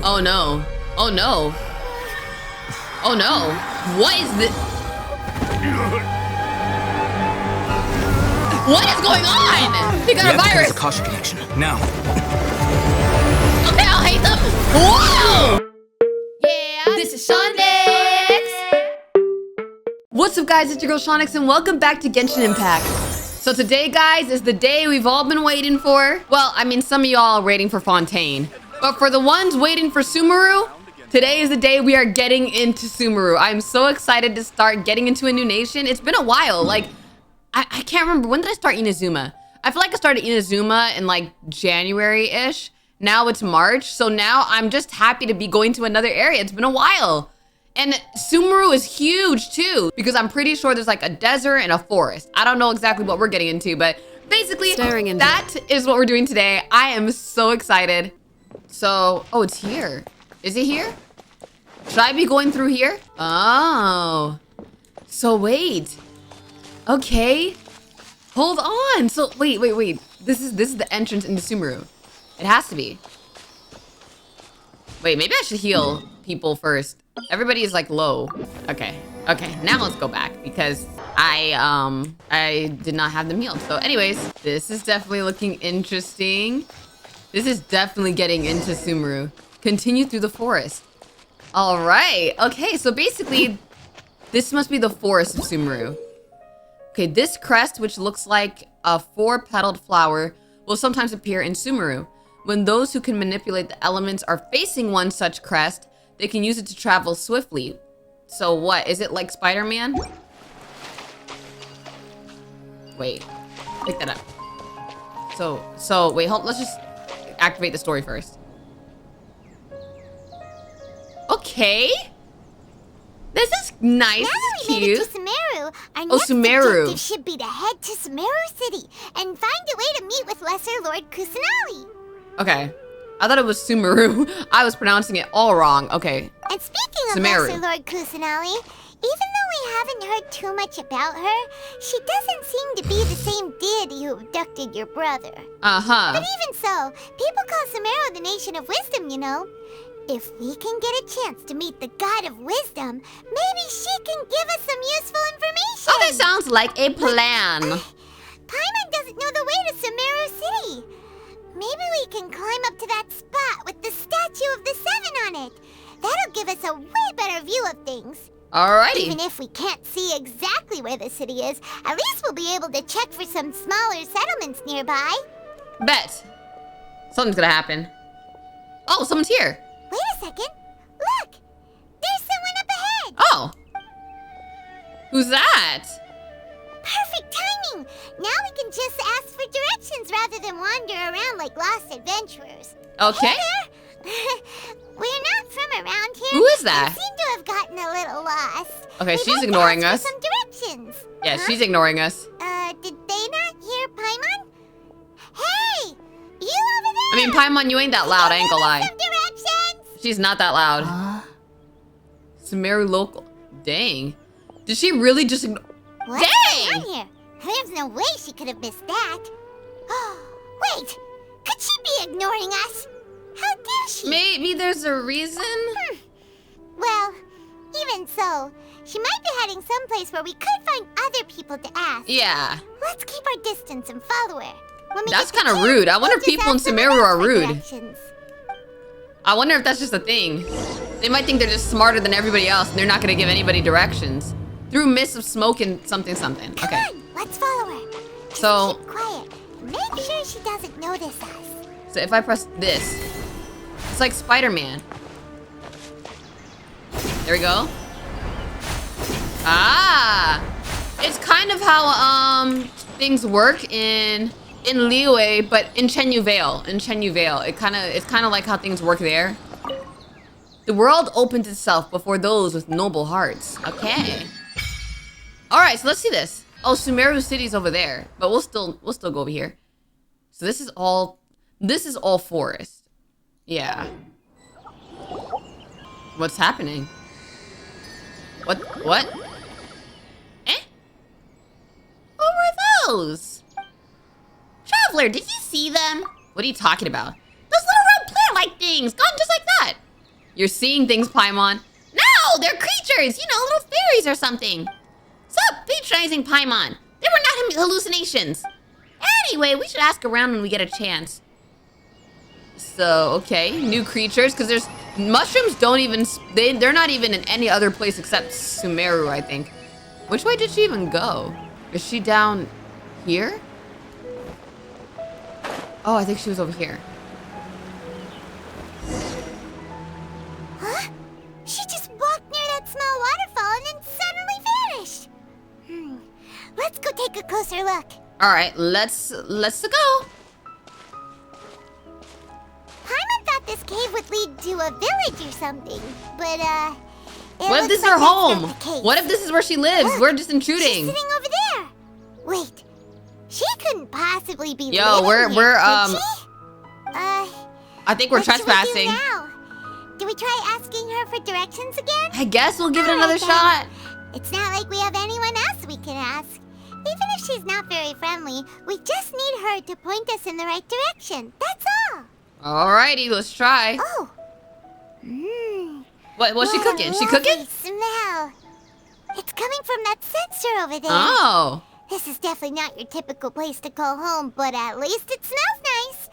Oh no. Oh no. Oh no. What is this? What is going on? He got a virus. Akasha connection. Now. Okay, Alheitham. Whoa! Yeah. This is Shonyx. What's up, guys? It's your girl Shonyx, and welcome back to Genshin Impact. So today, guys, is the day we've all been waiting for. Well, I mean, some of y'all are waiting for Fontaine. But for the ones waiting for Sumeru, today is the day we are getting into Sumeru. I'm so excited to start getting into a new nation. It's been a while. Like, I can't remember. When did I start Inazuma? I feel like I started Inazuma in like January-ish. Now it's March. So now I'm just happy to be going to another area. It's been a while. And Sumeru is huge too, because I'm pretty sure there's like a desert and a forest. I don't know exactly what we're getting into, but basically that is what we're doing today. I am so excited. So, oh, it's here. Is it here? Should I be going through here? Oh, so wait. Okay, hold on. So wait. This is the entrance into Sumeru. It has to be. Wait, maybe I should heal people first. Everybody is like low. Okay. Now let's go back because I did not have them healed. So anyways, this is definitely looking interesting. This is definitely getting into Sumeru. Continue through the forest. All right. Okay, so basically this must be the forest of Sumeru. Okay, this crest, which looks like a 4-petaled flower, will sometimes appear in Sumeru. When those who can manipulate the elements are facing one such crest, they can use it to travel swiftly. So what? Is it like Spider-Man? Wait, pick that up. So wait, let's just activate the story first. Okay. This is nice. Now that we made it to Sumeru, our next objective should be to head to Sumeru City and find a way to meet with Lesser Lord Kusanali. Okay. I thought it was Sumeru. I was pronouncing it all wrong. Okay. And speaking of Sumeru. Lesser Lord Kusanali, even though we haven't heard too much about her, she doesn't seem to be the same deity who abducted your brother. Uh-huh. But even so, people call Sumeru the Nation of Wisdom, you know. If we can get a chance to meet the God of Wisdom, maybe she can give us some useful information. Okay, sounds like a plan. Paimon doesn't know the way to Sumeru City. Maybe we can climb up to that spot with the statue of the Seven on it. That'll give us a way better view of things. Alrighty. Even if we can't see exactly where the city is, at least we'll be able to check for some smaller settlements nearby. Bet. Something's gonna happen. Oh, someone's here. Wait a second. Look! There's someone up ahead! Oh. Who's that? Perfect timing! Now we can just ask for directions rather than wander around like lost adventurers. Okay. Hey there. We're not from around here. Who is that? We seem to have gotten a little lost. Okay, We'd she's like ignoring to ask us. for some directions. Yeah, she's ignoring us. Did they not hear Paimon? Hey! You over there? I mean, Paimon, you ain't that loud, I ain't gonna lie. Some directions? She's not that loud. Sumeru local. Dang. Did she really just ignore? What's Dang! going on here? There's no way she could have missed that. Wait! Could she be ignoring us? How dare she? Maybe there's a reason? Well, even so, she might be heading someplace where we could find other people to ask. Yeah. Let's keep our distance and follow her. When we That's get the kind of chance, rude. I wonder if we'll just people in ask someone Sumeru else are for rude. directions. I wonder if that's just a thing. They might think they're just smarter than everybody else and they're not gonna give anybody directions. Through mists of smoke and something. Come Okay. on, let's follow her. Just So- keep quiet. Make sure she doesn't notice us. So if I press this, it's like Spider-Man. There we go. Ah! It's kind of how things work in Liyue, but in Chenyu Vale. It's kind of like how things work there. The world opens itself before those with noble hearts. Okay. All right, so let's see this. Oh, Sumeru City's over there, but we'll still go over here. So this is all forest. Yeah. What's happening? What? Eh? What were those? Traveler, did you see them? What are you talking about? Those little round plant-like things. things. Gone just like that. You're seeing things, Paimon. No, they're creatures. You know, little fairies or something. Sup, patronizing Paimon. They were not hallucinations. Anyway, we should ask around when we get a chance. So, okay, new creatures, because there's mushrooms don't even, they're not even in any other place except Sumeru, I think. Which way did she even go? Is she down here? Oh, I think she was over here. Huh? She just walked near that small waterfall and then suddenly vanished. Let's go take a closer look. All right, let's go. Paimon thought this cave would lead to a village or something, but what if this is her home? What if this is where she lives? Look, we're just intruding. She's sitting over there. Wait, she couldn't possibly be Yo, living we're here, could she? I think we're what should trespassing. we do now? Do we try asking her for directions again? I guess we'll give it another Alright, shot. It's not like we have anyone else we can ask. Even if she's not very friendly, we just need her to point us in the right direction. That's all. Alrighty, let's try. Oh. What's she cooking? She cooking? Smell. It's coming from that sensor over there. Oh. This is definitely not your typical place to call home, but at least it smells nice.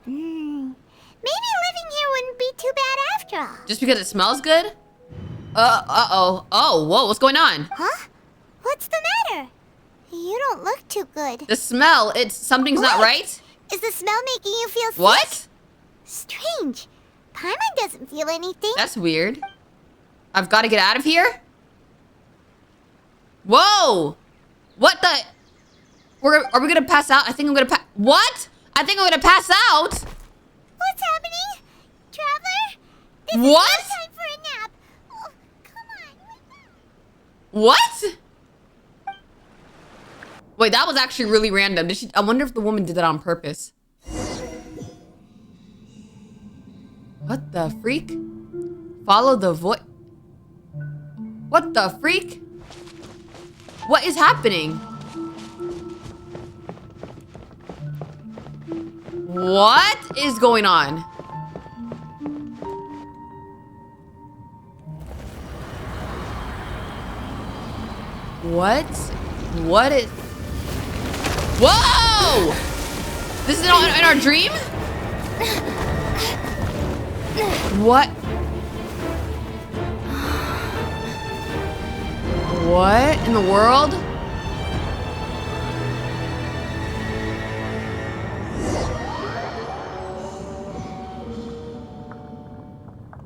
Maybe living here wouldn't be too bad after all. Just because it smells good? Uh-oh. Oh, whoa, what's going on? Huh? What's the matter? You don't look too good. The smell, something's not right? Is the smell making you feel sick? What? Strange. Paimon doesn't feel anything. That's weird. I've got to get out of here? Whoa! What the? Are we gonna pass out? I think I'm gonna What? I think I'm gonna pass out. What's happening? Traveler? This What? is no time for a nap. Oh, come on. Wake up. What? Wait, that was actually really random. I wonder if the woman did that on purpose. What the freak? Follow the voice. What the freak? What is happening? What is going on? What? What is... Whoa! This is in our dream? What? What in the world?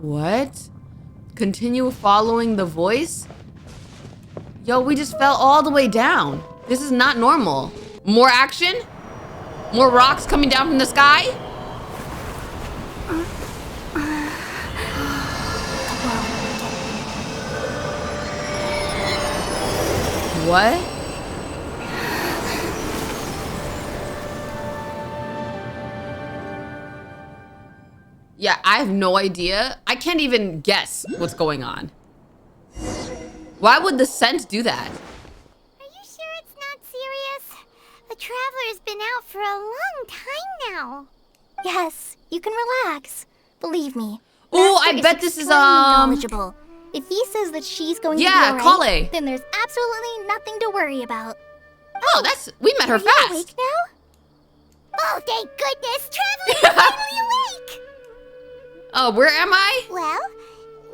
What? Continue following the voice? Yo, we just fell all the way down. This is not normal. More action? More rocks coming down from the sky? What? Yeah, I have no idea. I can't even guess what's going on. Why would the scent do that? Are you sure it's not serious? The Traveler's been out for a long time now. Yes, you can relax. Believe me. Oh, Master I bet this is knowledgeable. If he says that she's going to be alright, Collei. then there's absolutely nothing to worry about. Oh, we met her Are fast. you awake now? Oh, thank goodness! Traveler is finally awake! Oh, where am I? Well,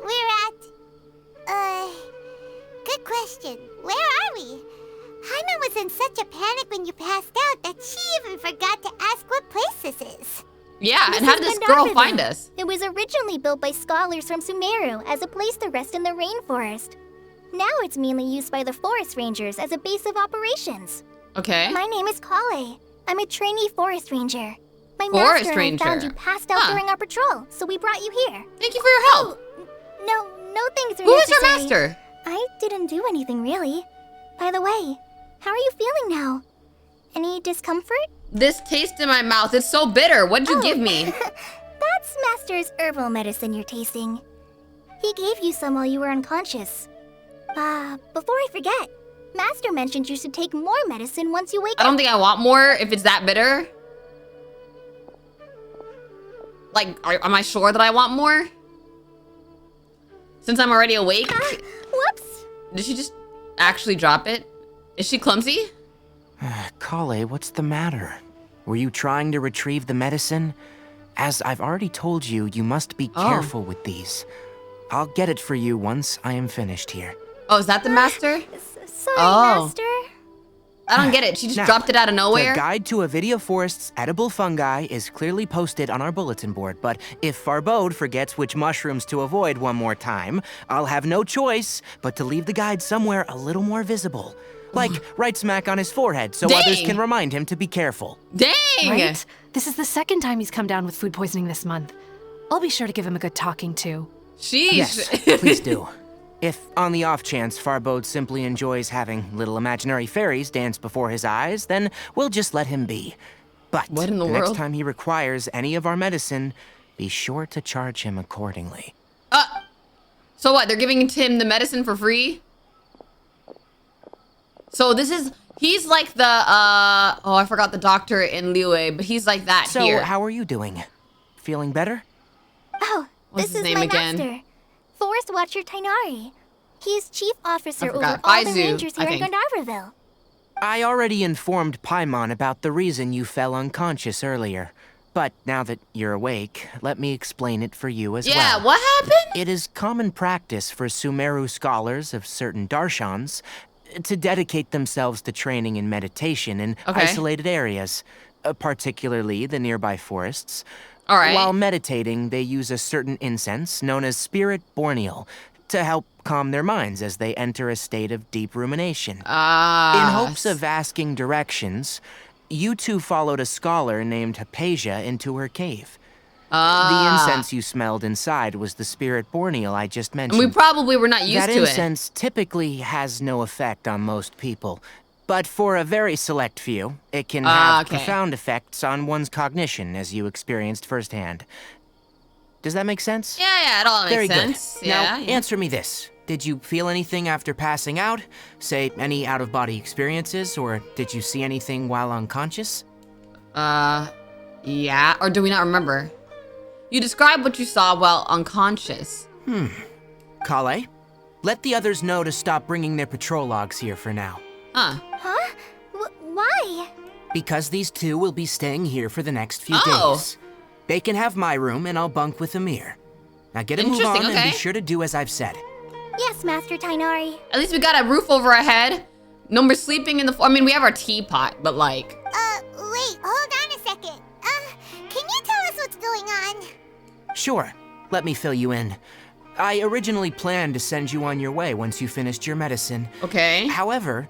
we're at... Good question. Where are we? Hyman was in such a panic when you passed out that she even forgot to ask what place this is. Yeah, This and how is did this girl Gandharva find Ville. us? It was originally built by scholars from Sumeru as a place to rest in the rainforest. Now it's mainly used by the forest rangers as a base of operations. Okay. My name is Collei. I'm a trainee forest ranger. My Forest master and I found ranger. you passed out Huh. during our patrol, so we brought you here. Thank you for your help. No thanks are Who is necessary. your master? I didn't do anything, really. By the way, how are you feeling now? Any discomfort? This taste in my mouth, it's so bitter. What did you give me? That's Master's herbal medicine you're tasting. He gave you some while you were unconscious. Before I forget, Master mentioned you should take more medicine once you wake I up. don't think I want more if it's that bitter. Like, am I sure that I want more? Since I'm already awake? Whoops. Did she just actually drop it? Is she clumsy? Collei, what's the matter? Were you trying to retrieve the medicine? As I've already told you, you must be careful with these. I'll get it for you once I am finished here. Oh, is that the master? Sorry, Oh. Master. I don't get it. She just Now, dropped it out of nowhere. The guide to Avidya Forest's edible fungi is clearly posted on our bulletin board, but if Farbode forgets which mushrooms to avoid one more time, I'll have no choice but to leave the guide somewhere a little more visible. Like right smack on his forehead so others can remind him to be careful. Dang! Right? This is the second time he's come down with food poisoning this month. I'll be sure to give him a good talking to. Sheesh. Yes, please do. If, on the off chance, Farbode simply enjoys having little imaginary fairies dance before his eyes, then we'll just let him be. But What in the next world? time he requires any of our medicine, be sure to charge him accordingly. So what? They're giving him the medicine for free? So this is... He's like the, oh, I forgot the doctor in Liyue, but he's like that So, here. how are you doing? Feeling better? Oh, What's this his is name my again? master. Forest Watcher Tighnari. He's chief officer I over forgot. all the Baizu, rangers I here in think. Gandharva Ville. I already informed Paimon about the reason you fell unconscious earlier. But now that you're awake, let me explain it for you as well. Yeah, what happened? It is common practice for Sumeru scholars of certain darshans to dedicate themselves to training in meditation in isolated areas, particularly the nearby forests. All right. While meditating, they use a certain incense known as Spirit Borneal to help calm their minds as they enter a state of deep rumination. In hopes of asking directions, you two followed a scholar named Haypasia into her cave. The incense you smelled inside was the Spirit Borneal I just mentioned. We probably were not used That to it. incense typically has no effect on most people, but for a very select few, it can have profound effects on one's cognition, as you experienced firsthand. Does that make sense? Yeah, it all makes Very sense. good. Yeah, Now, yeah. answer me this. Did you feel anything after passing out? Say, any out-of-body experiences, or did you see anything while unconscious? Yeah, or do we not remember? You described what you saw while unconscious. Collei, let the others know to stop bringing their patrol logs here for now. Huh? Why? Because these two will be staying here for the next few Oh. days. They can have my room, and I'll bunk with Amir. Now get a move on Interesting, and okay. be sure to do as I've said. Yes, Master Tighnari. At least we got a roof over our head. No more sleeping in the floor. I mean, we have our teapot, but like... Wait, hold on a second. Can you tell us what's going on? Sure, let me fill you in. I originally planned to send you on your way once you finished your medicine. Okay. However,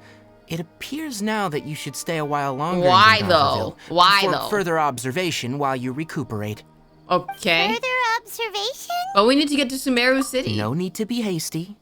it appears now that you should stay a while longer. Why, in though? Gandharva Ville Why, for though? further observation while you recuperate. Okay. Further observation? But we need to get to Sumeru City. No need to be hasty.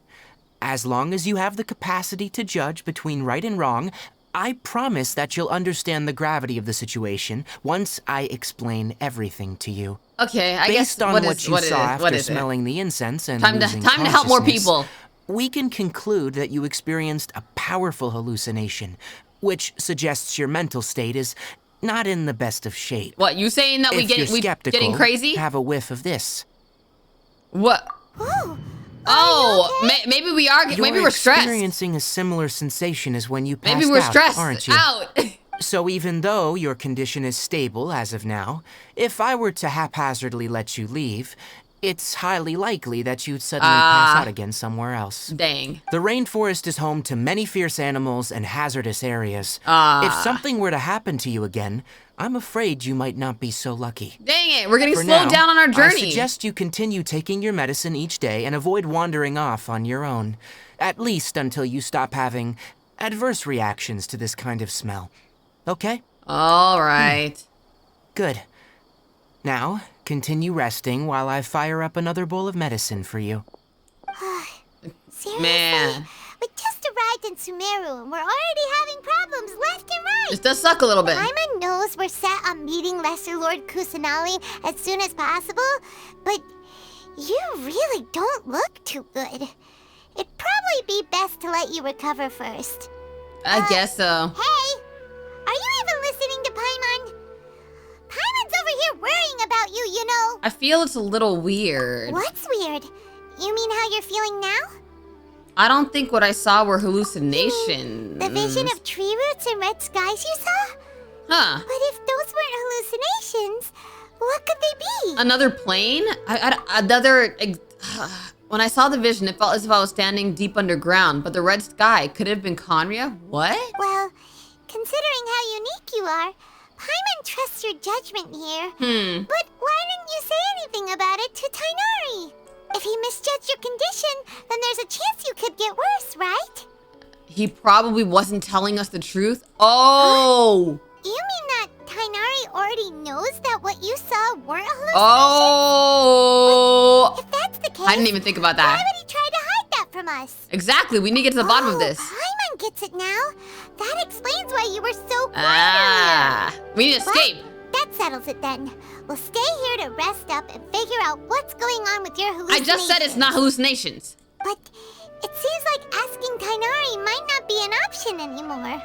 As long as you have the capacity to judge between right and wrong, I promise that you'll understand the gravity of the situation once I explain everything to you. Okay, I guess Based on what you saw after smelling the incense and Time to losing help more consciousness, people. we can conclude that you experienced a powerful hallucination, which suggests your mental state is not in the best of shape. What, you saying that If you're we skeptical, getting crazy? have a whiff of this. What? Ooh, Oh, maybe we are. Maybe You're we're stressed. experiencing a similar sensation as when you passed Maybe we're out, stressed aren't you? out. So even though your condition is stable as of now, if I were to haphazardly let you leave, it's highly likely that you'd suddenly pass out again somewhere else. Dang. The rainforest is home to many fierce animals and hazardous areas. If something were to happen to you again, I'm afraid you might not be so lucky. Dang it, we're getting For slowed now, down on our I journey. suggest you continue taking your medicine each day and avoid wandering off on your own, at least until you stop having adverse reactions to this kind of smell. Okay? All right. Good. Now, continue resting while I fire up another bowl of medicine for you. Seriously? Man. We just arrived in Sumeru and we're already having problems left and right. This does suck a little bit. Paimon knows we're set on meeting Lesser Lord Kusanali as soon as possible, but you really don't look too good. It'd probably be best to let you recover first. I guess so. Hey! Are you even listening to Paimon? Paimon's over here worrying about you, you know. I feel it's a little weird. What's weird? You mean how you're feeling now? I don't think what I saw were hallucinations. The vision of tree roots and red skies you saw? Huh. But if those weren't hallucinations, what could they be? Another plane? Another... When I saw the vision, it felt as if I was standing deep underground, but the red sky, could it have been Conria? What? Well, considering how unique you are, Paimon trusts your judgment here. But why didn't you say anything about it to Tighnari? If he misjudged your condition, then there's a chance you could get worse, right? He probably wasn't telling us the truth. Oh! You mean that Tighnari already knows that what you saw weren't hallucinations? Oh! If that's the case, I didn't even think about that. Why would he try to hide that from us? Exactly, we need to get to the bottom of this. Paimon gets it now. That explains why you were so quiet earlier. We need to escape. That settles it then. We'll stay here to rest up and figure out what's going on with your I hallucinations. just said it's not hallucinations. But it seems like asking Tighnari might not be an option anymore.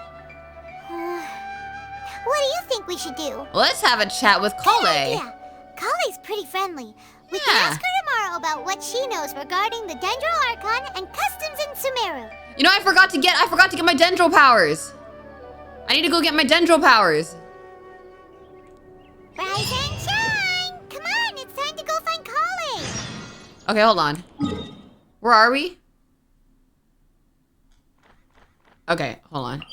What do you think we should do? Let's have a chat with Collei. Yeah, Collei's pretty friendly. We can ask her tomorrow about what she knows regarding the Dendro Archon and customs in Sumeru. You know, I forgot to get my Dendro powers. I need to go get my Dendro powers. Rise and shine! Come on, it's time to go find Collei. Okay, hold on. Where are we? Okay, hold on.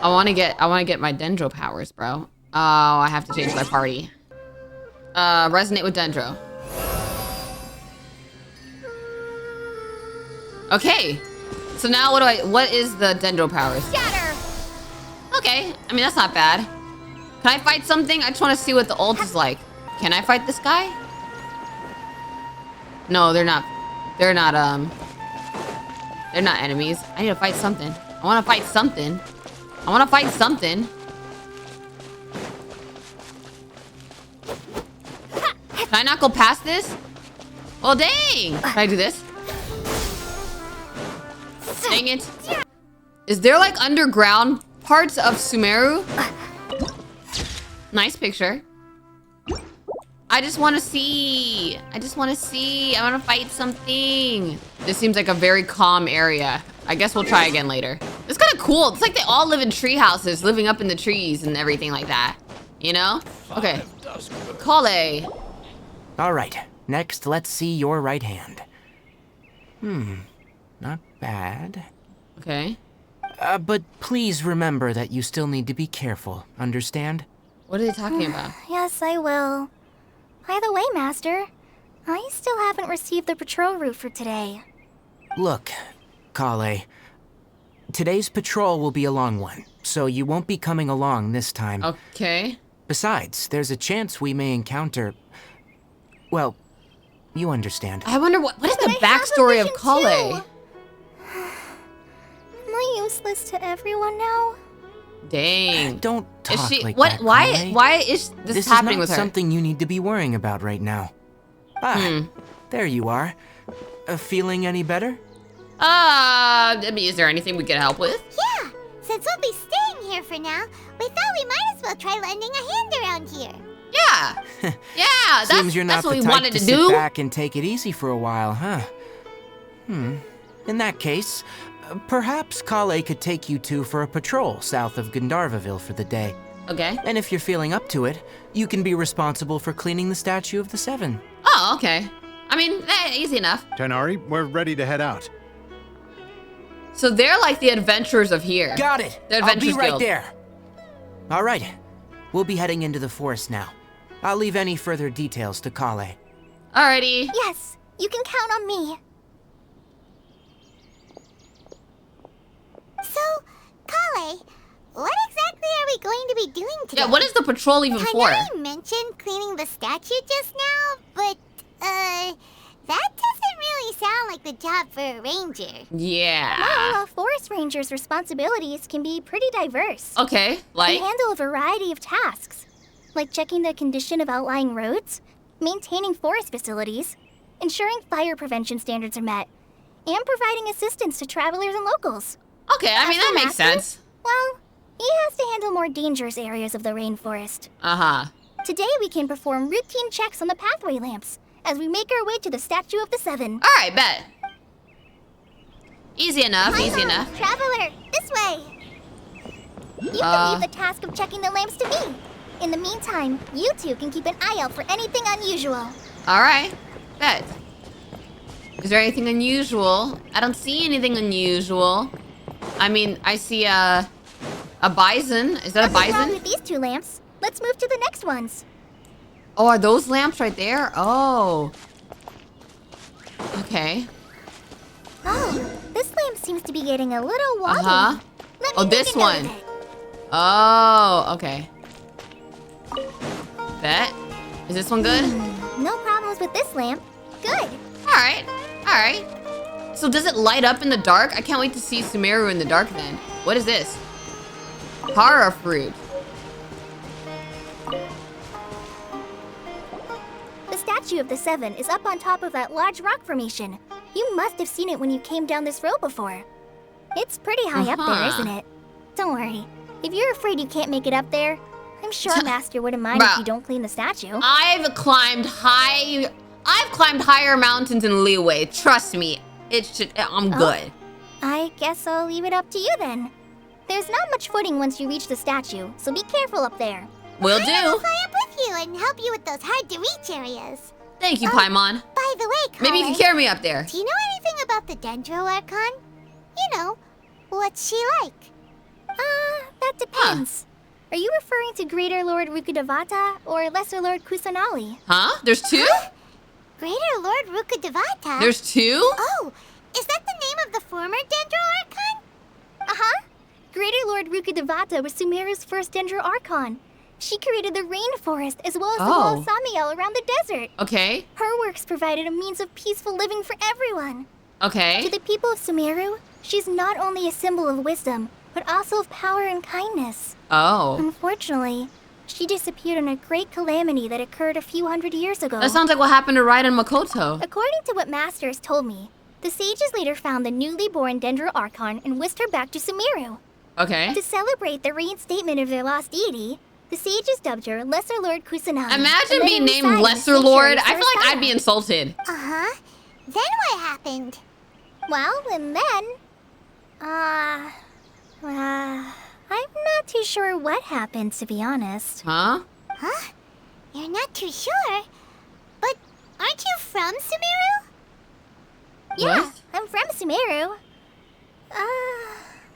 I want to get my Dendro powers, bro. Oh, I have to change my party. Resonate with Dendro. Okay. So now what is the Dendro powers? Shatter! Okay, I mean, that's not bad. Can I fight something? I just want to see what the ult is like. Can I fight this guy? No, they're not enemies. I need to fight something. I want to fight something. Can I not go past this? Well, dang. Can I do this? Dang it. Is there like underground parts of Sumeru? Nice picture. I just want to see. I want to fight something. This seems like a very calm area. I guess we'll try again later. It's kind of cool. It's like they all live in tree houses, living up in the trees and everything like that. You know? Okay. Collei. All right. Next, let's see your right hand. Not bad. Okay. But please remember that you still need to be careful. Understand? What are they talking about? Yes, I will. By the way, Master, I still haven't received the patrol route for today. Look, Collei. Today's patrol will be a long one, so you won't be coming along this time. Okay. Besides, there's a chance we may encounter... Well, you understand. I wonder what is the backstory of Collei? Am I useless to everyone now? Dang. Don't talk like what? that, Collei. Why is this happening with her? This is not something you need to be worrying about right now. There you are. Feeling any better? I mean, is there anything we can help with? Yeah, since we'll be staying here for now, we thought we might as well try lending a hand around here. Yeah. Yeah, Seems you're not that's what the we type wanted to to sit do. back and take it easy for a while, huh? In that case, perhaps Collei could take you two for a patrol south of Gandharva Ville for the day. Okay. And if you're feeling up to it, you can be responsible for cleaning the Statue of the Seven. Oh, okay. I mean, easy enough. Tighnari, we're ready to head out. So they're like the adventurers of here. Got it! The I'll be Adventurers right Guild. there. All right, we'll be heading into the forest now. I'll leave any further details to Collei. Alrighty. Yes, you can count on me. So, Collei, what exactly are we going to be doing today? Yeah, what is the patrol even for? Tighnari mentioned cleaning the statue just now, but, that doesn't really sound like the job for a ranger. Yeah. Well, a forest ranger's responsibilities can be pretty diverse. Okay, They like? handle a variety of tasks, like checking the condition of outlying roads, maintaining forest facilities, ensuring fire prevention standards are met, and providing assistance to travelers and locals. Okay, I mean, that makes sense. Well, he has to handle more dangerous areas of the rainforest. Uh-huh. Today we can perform routine checks on the pathway lamps as we make our way to the Statue of the Seven. Alright, bet. Easy enough, easy enough. Traveler, this way! You can leave the task of checking the lamps to me. In the meantime, you two can keep an eye out for anything unusual. Alright, bet. Is there anything unusual? I don't see anything unusual. I mean, I see a bison. Is that a Nothing wrong bison? with these two lamps. Let's move to the next ones. Oh, are those lamps right there? Oh. Okay. Oh, this lamp seems to be getting a little wobbly. Uh-huh. Let me Oh, make this a note one. of it. Oh, okay. Bet. Is this one good? No problems with this lamp. Good. Alright, alright. So does it light up in the dark? I can't wait to see Sumeru in the dark then. What is this? Horror fruit. The Statue of the Seven is up on top of that large rock formation. You must have seen it when you came down this road before. It's pretty high up there, isn't it? Don't worry. If you're afraid you can't make it up there, I'm sure Master wouldn't mind if you don't clean the statue. I've climbed higher mountains in Leeway. Trust me, I'm good. I guess I'll leave it up to you then. There's not much footing once you reach the statue, so be careful up there. Will I'll do. fly up with you and help you with those hard-to-reach areas. Thank you, Paimon. By the way, Collei, Maybe you can carry me up there. do you know anything about the Dendro Archon? You know, what's she like? That depends. Are you referring to Greater Lord Rukkhadevata or Lesser Lord Kusanali? Huh? There's two? Greater Lord Rukkhadevata? There's two? Oh, is that the name of the former Dendro Archon? Uh-huh. Greater Lord Rukkhadevata was Sumeru's first Dendro Archon. She created the rainforest as well as the wall of Samiel around the desert. Okay. Her works provided a means of peaceful living for everyone. Okay. To the people of Sumeru, she's not only a symbol of wisdom, but also of power and kindness. Oh. Unfortunately, she disappeared in a great calamity that occurred a few hundred years ago. That sounds like what happened to Raiden Makoto. According to what Master has told me, the sages later found the newly born Dendro Archon and whisked her back to Sumeru. Okay. To celebrate the reinstatement of their lost deity, the sages dubbed her Lesser Lord Kusanali. Imagine being named Lesser Lord. I feel like I'd be insulted. Uh-huh. Then what happened? Well, and then... I'm not too sure what happened, to be honest. Huh? Huh? You're not too sure? But aren't you from Sumeru? Yeah, What? I'm from Sumeru.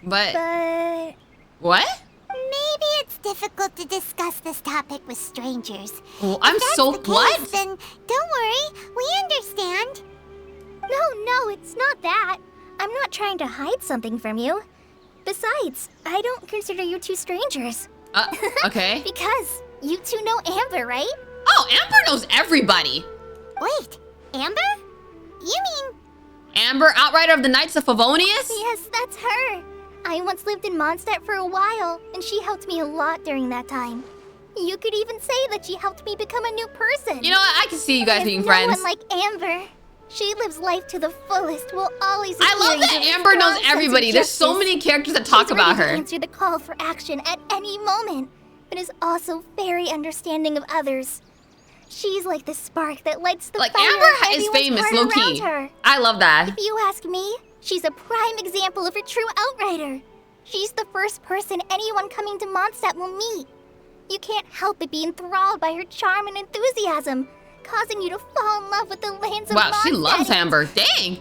But... What? Maybe it's difficult to discuss this topic with strangers. Well, I'm If that's so... the case, What? Then don't worry, we understand. No, it's not that. I'm not trying to hide something from you. Besides, I don't consider you two strangers. Okay. Because you two know Amber, right? Oh, Amber knows everybody. Wait, Amber? You mean... Amber, Outrider of the Knights of Favonius? Yes, that's her. I once lived in Mondstadt for a while, and she helped me a lot during that time. You could even say that she helped me become a new person. You know what? I can see you guys There's being no friends. one like Amber. She lives life to the fullest while always I love that adhering to a Amber knows strong sense of everybody. There's so justice. many characters that talk She's about ready to her. answer the call for action at any moment, but is also very understanding of others. She's like the spark that lights the Like, fire Amber in is everyone's famous, heart low-key. around her. I love that. If you ask me, she's a prime example of a true outrider. She's the first person anyone coming to Mondstadt will meet. You can't help but be enthralled by her charm and enthusiasm, causing you to fall in love with the lands of Wow, Mondstadt. she loves Amber. Dang.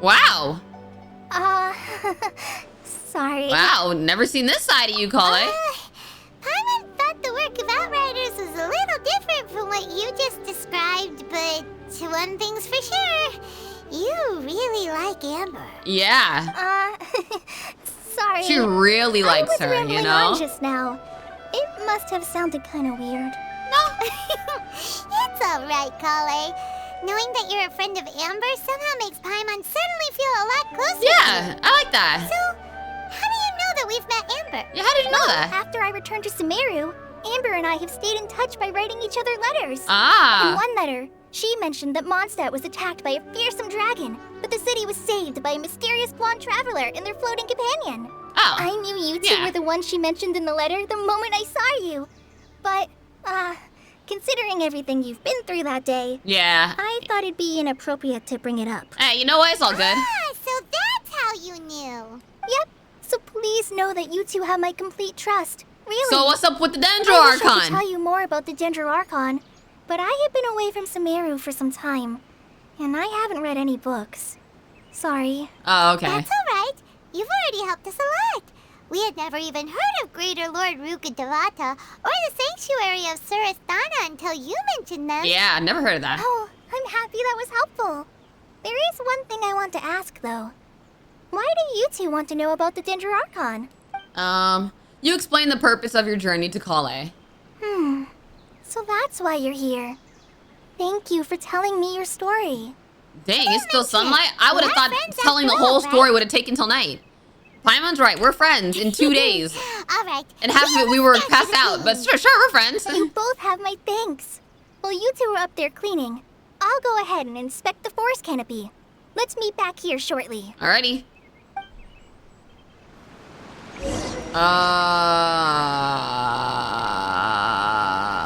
Wow. Sorry. Wow, never seen this side of you, Collei. Paimon thought the work of Outriders was a little different from what you just described, but one thing's for sure, you really like Amber. Yeah. Sorry. She really likes I was her, you rambling know? on just now. It must have sounded kind of weird. It's alright, Collei. Knowing that you're a friend of Amber somehow makes Paimon suddenly feel a lot closer. Yeah, I like that. So, how do you know that we've met Amber? Yeah, how did you know that? After I returned to Sumeru, Amber and I have stayed in touch by writing each other letters. In Ah. one letter, she mentioned that Mondstadt was attacked by a fearsome dragon, but the city was saved by a mysterious blonde traveler and their floating companion. Oh. I knew you two yeah. were the ones she mentioned in the letter the moment I saw you. But, considering everything you've been through that day, Yeah. I thought it'd be inappropriate to bring it up. Hey, you know what? It's all good. Ah, so that's how you knew. Yep, so please know that you two have my complete trust. Really. So what's up with the Dendro I wish I could Archon? tell you more about the Dendro Archon, but I have been away from Sumeru for some time, and I haven't read any books. Sorry. Oh, okay. That's alright. You've already helped us a lot. We had never even heard of Greater Lord Rukkhadevata or the Sanctuary of Surasthana until you mentioned them. Yeah, I never heard of that. Oh, I'm happy that was helpful. There is one thing I want to ask, though. Why do you two want to know about the Dendro Archon? You explain the purpose of your journey to Collei. So that's why you're here. Thank you for telling me your story. Dang, it's still sunlight? I would have We're thought friends telling the after whole all, story right? would have taken till night. Paimon's right, we're friends in 2 days. Alright. And half of it we were let's get passed to the out, but cleaning. sure, we're friends. You both have my thanks. While you two are up there cleaning, I'll go ahead and inspect the forest canopy. Let's meet back here shortly. Alrighty.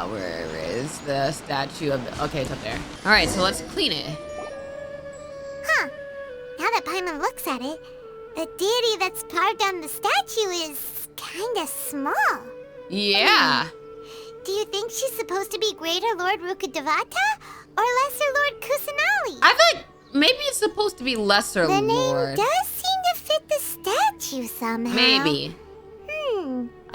Where is the statue of the... Okay, it's up there. Alright, so let's clean it. Huh. Now that Paimon looks at it, the deity that's carved on the statue is kinda small. Yeah. Do you think she's supposed to be Greater Lord Rukkhadevata or Lesser Lord Kusanali? I feel like maybe it's supposed to be Lesser The name Lord. does seem to fit the statue somehow. Maybe.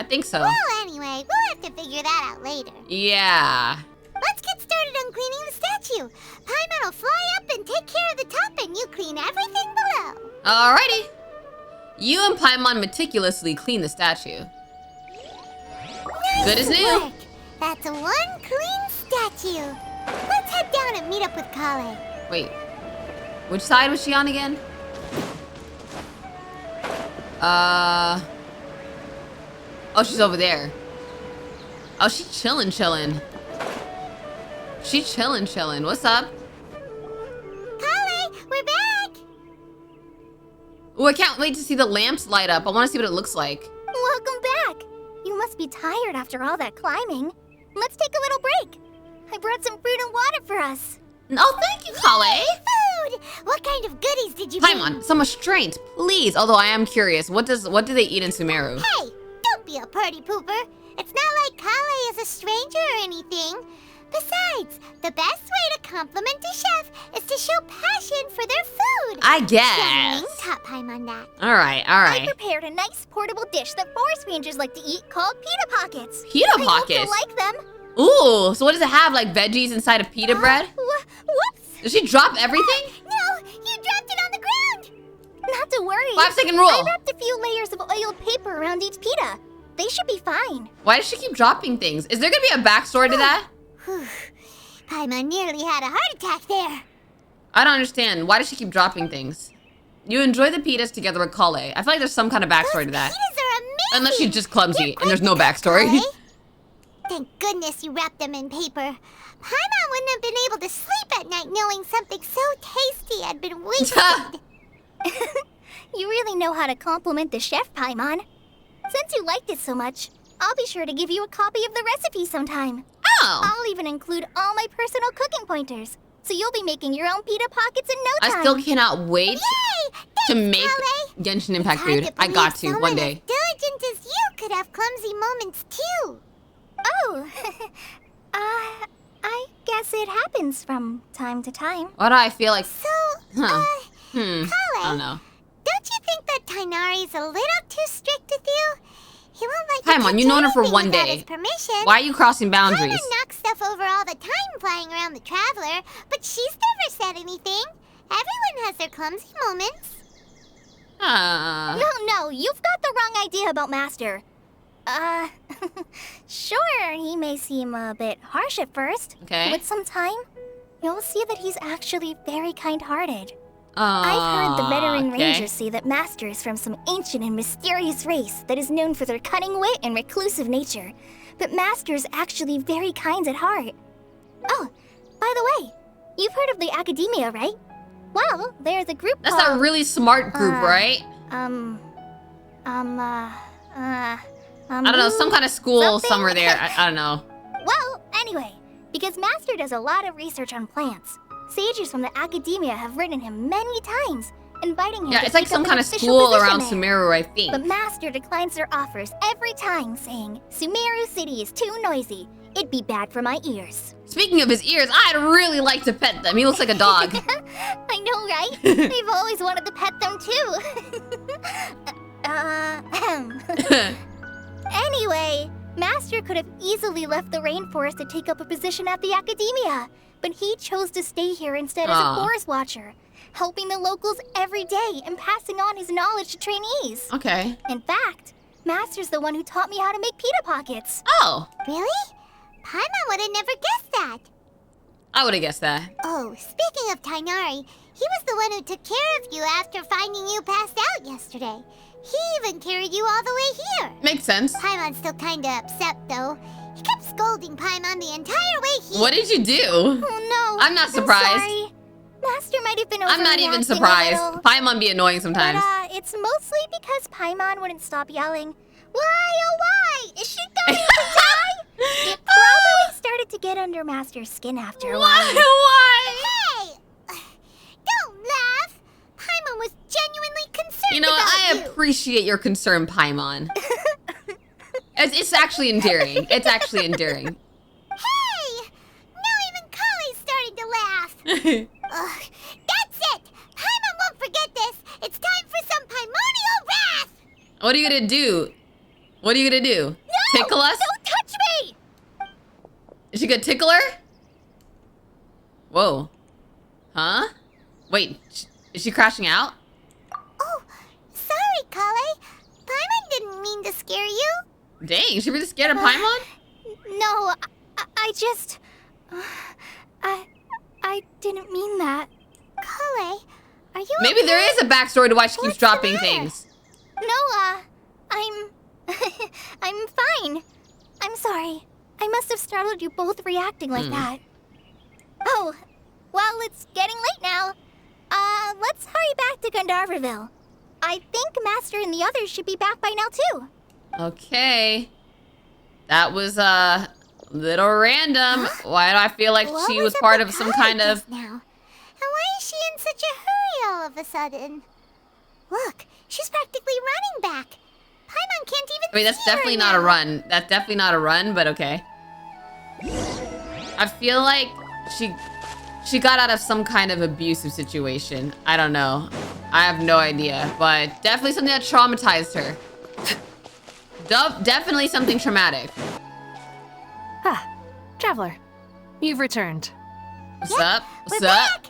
I think so. Well, anyway, we'll have to figure that out later. Yeah. Let's get started on cleaning the statue. Paimon will fly up and take care of the top, and you clean everything below. Alrighty. You and Paimon meticulously clean the statue. Nice Good as new. work. That's one clean statue. Let's head down and meet up with Collei. Wait. Which side was she on again? Oh, she's over there. Oh, she chillin'. She chillin'. What's up? Collei, we're back. Oh, I can't wait to see the lamps light up. I want to see what it looks like. Welcome back. You must be tired after all that climbing. Let's take a little break. I brought some fruit and water for us. Oh, thank you, Collei. Food. What kind of goodies did you bring? Paimon, some restraint, please. Although I am curious, what do they eat in Sumeru? Hey, don't be a party pooper. It's not like Collei is a stranger or anything. Besides, the best way to compliment a chef is to show passion for their food. I Xiangming guess. taught Paimon that. All right. I prepared a nice portable dish that forest rangers like to eat called pita pockets. Pita I hope pockets? you'll like them. Ooh, so what does it have? Like veggies inside of pita bread? Whoops. Did she drop everything? No, you dropped it on the ground. Not to worry. 5-second rule. I wrapped a few layers of oiled paper around each pita. They should be fine. Why does she keep dropping things? Is there gonna be a backstory to that? Whew. Paimon nearly had a heart attack there. I don't understand. Why does she keep dropping things? You enjoy the pitas together with Collei. I feel like there's some kind of backstory to that. Pitas are amazing. Unless she's just clumsy You're and there's no great to cook, backstory. Collei. Thank goodness you wrapped them in paper. Paimon wouldn't have been able to sleep at night knowing something so tasty had been wasted. You really know how to compliment the chef, Paimon. Since you liked it so much, I'll be sure to give you a copy of the recipe sometime. Oh. I'll even include all my personal cooking pointers, so you'll be making your own pita pockets in no time. I still cannot wait Yay! to Thanks, make Collei. Genshin Impact Hard food. to I got believe to someone one day. as diligent as you could have clumsy moments too. Oh, I guess it happens from time to time. Why do I feel like... So, Huh. Collei, I don't know. don't you think that Tighnari's a little too strict with you? He won't let you Paimon, touch you've known her for anything one without day. his permission. Why are you crossing boundaries? Paimon knocks stuff over all the time flying around the Traveler, but she's never said anything. Everyone has their clumsy moments. No, you've got the wrong idea about Master. Sure, he may seem a bit harsh at first. Okay. With some time, you'll see that he's actually very kind-hearted. I've heard the veteran rangers say that Master is from some ancient and mysterious race that is known for their cunning wit and reclusive nature. But Master is actually very kind at heart. Oh, by the way, you've heard of the Academia, right? Well, there's a group That's called... that really smart group, right? I I don't know, some kind of school something? somewhere there. I don't know. because Master does a lot of research on plants. Sages from the academia have written him many times, inviting him to it's like take some up an kind of official school position around there. Sumeru, I think. But Master declines their offers every time, saying, Sumeru City is too noisy. It'd be bad for my ears. Speaking of his ears, I'd really like to pet them. He looks like a dog. I know, right? I've always wanted to pet them too. Anyway, Master could have easily left the rainforest to take up a position at the academia, but he chose to stay here instead as a forest watcher, helping the locals every day and passing on his knowledge to trainees. Okay. In fact, Master's the one who taught me how to make pita pockets. Oh. Really? Paimon would have never guessed that. I would have guessed that. Oh, speaking of Tighnari, he was the one who took care of you after finding you passed out yesterday. He even carried you all the way here. Makes sense. Paimon's still kinda upset, though. He kept scolding Paimon the entire way here. What did you do? Oh no. I'm not surprised. Sorry. Master might have been I'm not even overreacting a surprised. little. Paimon be annoying sometimes. But, it's mostly because Paimon wouldn't stop yelling, why, oh why, is she going to die? It probably started to get under Master's skin after a while. Why? Hey! Don't laugh! Paimon was genuinely concerned You know what? about I you. appreciate your concern, Paimon. It's actually endearing. It's actually endearing. Hey! Now even Collei's starting to laugh. Ugh, that's it! Paimon won't forget this. It's time for some Paimonial wrath! What are you gonna do? What are you gonna do? No! Tickle us? Don't touch me! Is she gonna tickle her? Whoa. Huh? Wait, is she crashing out? Oh, sorry, Collei. Paimon didn't mean to scare you. Dang, she really scared of Paimon? No, I just... I didn't mean that. Collei, are you Maybe there is a backstory to why she keeps What's the dropping matter? things. No, I'm... I'm fine. I'm sorry. I must have startled you both reacting like that. Oh, well, it's getting late now. Let's hurry back to Gandharva Ville. I think Master and the others should be back by now, too. Okay. That was a little random. Why do I feel like What she was up part with of some Collei kind of... just now? And why is she in such a hurry all of a sudden? Look, she's practically running back. Paimon can't even I mean, that's see her definitely not a now. run. That's definitely not a run, but okay. I feel like she got out of some kind of abusive situation. I don't know. I have no idea, but definitely something that traumatized her. Definitely something traumatic. Ah, Traveler, you've returned. What's up? What's We're up? back.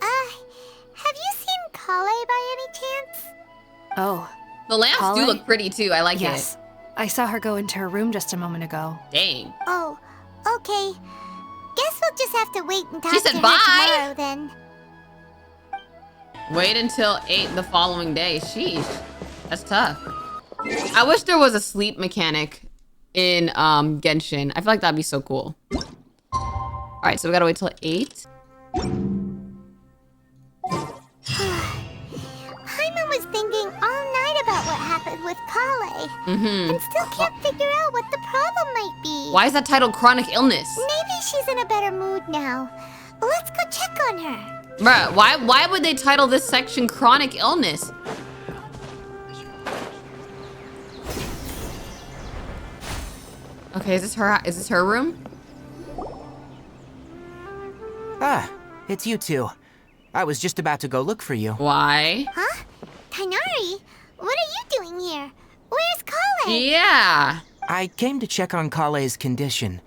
Have you seen Collei by any chance? Oh, The lamps do Collei? look pretty too. I like yes. I saw her go into her room just a moment ago. it. Dang. Oh, okay. Guess we'll just have to wait and talk She to said her bye. tomorrow then. Wait until 8 the following day. Sheesh. That's tough. I wish there was a sleep mechanic in Genshin. I feel like that'd be so cool. Alright, so we gotta wait till 8. Paimon was thinking all night about what happened with Collei. And still can't figure out what the problem might be. Why is that titled Chronic Illness? Maybe she's in a better mood now. Let's go check on her. Bruh, why would they title this section Chronic Illness? Okay, is this her room? Ah, it's you two. I was just about to go look for you. Why? Huh? Tighnari? What are you doing here? Where's Collei? Yeah. I came to check on Collei's condition.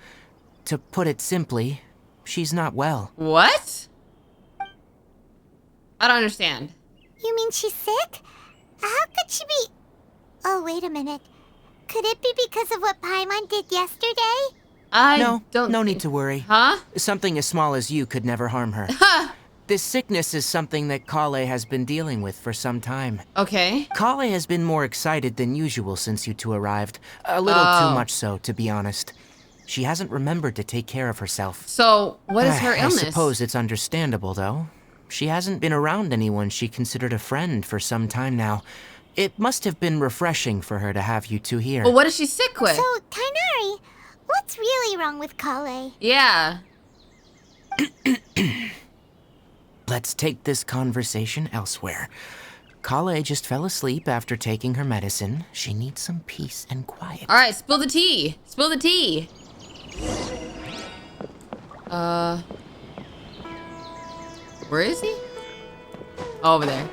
To put it simply, she's not well. What? I don't understand. You mean she's sick? How could she be... Oh, wait a minute. Could it be because of what Paimon did yesterday? I don't no need think- to worry. Huh? Something as small as you could never harm her. This sickness is something that Collei has been dealing with for some time. Okay. Collei has been more excited than usual since you two arrived. A little too much so, to be honest. She hasn't remembered to take care of herself. So, what is her I illness? suppose it's understandable, though. She hasn't been around anyone she considered a friend for some time now. It must have been refreshing for her to have you two here. Well, what is she sick with? So, Tighnari, what's really wrong with Collei? Yeah. Let's take this conversation elsewhere. Collei just fell asleep after taking her medicine. She needs some peace and quiet. All right, spill the tea. Spill the tea. Where is he? Oh, over there.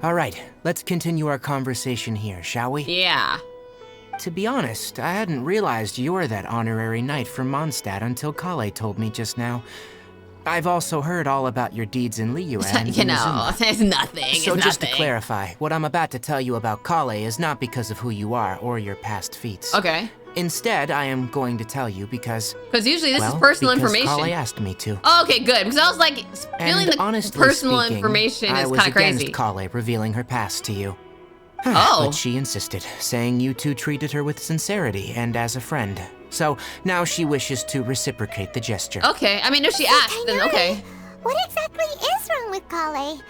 All right, let's continue our conversation here, shall we? Yeah. To be honest, I hadn't realized you're that honorary knight from Mondstadt until Collei told me just now. I've also heard all about your deeds in Liyue and You know, Inazuma. it's nothing. So it's just to nothing. clarify, what I'm about to tell you about Collei is not because of who you are or your past feats. Okay. Instead, I am going to tell you because... Because usually this well, is personal because information. Collei asked me to. Oh, okay, good. Because I was like, feeling And the honestly personal speaking, information I is was kind of crazy. against Collei revealing her past to you. Oh. But she insisted, saying you two treated her with sincerity and as a friend. So now she wishes to reciprocate the gesture. Okay, I mean, if she asked, then Tighnari, okay. What exactly is wrong with Collei?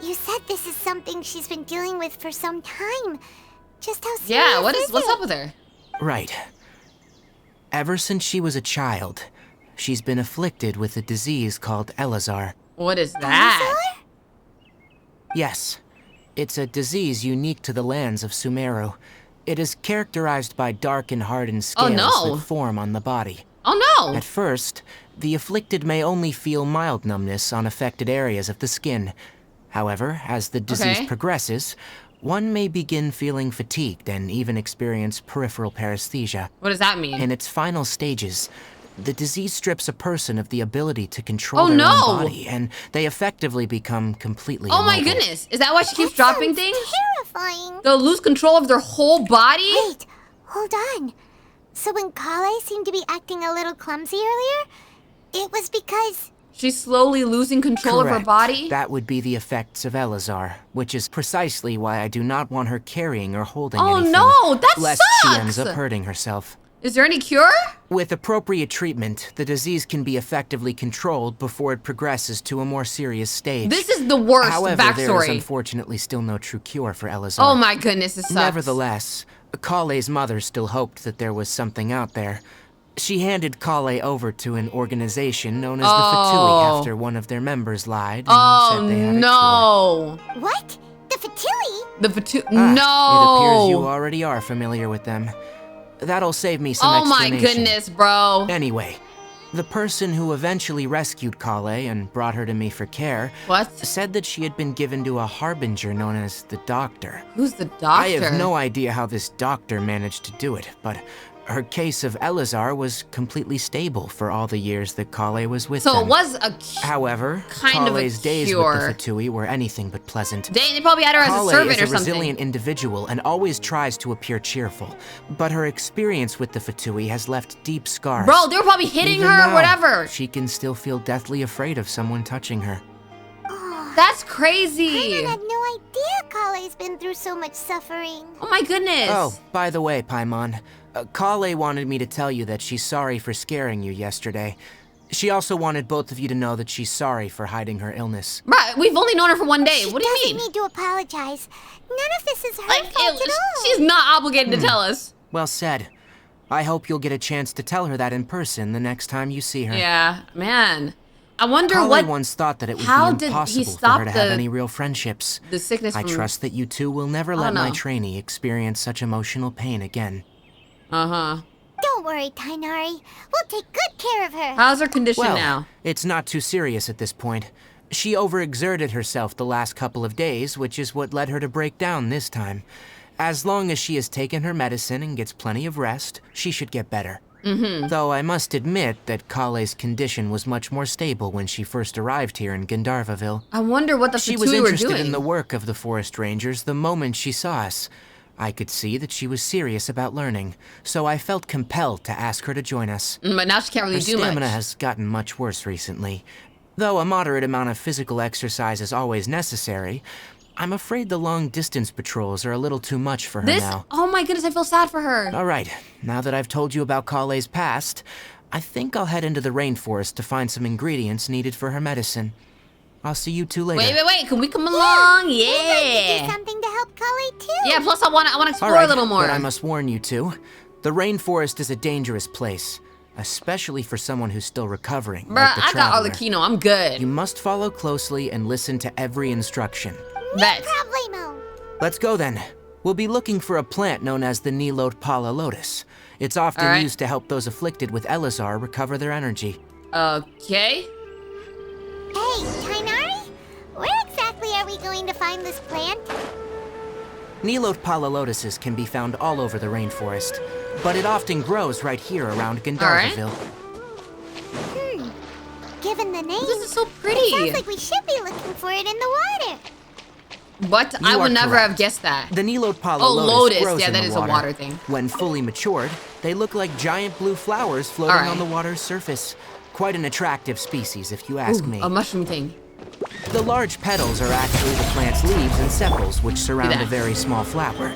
You said this is something she's been dealing with for some time. Just how serious Yeah, is what's it? up with her? Right. Ever since she was a child, she's been afflicted with a disease called Elazar. What is that? Yes. It's a disease unique to the lands of Sumeru. It is characterized by dark and hardened scales no. that form on the body. Oh no! At first, the afflicted may only feel mild numbness on affected areas of the skin. However, as the disease Okay. progresses, one may begin feeling fatigued and even experience peripheral paresthesia. What does that mean? In its final stages, the disease strips a person of the ability to control Oh, their no! own body, and they effectively become completely Oh my immobile. goodness! Is that why she keeps That dropping sounds things? terrifying. They'll lose control of their whole body? Wait, hold on. So when Collei seemed to be acting a little clumsy earlier, it was because... She's slowly losing control of her Correct. body? That would be the effects of Elazar, which is precisely why I do not want her carrying or holding Oh, anything. no, that lest she sucks! ends up hurting herself. Is there any cure? With appropriate treatment, the disease can be effectively controlled before it progresses to a more serious stage. This is the worst However, there is backstory. unfortunately still no true cure for Elazar. Oh my goodness, this sucks. Nevertheless, Collei's mother still hoped that there was something out there. She handed Collei over to an organization known as the Fatui after one of their members lied and said they had a cure. no! What? The Fatui? The Fatui. Ah, No! It appears you already are familiar with them. That'll save me some Oh my explanation. goodness, bro. Anyway, the person who eventually rescued Collei and brought her to me for care What? said that she had been given to a harbinger known as the Doctor. Who's the doctor? I have no idea how this doctor managed to do it, but her case of Elazar was completely stable for all the years that Collei was with So them. it was a However, kind of a Collei's days cure. with the Fatui were anything but pleasant. They probably had her as a Collei servant is a or something. resilient individual and always tries to appear cheerful, but her experience with the Fatui has left deep scars. Bro, they were probably hitting Even her or now, whatever. She can still feel deathly afraid of someone touching her. That's crazy. I had no idea Collei's been through so much suffering. Oh my goodness. Oh, by the way, Paimon, Collei wanted me to tell you that she's sorry for scaring you yesterday. She also wanted both of you to know that she's sorry for hiding her illness. Right, we've only known her for one day. She What do you doesn't mean? need to apologize. None of this is her Like, fault at all. she's not obligated to tell us. Well said. I hope you'll get a chance to tell her that in person the next time you see her. Yeah, man. I wonder Collei what once thought that it would how be did he impossible for stop her to have the- any real friendships. the sickness I from... trust that you two will never I let don't my know. trainee experience such emotional pain again. Uh-huh. Don't worry, Tighnari. We'll take good care of her. How's her condition Well, now? it's not too serious at this point. She overexerted herself the last couple of days, which is what led her to break down this time. As long as she has taken her medicine and gets plenty of rest, she should get better. Though I must admit that Collei's condition was much more stable when she first arrived here in Gandharva Ville. I wonder what the She was Fatui were interested doing. in the work of the forest rangers the moment she saw us. I could see that she was serious about learning, so I felt compelled to ask her to join us. But now she can't really Her do much. stamina has gotten much worse recently. Though a moderate amount of physical exercise is always necessary, I'm afraid the long-distance patrols are a little too much for her This, now. oh my goodness, I feel sad for her. All right, now that I've told you about Collei's past, I think I'll head into the rainforest to find some ingredients needed for her medicine. I'll see you two later. Wait. Can we come along? We'd like to Yeah. do something to help Collei too. Yeah, plus I want to explore All right, a little more. but I must warn you two. The rainforest is a dangerous place, especially for someone who's still recovering, Bruh, like the I got traveler. Arlecchino. I'm good. You must follow closely and listen to every instruction. Bet. Problemo. Let's go then. We'll be looking for a plant known as the Nilot Pala Lotus. It's often All right. used to help those afflicted with Elazar recover their energy. Okay. Hey, Tighnari, where exactly are we going to find this plant? Nilot Pala Lotuses can be found all over the rainforest, but it often grows right here around Gandharva Ville. Given the name, This is so it pretty. sounds like we should be looking for it in the water. What? I You would are never correct. have guessed that. The Nilot Pala Oh, lotus. grows Yeah, in that the is a water thing. When fully matured, they look like giant blue flowers floating All right. on the water's surface. Quite an attractive species, if you ask me. A mushroom thing. The large petals are actually the plant's leaves and sepals, which surround that. a very small flower.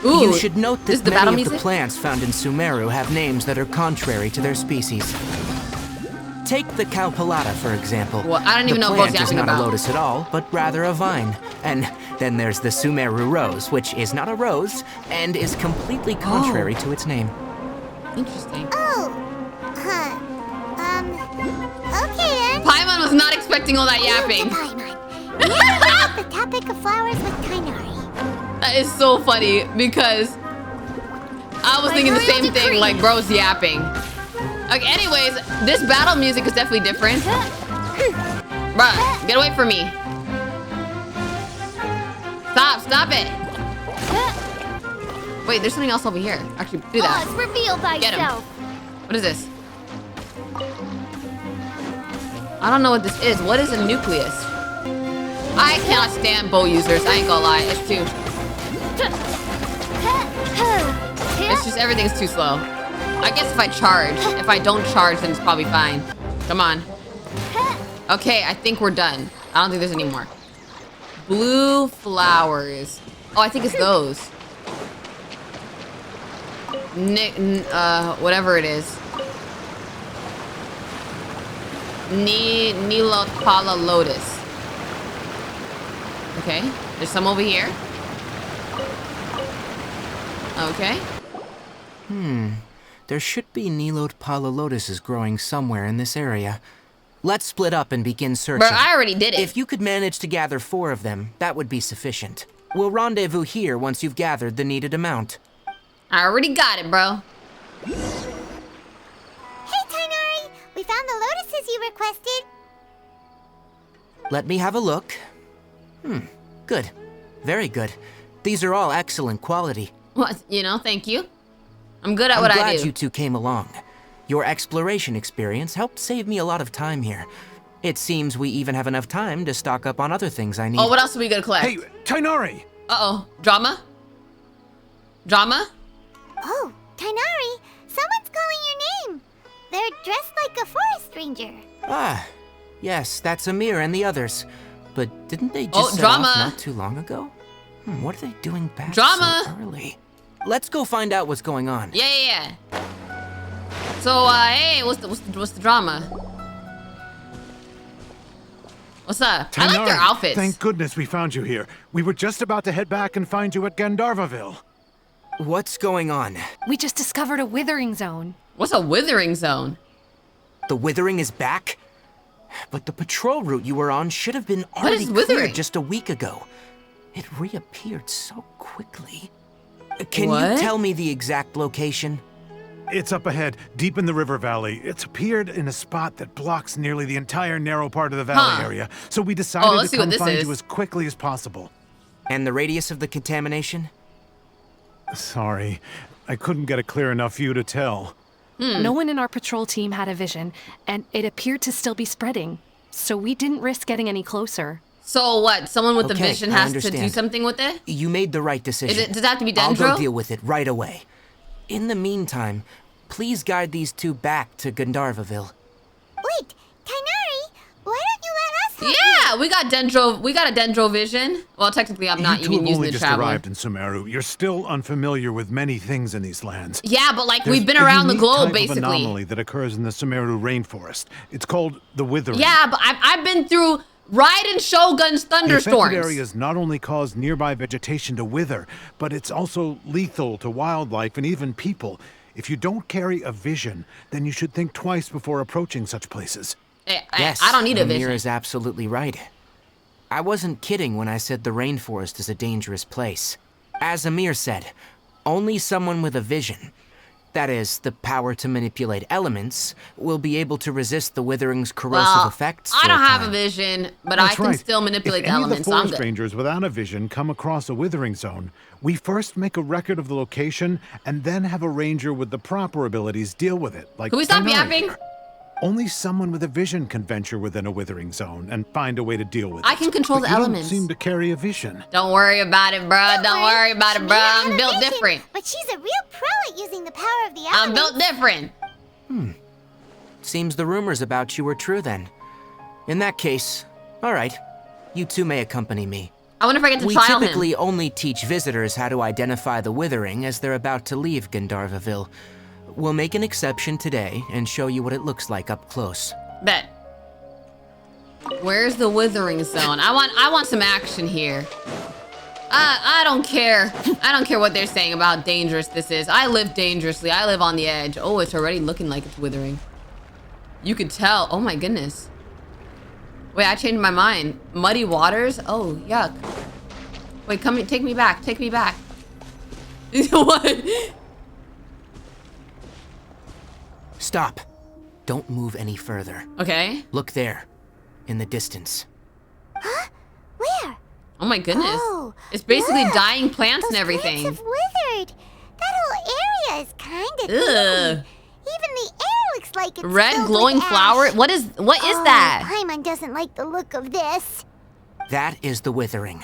Ooh. You should note this is that the battle many of the music? plants found in Sumeru have names that are contrary to their species. Take the Calpalata, for example. Well, I don't even the know what plant is yapping not about. a lotus at all, but rather a vine. And then there's the Sumeru rose, which is not a rose and is completely contrary to its name. Interesting. Oh, huh. Okay then. Paimon was not expecting all that yapping. Paimon. We never brought up the topic of flowers with Tighnari. That is so funny because I was thinking the same thing, like bro's yapping. Okay, anyways, this battle music is definitely different. Bruh, get away from me. Stop it. Wait, there's something else over here. Actually, do that. Oz, reveal Get him. thyself. What is this? I don't know what this is. What is a nucleus? I cannot stand bow users. I ain't gonna lie. It's too. It's just everything's too slow. I guess if I charge. If I don't charge, then it's probably fine. Come on. Okay, I think we're done. I don't think there's any more. Blue flowers. Oh, I think it's those. Whatever it is. Nilot Pala Lotus. Okay, there's some over here. Okay. There should be Nilot Pala Lotuses growing somewhere in this area. Let's split up and begin searching. But I already did it. If you could manage to gather 4 of them, that would be sufficient. We'll rendezvous here once you've gathered the needed amount. I already got it, bro. Hey, Tighnari, we found the lotuses you requested. Let me have a look. Good. Very good. These are all excellent quality. What? You know, thank you. I'm good at what I'm I glad do. you two came along. Your exploration experience helped save me a lot of time here. It seems we even have enough time to stock up on other things I need. Oh, what else are we gonna collect? Hey, Tighnari! Uh-oh. Drama? Drama? Oh, Tighnari, someone's calling your name. They're dressed like a forest ranger. Ah, yes, that's Amir and the others. But didn't they just Oh, set drama. off not too long ago? What are they doing back Drama. so early? Let's go find out what's going on. Yeah. So, hey, what's the drama? What's up? I like their Tighnari, outfits. Thank goodness we found you here. We were just about to head back and find you at Gandharva Ville. What's going on? We just discovered a withering zone. What's a withering zone? The Withering is back? But the patrol route you were on should have been already is Withering? cleared just a week ago. It reappeared so quickly. Can What? you tell me the exact location? It's up ahead, deep in the river valley. It's appeared in a spot that blocks nearly the entire narrow part of the valley Huh. area. So we decided let's to see what come this find is. you as quickly as possible. And the radius of the contamination? Sorry, I couldn't get a clear enough view to tell. No one in our patrol team had a vision, and it appeared to still be spreading. So we didn't risk getting any closer. So what? Someone with the Okay, vision I has to do understand. something with it? You made the right decision. Does it have to be I'll go Dendro? deal with it right away. In the meantime, please guide these two back to Gandharva Ville. Wait, Tighnari, why don't you let us help Yeah, Yeah, we got Dendro. We got a Dendro vision. Well, technically, I'm not even using the just traveler. arrived in Sumeru. You're still unfamiliar with many things in these lands. Yeah, but like There's we've been a around the unique globe, type basically. Of anomaly that occurs in the Sumeru rainforest. It's called the Withering. Yeah, but I've been through Raiden Shogun's thunderstorms. The affected areas not only cause nearby vegetation to wither, but it's also lethal to wildlife and even people. If you don't carry a vision, then you should think twice before approaching such places. Yes, I don't need a vision. Amir is absolutely right. I wasn't kidding when I said the rainforest is a dangerous place. As Amir said, only someone with a vision, that is, the power to manipulate elements, will be able to resist the Withering's corrosive effects. I don't have a vision, but I can still manipulate the elements. If any of the forest rangers without a vision come across a Withering zone, we first make a record of the location and then have a ranger with the proper abilities deal with it. Like, can we stop Tighnari yapping? here. Only someone with a vision can venture within a Withering zone and find a way to deal with it. I can control But the you elements. Don't seem to carry a vision. Don't worry about it, bruh. Don't worry about it, bruh. I'm built different. But she's a real pro at using the power of the elements. I'm built different. Seems the rumors about you were true then. In that case, all right, you two may accompany me. I wonder if I get to We trial him. typically only teach visitors how to identify the Withering as they're about to leave Gandharva Ville. We'll make an exception today and show you what it looks like up close. Bet. Where's the Withering zone? I want some action here. I don't care. I don't care what they're saying about how dangerous this is. I live dangerously. I live on the edge. Oh, it's already looking like it's withering. You could tell. Oh my goodness. Wait, I changed my mind. Muddy waters? Oh, yuck. Wait, come take me back. Take me back. What? Stop. Don't move any further. Okay. Look there, in the distance. Huh? Where? Oh my goodness. Oh, it's basically look. dying plants Those and everything. plants have withered. That whole area is kind of Ugh. Even the air looks like it's Red filled glowing with flower? ash. What is that? Paimon doesn't like the look of this. That is the Withering.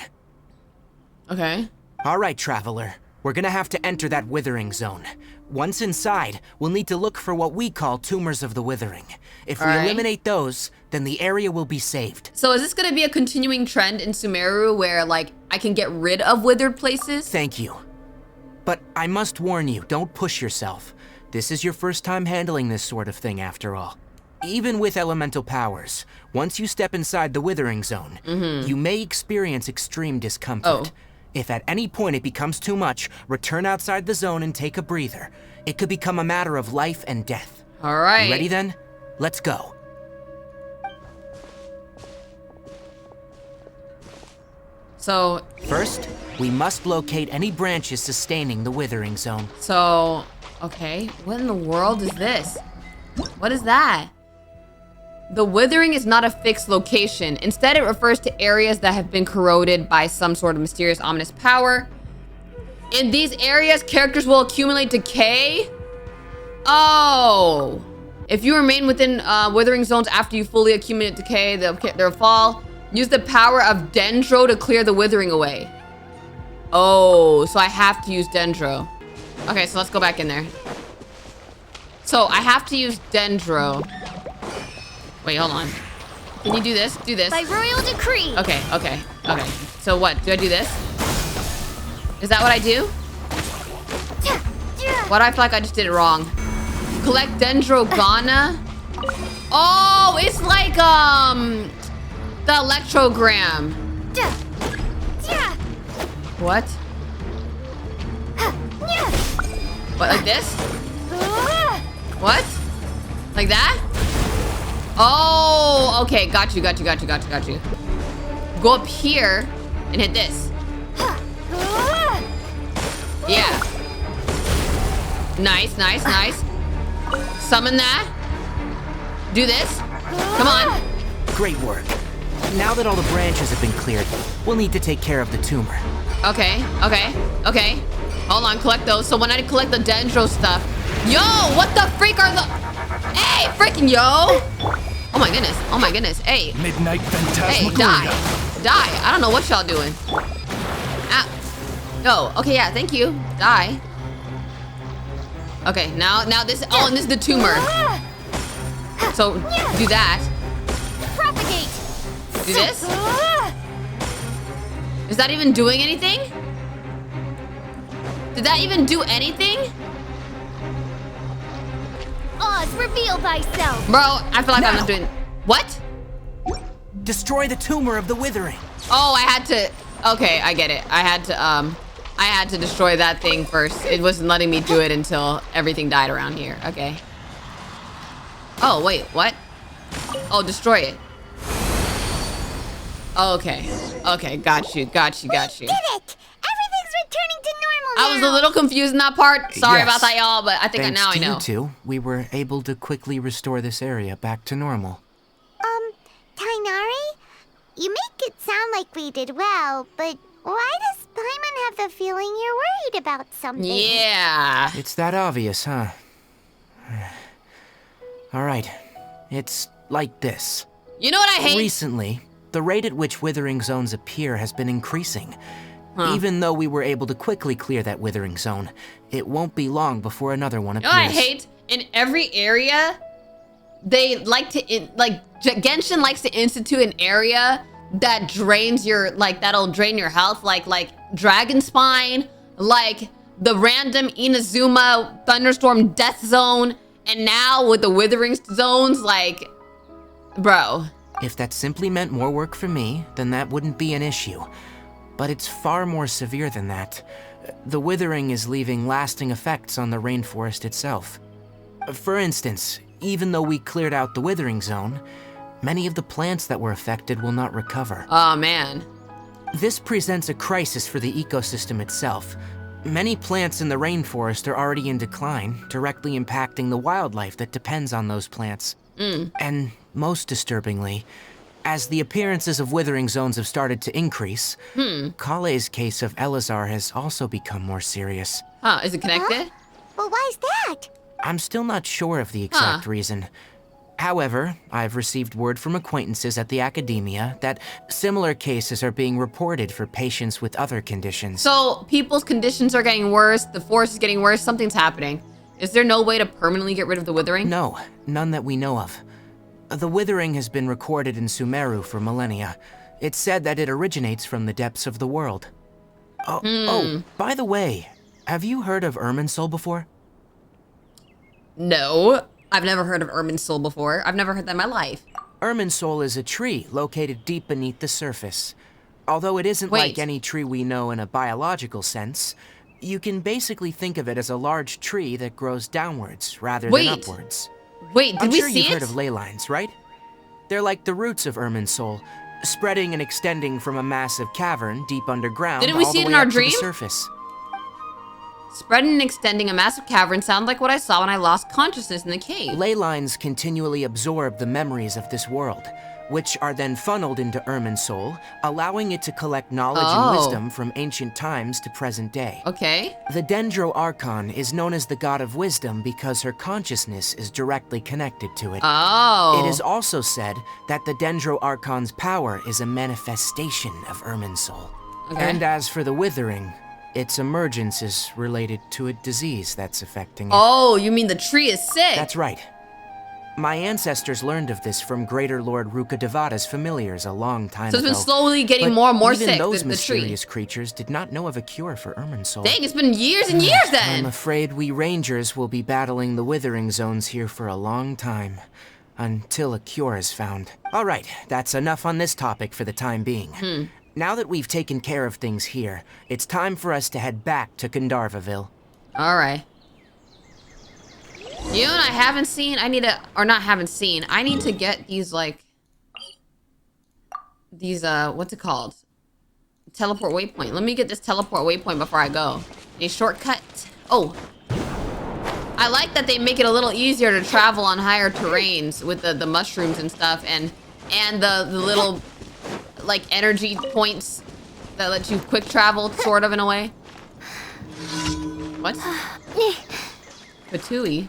Okay. All right, traveler. We're gonna have to enter that Withering zone. Once inside, we'll need to look for what we call tumors of the Withering. If we eliminate those, then the area will be saved. So is this gonna be a continuing trend in Sumeru where, like, I can get rid of withered places? Thank you. But I must warn you, don't push yourself. This is your first time handling this sort of thing, after all. Even with elemental powers, once you step inside the Withering zone, you may experience extreme discomfort. If at any point it becomes too much, return outside the zone and take a breather. It could become a matter of life and death. All right. You ready then? Let's go. So First, we must locate any branches sustaining the Withering zone. So, okay, what in the world is this? What is that? The Withering is not a fixed location. Instead, it refers to areas that have been corroded by some sort of mysterious, ominous power. In these areas, characters will accumulate decay. Oh. If you remain within Withering zones after you fully accumulate decay, they'll fall. Use the power of Dendro to clear the Withering away. Oh, so I have to use Dendro. Okay, so let's go back in there. So I have to use Dendro. Wait, hold on. Can you do this? Do this. By royal decree. Okay. So what? Do I do this? Is that what I do? Why do I feel like I just did it wrong? Collect Dendrogana. Oh, it's like the electrogram. What? What, like this? What? Like that? Oh, okay, got you. Go up here and hit this. Yeah. Nice. Summon that. Do this. Come on. Great work. Now that all the branches have been cleared, we'll need to take care of the tumor. Okay. Hold on, collect those. So when I collect the Dendro stuff. Yo, what the freak are the... Hey, freaking yo. Oh my goodness. Hey. Midnight Hey, Phantasmagoria. die. I don't know what y'all doing. Ah. Oh, okay, yeah, thank you. Die. Okay, now this, and this is the tumor. So, do that. Propagate. Do this? Is that even doing anything? Did that even do anything? Oz, reveal thyself. Bro, I feel like I'm not doing... What? Destroy the tumor of the Withering. Oh, I had to... Okay, I get it. I had to destroy that thing first. It wasn't letting me do it until everything died around here. Okay. Oh, wait, what? Oh, destroy it. Okay. Okay, got you. We did it! Everything's returning to normal now. I was a little confused in that part. Sorry Yes. about that, y'all, but I think Thanks now I to know. you two, we were able to quickly restore this area back to normal. Tighnari? You make it sound like we did well, but why does Paimon have the feeling you're worried about something? Yeah. It's that obvious, huh? All right. It's like this. You know what I hate? Recently, the rate at which Withering zones appear has been increasing. Huh. Even though we were able to quickly clear that Withering zone, it won't be long before another one You appears. know what I hate? In every area, they like to, Genshin likes to institute an area that drains your, that'll drain your health, like Dragon Spine, like the random Inazuma Thunderstorm Death Zone, and now with the Withering zones, bro. If that simply meant more work for me, then that wouldn't be an issue. But it's far more severe than that. The Withering is leaving lasting effects on the rainforest itself. For instance, even though we cleared out the Withering zone, many of the plants that were affected will not recover. Oh, man. This presents a crisis for the ecosystem itself. Many plants in the rainforest are already in decline, directly impacting the wildlife that depends on those plants. And most disturbingly, as the appearances of Withering zones have started to increase, Collei's case of Elazar has also become more serious. Huh, is it connected? Huh? But why's that? I'm still not sure of the exact reason. However, I've received word from acquaintances at the academia that similar cases are being reported for patients with other conditions. So, people's conditions are getting worse, the forest is getting worse, something's happening. Is there no way to permanently get rid of the Withering? No, none that we know of. The Withering has been recorded in Sumeru for millennia. It's said that it originates from the depths of the world. Oh, by the way, have you heard of Irminsul before? No, I've never heard of Irminsul before. I've never heard that in my life. Irminsul is a tree located deep beneath the surface. Although it isn't like any tree we know in a biological sense, you can basically think of it as a large tree that grows downwards rather than upwards. Wait, did I'm we sure see you've it? heard of ley lines, right? They're like the roots of Irminsul, spreading and extending from a massive cavern deep underground Didn't we all see the it in way our up to dream? the surface. Spreading and extending a massive cavern sounds like what I saw when I lost consciousness in the cave. Ley lines continually absorb the memories of this world, which are then funneled into Irminsul, allowing it to collect knowledge and wisdom from ancient times to present day. Okay. The Dendro Archon is known as the god of wisdom because her consciousness is directly connected to it. Oh. It is also said that the Dendro Archon's power is a manifestation of Irminsul. Okay. And as for the Withering, its emergence is related to a disease that's affecting it. Oh, you mean the tree is sick? That's right. My ancestors learned of this from Greater Lord Rukkhadevata's familiars a long time ago. So it's been slowly getting But more and more even sick, those the tree. mysterious creatures did not know of a cure for Irminsul. Dang, it's been years and years I'm then. afraid we Rangers will be battling the Withering zones here for a long time, until a cure is found. All right, that's enough on this topic for the time being. Now that we've taken care of things here, it's time for us to head back to Gandharva Ville. All right. You know what I haven't seen? I need to get these, what's it called? Teleport waypoint. Let me get this teleport waypoint before I go. A shortcut. Oh. I like that they make it a little easier to travel on higher terrains with the mushrooms and stuff, and the little, energy points that let you quick travel, sort of, in a way. What? Fatui?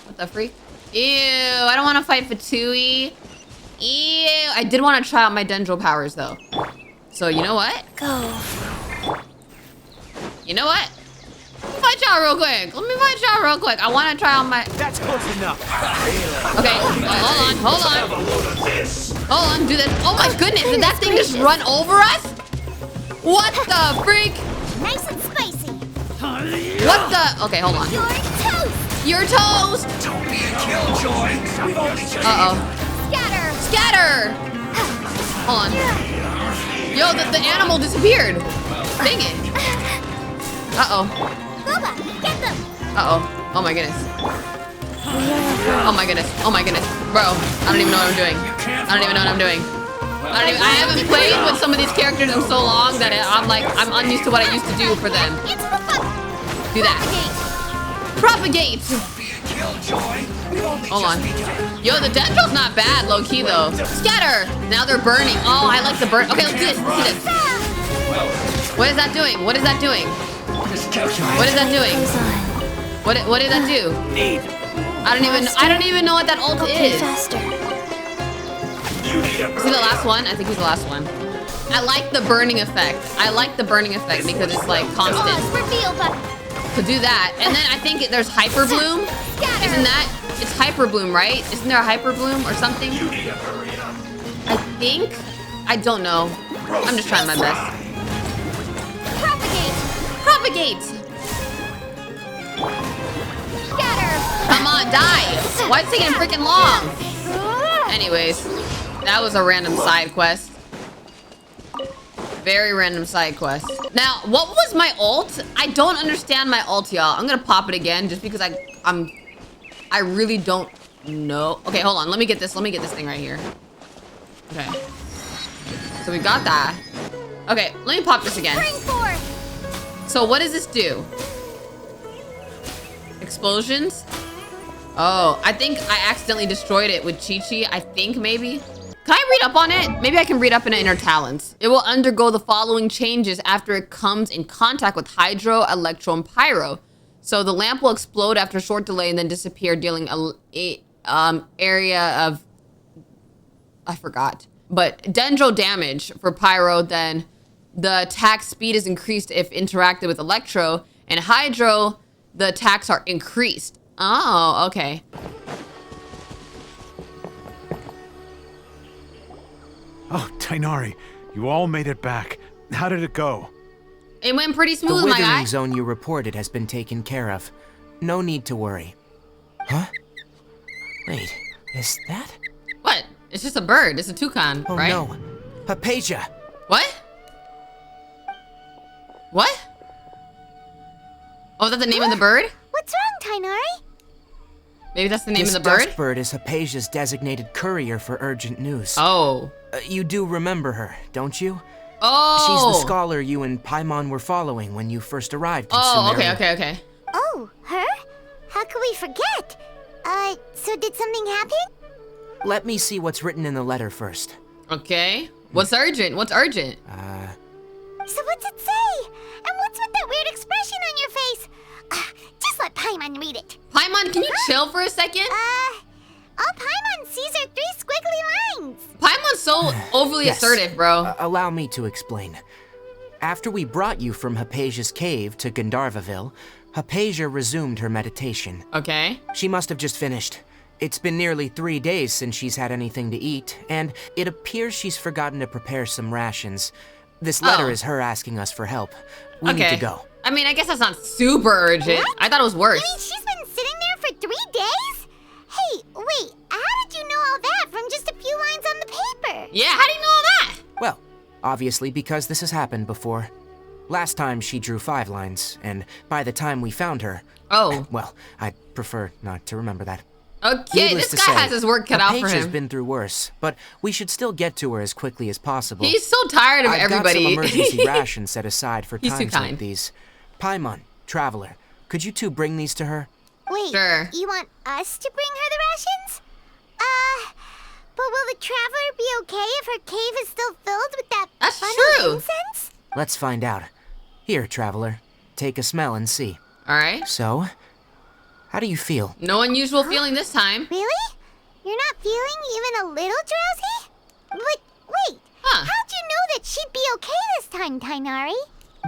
What the freak? Ew, I don't want to fight Fatui. Ew, I did want to try out my Dendro powers, though. So, you know what? Go. You know what? fight y'all real quick. I want to try on my... That's close enough. Okay, hold on, do this. Oh my goodness, did that thing just run over us? What the freak? Nice and spicy. What the? Okay, hold on. You're toast. Don't be a killjoy. Uh-oh. Scatter. Hold on. Yo, the animal disappeared. Dang it. Uh-oh. Boba, get them. Uh-oh. Oh my goodness. Oh my goodness. Bro, I don't even know what I'm doing. I haven't played with some of these characters in so long that I'm unused to what I used to do for them. Do that. Propagate. Hold on. Yo, the Dendro's not bad, low key though. Scatter. Now they're burning. Oh, I like the burn. Okay, let's do this. What is that doing? What did that do? What did that do? I don't even know what that ult is. Is he the last one? I think he's the last one. I like the burning effect. Because it's like constant. To do that, and then I think there's hyper bloom. Isn't that? It's hyper bloom, right? Isn't there a hyper bloom or something? I think. I don't know. I'm just trying my best. Propagate. Come on, die. Why is it taking freaking long? Anyways, that was a random side quest. Very random side quest. Now, what was my ult? I don't understand my ult, y'all. I'm gonna pop it again just because I really don't know. Okay, hold on. Let me get this thing right here. Okay. So we got that. Okay, let me pop this again. So what does this do? Explosions? Oh, I think I accidentally destroyed it with Chi-Chi. I think maybe. Can I read up on it? Maybe I can read up in Inner Talents. It will undergo the following changes after it comes in contact with Hydro, Electro, and Pyro. So the lamp will explode after a short delay and then disappear, dealing a area of... I forgot. But Dendro damage for Pyro, then the attack speed is increased if interacted with Electro, and Hydro, the attacks are increased. Oh, okay. Oh, Tighnari, you all made it back. How did it go? It went pretty smooth, my guy. The Withering zone you reported has been taken care of. No need to worry. Huh? Wait, is that? What? It's just a bird. It's a toucan, right? Oh no. Haypasia. What? What? Oh, is that the name of the bird? What's wrong, Tighnari? Maybe that's the name This of the bird? dust bird is Haypasia's designated courier for urgent news. Oh. You do remember her, don't you? Oh. She's the scholar you and Paimon were following when you first arrived in Oh, Sumeru. okay. Oh, her? How could we forget? So did something happen? Let me see what's written in the letter first. Okay. What's urgent? So what's it say? And what's with that weird expression on your face? Just let Paimon read it. Paimon, can you chill for a second? All Paimon sees are 3 squiggly lines. Paimon's so overly Yes. assertive, bro. Allow me to explain. After we brought you from Haypasia's cave to Gandharva Ville, Haypasia resumed her meditation. Okay. She must have just finished. It's been nearly 3 days since she's had anything to eat, and it appears she's forgotten to prepare some rations. This letter is her asking us for help. We need to go. I mean, I guess that's not super urgent. What? I thought it was worse. You mean she's been sitting there for 3 days? Hey, wait, how did you know all that from just a few lines on the paper? Yeah, how do you know all that? Well, obviously because this has happened before. Last time she drew 5 lines, and by the time we found her... Oh. Well, I'd prefer not to remember that. Okay, Needless this to guy say, has his work cut out for Haypasia's him. been through worse, but we should still get to her as quickly as possible. He's so tired of I've everybody. got some emergency rations set aside for He's too times like kind. these. Paimon, Traveler, could you two bring these to her? Wait, Sure. you want us to bring her the rations? But will the Traveler be okay if her cave is still filled with that That's funny true. incense? Let's find out. Here, Traveler, take a smell and see. All right. So, how do you feel? No unusual feeling this time. Really? You're not feeling even a little drowsy? But wait, Huh. how'd you know that she'd be okay this time, Tighnari?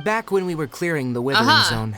Back when we were clearing the Withering zone,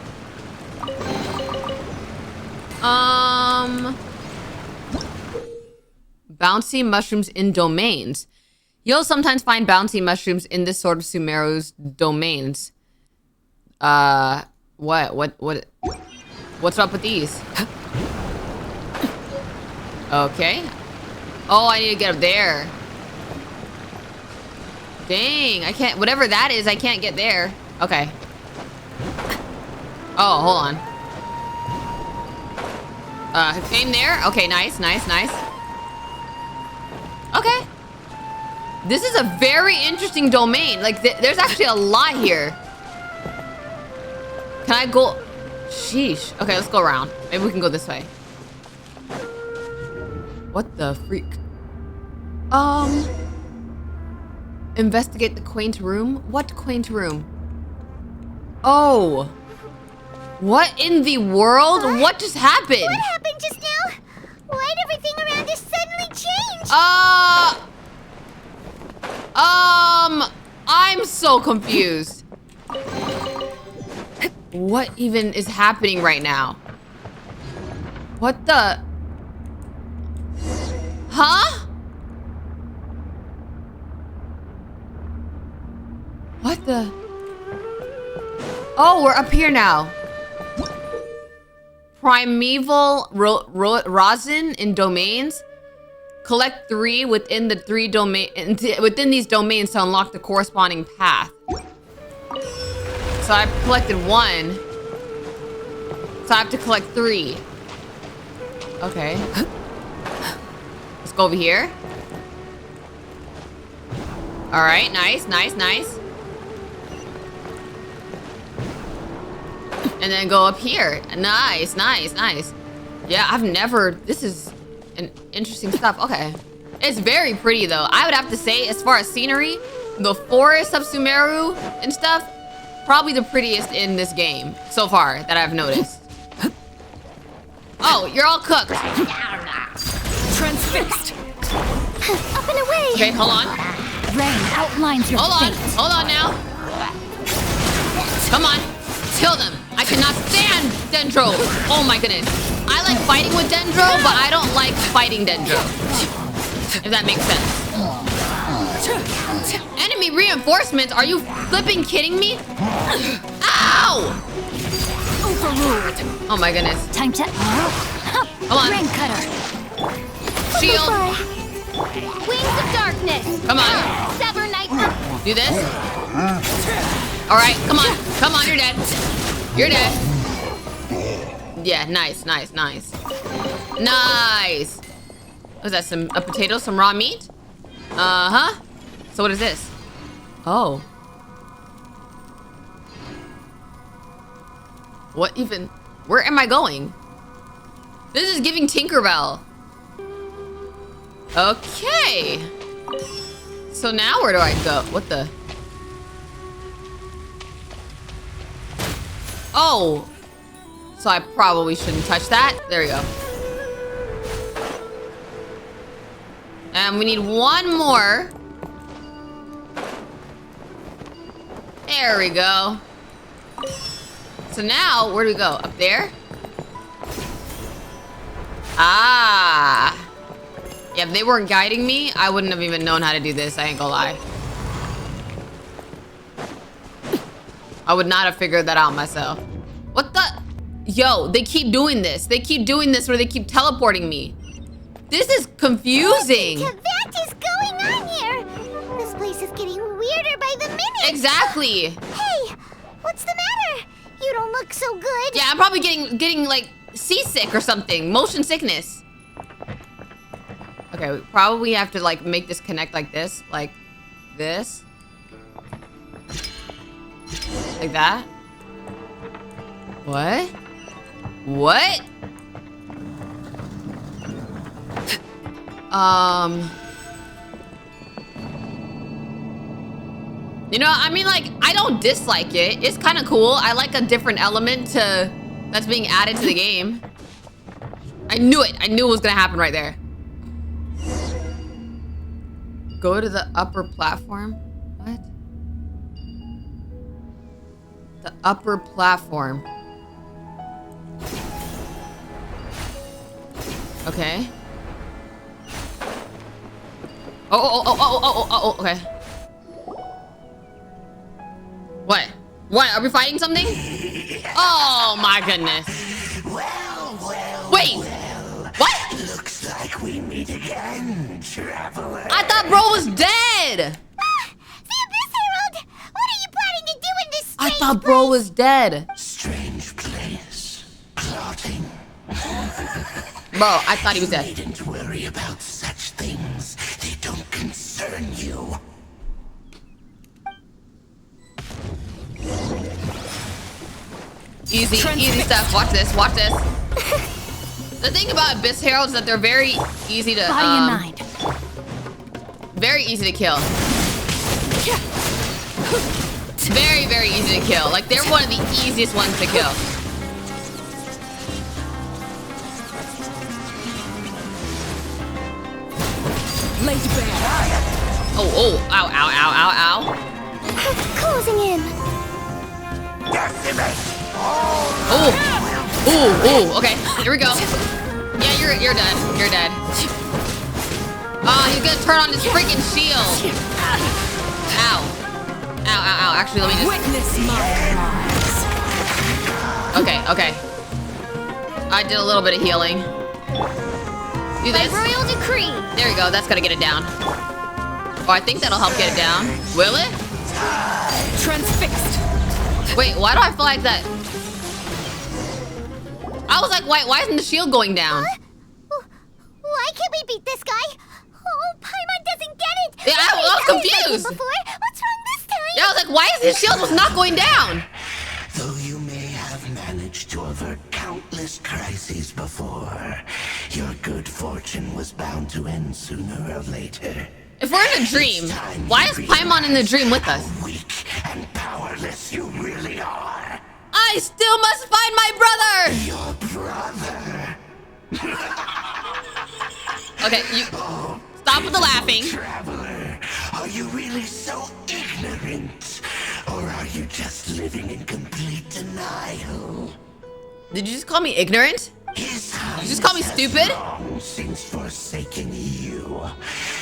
Bouncy mushrooms in domains. You'll sometimes find bouncy mushrooms in this sort of Sumeru's domains. What's up with these? Okay. Oh, I need to get up there. Dang, I can't, whatever that is, I can't get there. Okay. Oh, hold on. Aim there? Okay, nice. Okay. This is a very interesting domain. Like, there's actually a lot here. Can I go? Sheesh. Okay, let's go around. Maybe we can go this way. What the freak? Investigate the quaint room? What quaint room? Oh. What in the world? What just happened? What happened just now? Why'd everything around us suddenly change? I'm so confused. What even is happening right now? What the? Huh? What the? Oh, we're up here now. Primeval rosin in domains. Collect 3 within the 3 within these domains to unlock the corresponding path. So I've collected 1. So I have to collect 3. Okay. Let's go over here. All right, nice. And then go up here. Nice. Yeah, I've never, this is an interesting stuff. Okay. It's very pretty though. I would have to say, as far as scenery, the forest of Sumeru and stuff, probably the prettiest in this game so far that I've noticed. Oh, you're all cooked. Transfixed. Up and away. Okay, hold on. Rain outlines your fate. Hold on now. Come on, kill them. I cannot stand Dendro. Oh my goodness. I like fighting with Dendro, but I don't like fighting Dendro. If that makes sense. Enemy reinforcements? Are you flipping kidding me? Ow! Overruled. Oh my goodness. Time to. Come on. Rain cutter. Shield. Wings of darkness. Come on. Sever night. Do this. All right, come on, you're dead. You're dead. Yeah, nice. Nice. Was that a potato, some raw meat? Uh-huh. So what is this? Oh. What even? Where am I going? This is giving Tinkerbell. Okay. So now where do I go? What the? Oh. So I probably shouldn't touch that. There we go. And we need 1 more. There we go. So now, where do we go? Up there? Ah. Yeah, if they weren't guiding me, I wouldn't have even known how to do this. I ain't gonna lie. I would not have figured that out myself. What the? Yo, they keep doing this. They keep doing this where they keep teleporting me. This is confusing. What is going on here? This place is getting weirder by the minute. Exactly. Hey, what's the matter? You don't look so good. Yeah, I'm probably getting like seasick or something. Motion sickness. Okay, we probably have to like make this connect like this. Like this. Like that. What? What? You know, I mean, like, I don't dislike it. It's kind of cool. I like a different element that's being added to the game. I knew it. I knew it was gonna happen right there. Go to the upper platform. What? The upper platform. Okay. Oh, okay. What? What? Are we fighting something? Oh my goodness. Wait. What? Looks like we meet again, traveler. I thought bro was dead. The Abyss Herald! What are you planning to do in this I strange thought bro was dead. Strange place. Plotting. Bro, I thought he was dead. Needn't worry about such things. They don't concern you. Easy stuff. Watch this. Watch this. The thing about Abyss Heralds is that they're very easy to Body and mind. very easy to kill. Very, very easy to kill. Like they're one of the easiest ones to kill. Oh, ow. Closing in. Oh, okay. Here we go. Yeah, you're done. You're dead. Oh, he's gonna turn on his freaking shield. Ow. Actually, let me just... Witness my lies. Okay. I did a little bit of healing. Do this. By royal decree. There we go. That's gonna get it down. Oh, I think that'll help get it down. Will it? Transfixed. Wait, why do I feel like that? I was like, why isn't the shield going down? Why can't we beat this guy? Oh, Paimon doesn't get it! Yeah, I was confused. Before? What's wrong this time? Yeah, I was like, why is his shield was not going down? Though you may have managed to avert countless crises before, your good fortune was bound to end sooner or later. If we're in a dream, why is Paimon in the dream with us? How weak and powerless you really are. I still must find my brother! Your brother. Okay, you... Stop with the laughing. Traveler, are you really so ignorant? Or are you just living in complete denial? Did you just call me ignorant? Did you just call me stupid? Long since forsaken you.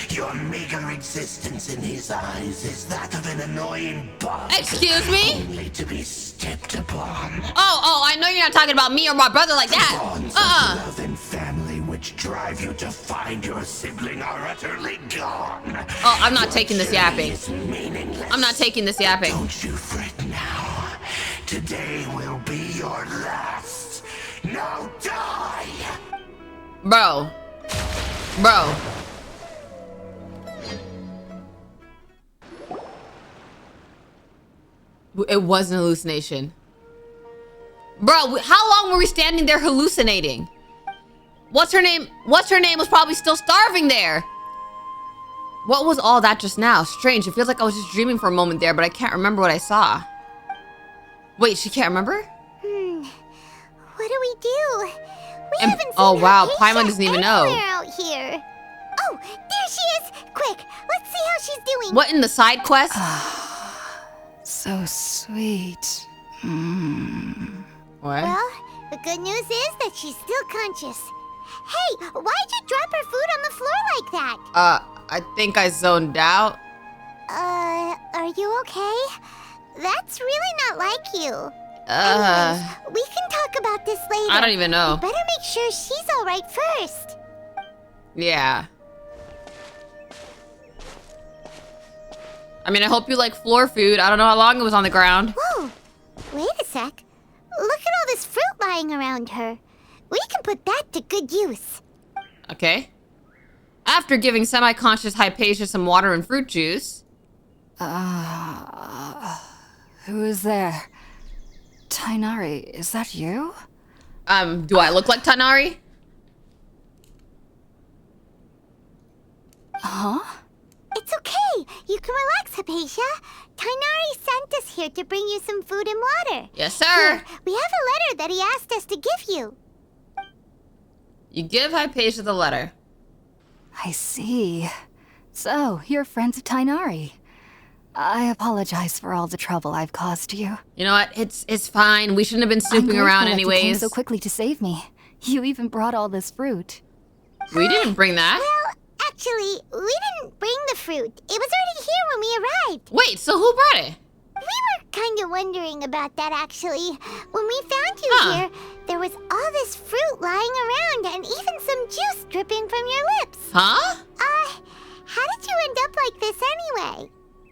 Your meager existence in his eyes is that of an annoying bug. Excuse me? Only to be stepped upon. Oh, I know you're not talking about me or my brother like that. Bonds of love and family which drive you to find your sibling are utterly gone. Oh, I'm not taking this Your yapping. journey is meaningless. I'm not taking this yapping. Don't you fret now. Today will be your last. Now die! Bro. It was an hallucination. Bro, how long were we standing there hallucinating? What's her name was probably still starving there. What was all that just now? Strange, it feels like I was just dreaming for a moment there, but I can't remember what I saw. Wait, she can't remember? What do we do? We haven't seen oh wow, Haypasia Paimon doesn't even know. anywhere out here. Oh, there she is! Quick, let's see how she's doing. What in the side quest? So sweet. What? Well, the good news is that she's still conscious. Hey, why'd you drop her food on the floor like that? I think I zoned out. Are you okay? That's really not like you. Anyways, we can talk about this later. I don't even know. We better make sure she's alright first. Yeah. I mean, I hope you like floor food. I don't know how long it was on the ground. Whoa, wait a sec. Look at all this fruit lying around her. We can put that to good use. Okay. After giving semi-conscious Haypasia some water and fruit juice. Who is there? Tighnari, is that you? Do I look like Tighnari? Huh? It's okay. You can relax, Haypasia. Tighnari sent us here to bring you some food and water. Yes, sir. Here, we have a letter that he asked us to give you. You give Haypasia the letter. I see. So, you're friends of Tighnari. I apologize for all the trouble I've caused you. You know what? It's fine. We shouldn't have been snooping around You came anyways. so quickly to save me. You even brought all this fruit. We didn't bring that. Well, actually, we didn't bring the fruit. It was already here when we arrived. Wait, so who brought it? We were kind of wondering about that, actually. When we found you here, there was all this fruit lying around and even some juice dripping from your lips. Huh? How did you end up like this anyway?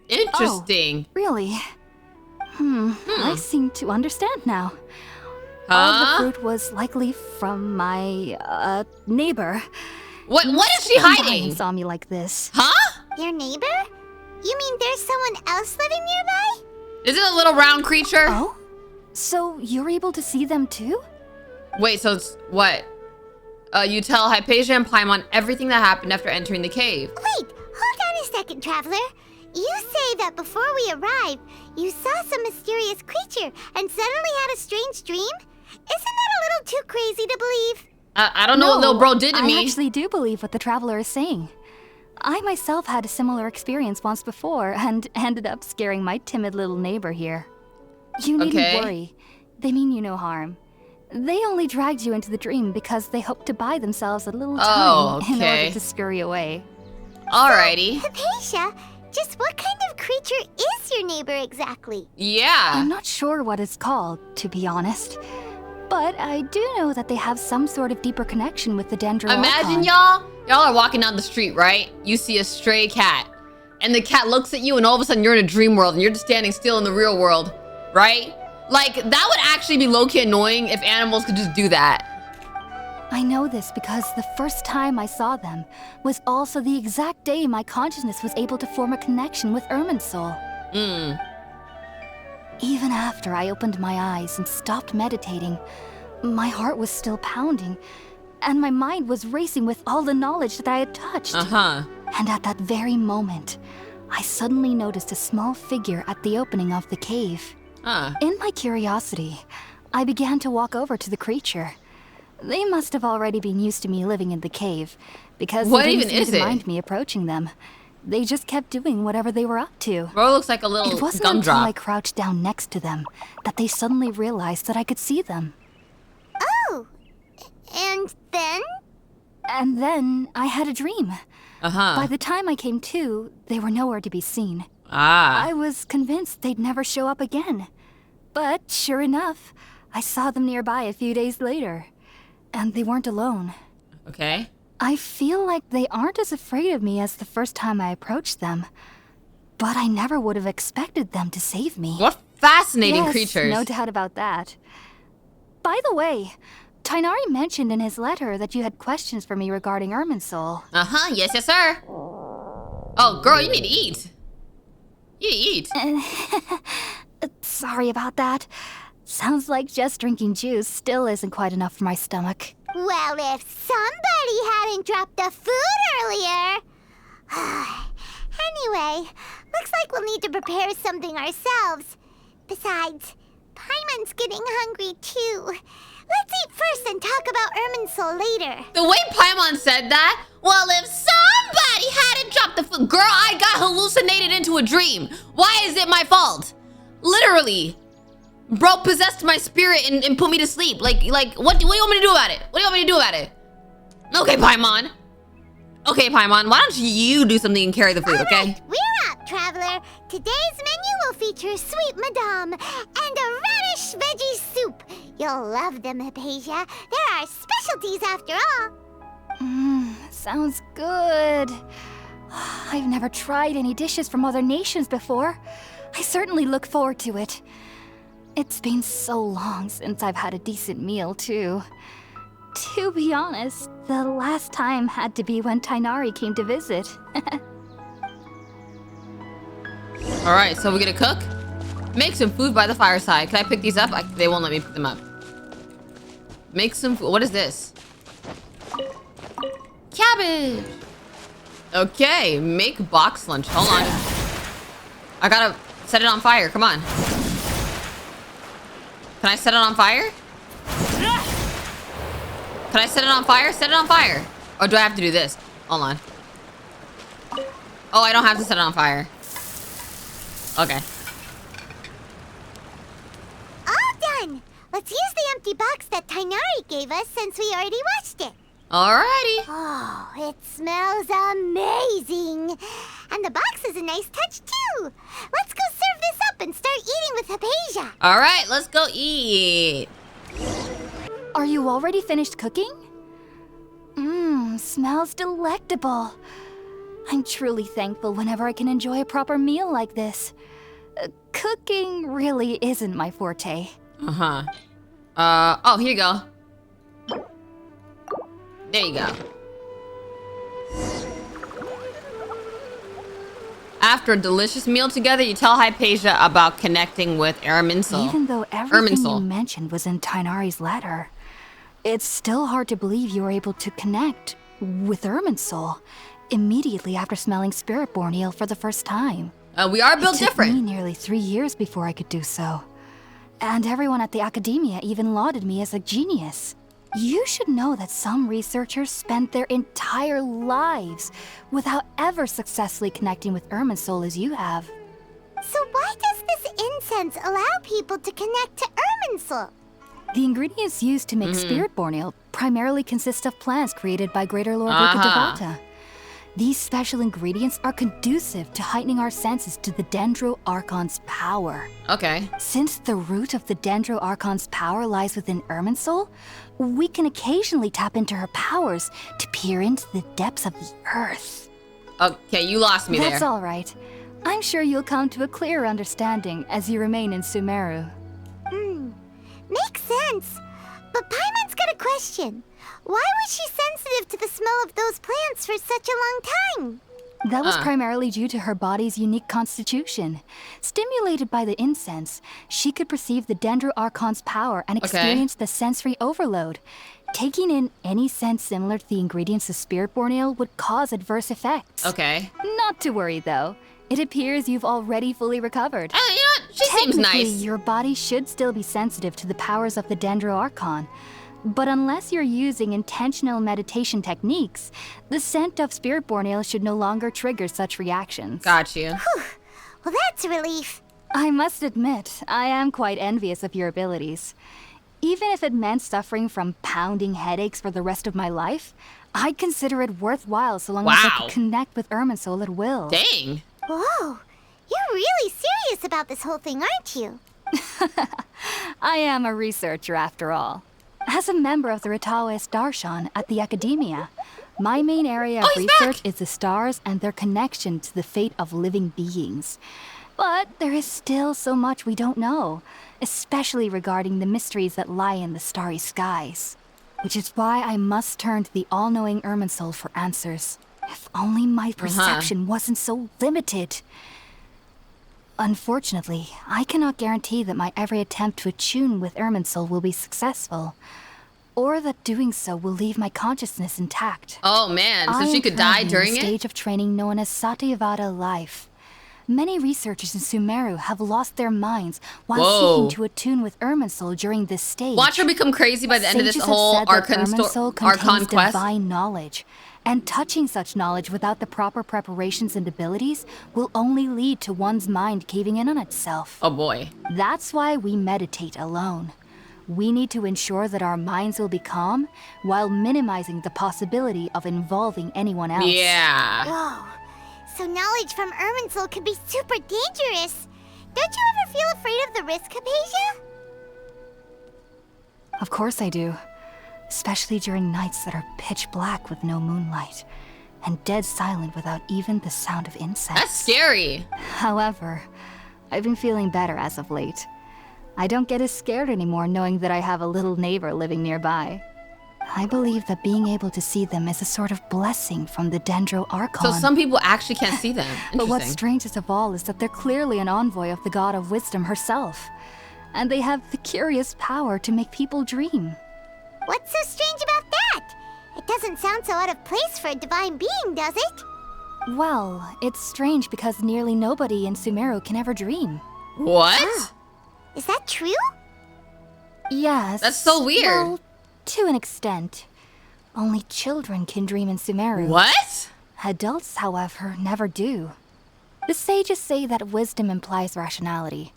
Interesting. Oh, really? I seem to understand now. Huh? All the fruit was likely from my, neighbor. What is she hiding? Saw me like this. Huh? Your neighbor? You mean there's someone else living nearby? Is it a little round creature? Oh? So you're able to see them too? Wait, so it's what? You tell Haypasia and Paimon everything that happened after entering the cave. Wait, hold on a second, Traveler. You say that before we arrived, you saw some mysterious creature and suddenly had a strange dream? Isn't that a little too crazy to believe? I don't know what little bro did to me. I actually do believe what the Traveler is saying. I myself had a similar experience once before and ended up scaring my timid little neighbor here. You needn't worry. They mean you no harm. They only dragged you into the dream because they hoped to buy themselves a little time in order to scurry away. Alrighty. Hypatia, just what kind of creature is your neighbor exactly? Yeah. I'm not sure what it's called, to be honest. But I do know that they have some sort of deeper connection with the Dendro. Imagine y'all are walking down the street, right? You see a stray cat. And the cat looks at you and all of a sudden you're in a dream world and you're just standing still in the real world, right? Like, that would actually be low-key annoying if animals could just do that. I know this because the first time I saw them was also the exact day my consciousness was able to form a connection with Irminsul. Even after I opened my eyes and stopped meditating, my heart was still pounding, and my mind was racing with all the knowledge that I had touched. And at that very moment, I suddenly noticed a small figure at the opening of the cave. In my curiosity, I began to walk over to the creature. They must have already been used to me living in the cave, because they didn't seem to mind me approaching them. They just kept doing whatever they were up to. Bro looks like a little gumdrop. It wasn't until I crouched down next to them that they suddenly realized that I could see them. Oh, and then? And then I had a dream. By the time I came to, they were nowhere to be seen. I was convinced they'd never show up again. But sure enough, I saw them nearby a few days later. And they weren't alone. Okay. I feel like they aren't as afraid of me as the first time I approached them. But I never would have expected them to save me. What fascinating creatures. No doubt about that. By the way, Tighnari mentioned in his letter that you had questions for me regarding Irminsul. Yes, yes, sir. Oh, girl, you need to eat. You need to eat. Sorry about that. Sounds like just drinking juice still isn't quite enough for my stomach. Well, if somebody hadn't dropped the food earlier... Anyway, looks like we'll need to prepare something ourselves. Besides, Paimon's getting hungry too. Let's eat first and talk about Irminsul later. The way Paimon said that, well, if somebody hadn't dropped the food... Girl, I got hallucinated into a dream. Why is it my fault? Literally. Bro possessed my spirit and put me to sleep. Like, what do you want me to do about it? What do you want me to do about it? Okay, Paimon. Okay, Paimon, why don't you do something and carry the food, okay? Right, we're up, Traveler. Today's menu will feature sweet madame and a radish veggie soup. You'll love them, Hypatia. They're our specialties after all. Sounds good. I've never tried any dishes from other nations before. I certainly look forward to it. It's been so long since I've had a decent meal, too. To be honest, the last time had to be when Tighnari came to visit. Alright, so we're gonna cook? Make some food by the fireside. Can I pick these up? They won't let me pick them up. Make some food. What is this? Cabbage! Okay, make box lunch. Hold on. I gotta set it on fire. Come on. Can I set it on fire? Can I set it on fire? Set it on fire. Or do I have to do this? Hold on. Oh, I don't have to set it on fire. Okay. All done. Let's use the empty box that Tighnari gave us since we already watched it. Alrighty. Oh, it smells amazing. And the box is a nice touch, too. Let's go serve this up and start eating with Haypasia. Alright, let's go eat. Are you already finished cooking? Mmm, smells delectable. I'm truly thankful whenever I can enjoy a proper meal like this. Cooking really isn't my forte. Oh, here you go. There you go. After a delicious meal together, you tell Haypasia about connecting with Irminsul. Even though everything you mentioned was in Tighnari's letter, it's still hard to believe you were able to connect with Irminsul immediately after smelling Spirit-born eel for the first time. We are built different. It took me nearly 3 years before I could do so. And everyone at the Academia even lauded me as a genius. You should know that some researchers spent their entire lives without ever successfully connecting with Irminsul as you have. So why does this incense allow people to connect to Irminsul? The ingredients used to make Spirit-born eel primarily consist of plants created by Greater Lord Devata. These special ingredients are conducive to heightening our senses to the Dendro Archon's power. Okay. Since the root of the Dendro Archon's power lies within Irminsul, we can occasionally tap into her powers to peer into the depths of the earth. Okay, you lost me there. That's all right. I'm sure you'll come to a clearer understanding as you remain in Sumeru. Makes sense. But Paimon's got a question. Why was she sensitive to the smell of those plants for such a long time? That was primarily due to her body's unique constitution. Stimulated by the incense, she could perceive the Dendro Archon's power and experience the sensory overload. Taking in any scent similar to the ingredients of Spirit-born eel would cause adverse effects. Okay. Not to worry, though. It appears you've already fully recovered. You know what? She seems Technically, nice. your body should still be sensitive to the powers of the Dendro Archon. But unless you're using intentional meditation techniques, the scent of Spirit-born eel should no longer trigger such reactions. Got you. Well, that's a relief. I must admit, I am quite envious of your abilities. Even if it meant suffering from pounding headaches for the rest of my life, I'd consider it worthwhile so long as I could connect with Irminsul at will. Dang. Whoa, you're really serious about this whole thing, aren't you? I am a researcher after all. As a member of the Ritaoist Darshan at the Academia, my main area of research is the stars and their connection to the fate of living beings. But there is still so much we don't know, especially regarding the mysteries that lie in the starry skies. Which is why I must turn to the all-knowing Irminsul for answers. If only my perception wasn't so limited. Unfortunately, I cannot guarantee that my every attempt to attune with Irminsul will be successful, or that doing so will leave my consciousness intact. Oh man, so she could die during it? I am in a stage of training known as Satyavada life. Many researchers in Sumeru have lost their minds while seeking to attune with Irminsul during this stage. Watch her become crazy by the end of this whole Archon quest. Divine knowledge, and touching such knowledge without the proper preparations and abilities will only lead to one's mind caving in on itself. Oh boy. That's why we meditate alone. We need to ensure that our minds will be calm while minimizing the possibility of involving anyone else. Yeah. Whoa, so knowledge from Irminsul could be super dangerous. Don't you ever feel afraid of the risk, Haypasia? Of course I do. Especially during nights that are pitch black with no moonlight, and dead silent without even the sound of incense. That's scary. However, I've been feeling better as of late. I don't get as scared anymore knowing that I have a little neighbor living nearby. I believe that being able to see them is a sort of blessing from the Dendro Archon. So some people actually can't see them. But what's strangest of all is that they're clearly an envoy of the god of wisdom herself. And they have the curious power to make people dream. What's so strange about that? It doesn't sound so out of place for a divine being, does it? Well, it's strange because nearly nobody in Sumeru can ever dream. What? Is that true? Yes. That's so weird. Well, to an extent. Only children can dream in Sumeru. What? Adults, however, never do. The sages say that wisdom implies rationality,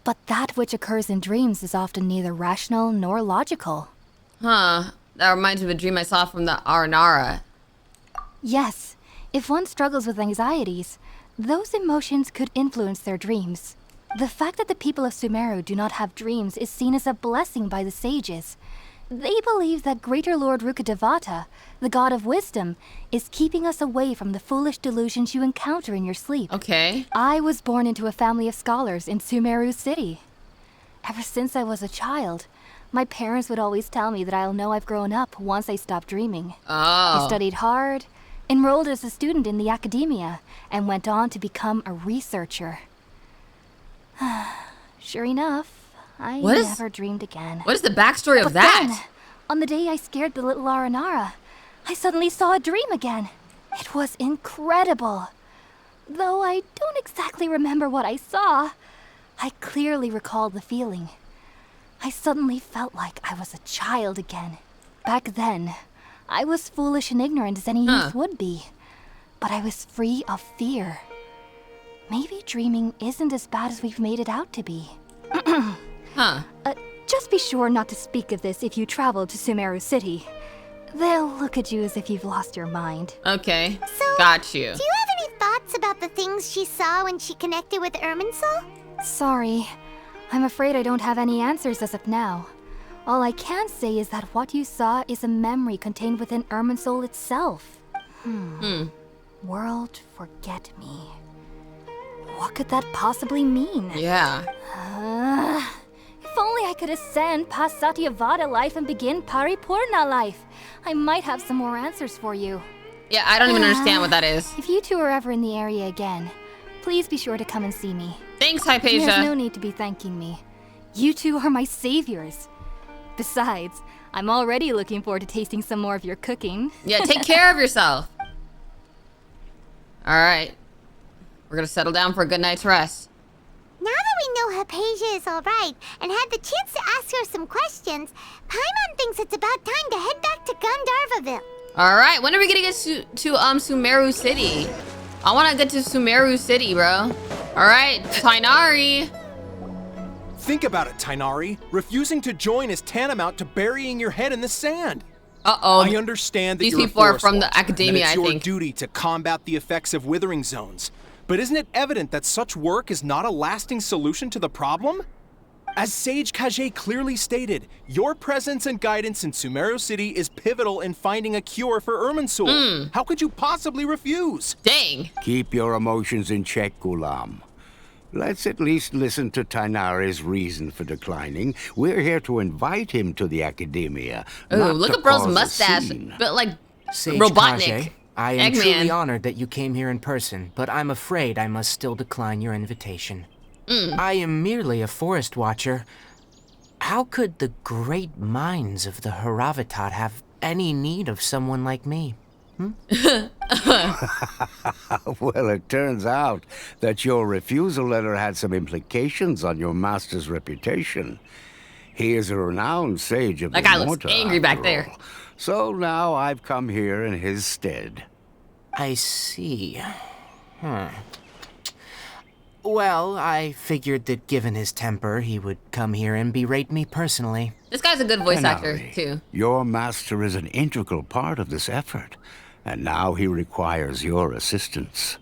but that which occurs in dreams is often neither rational nor logical. Huh. That reminds me of a dream I saw from the Aranara. Yes, if one struggles with anxieties, those emotions could influence their dreams. The fact that the people of Sumeru do not have dreams is seen as a blessing by the sages. They believe that Greater Lord Rukkhadevata, the god of wisdom, is keeping us away from the foolish delusions you encounter in your sleep. Okay. I was born into a family of scholars in Sumeru City. Ever since I was a child, my parents would always tell me that I'll know I've grown up once I stop dreaming. Oh. I studied hard, enrolled as a student in the academia, and went on to become a researcher. Sure enough, I never dreamed again. What is the backstory of that? Then, on the day I scared the little Aranara, I suddenly saw a dream again. It was incredible. Though I don't exactly remember what I saw, I clearly recall the feeling. I suddenly felt like I was a child again. Back then, I was foolish and ignorant as any youth would be, but I was free of fear. Maybe dreaming isn't as bad as we've made it out to be. Just be sure not to speak of this if you travel to Sumeru City. They'll look at you as if you've lost your mind. Okay, So, got you. do you have any thoughts about the things she saw when she connected with Irminsul? Sorry. I'm afraid I don't have any answers as of now. All I can say is that what you saw is a memory contained within Irminsul itself. World forget me. What could that possibly mean? Yeah. If only I could ascend past Satyavada life and begin Paripurna life. I might have some more answers for you. Yeah, I don't even understand what that is. If you two are ever in the area again, please be sure to come and see me. Thanks, Hypasia. There's no need to be thanking me. You two are my saviors. Besides, I'm already looking forward to tasting some more of your cooking. Yeah, take care of yourself. Alright. We're gonna settle down for a good night's rest. Now that we know Hypasia is alright and had the chance to ask her some questions, Paimon thinks it's about time to head back to Gandharva Ville. Alright, when are we gonna get to Sumeru City? I wanna get to Sumeru City, bro. Alright, Tighnari. Think about it, Tighnari. Refusing to join is tantamount to burying your head in the sand. Uh-oh. I understand that These you're people a are forest from the watcher, and that academia, it's I your think. duty to combat the effects of withering zones. But isn't it evident that such work is not a lasting solution to the problem? As Sage Kage clearly stated, your presence and guidance in Sumeru City is pivotal in finding a cure for Irminsul. How could you possibly refuse? Dang. Keep your emotions in check, Ghulam. Let's at least listen to Tighnari's reason for declining. We're here to invite him to the academia. Ooh, not look to at bro's cause a mustache. scene. Built like Sage Robotnik. Kage, I am Eggman. truly honored that you came here in person, but I'm afraid I must still decline your invitation. I am merely a forest watcher. How could the great minds of the Haravatat have any need of someone like me? Well, it turns out that your refusal letter had some implications on your master's reputation. He is a renowned sage of That the guy looks mortar, angry back after there. all. So now I've come here in his stead. I see. Well, I figured that given his temper, he would come here and berate me personally. This guy's a good voice actor, Tighnari, too. Your master is an integral part of this effort, and now he requires your assistance.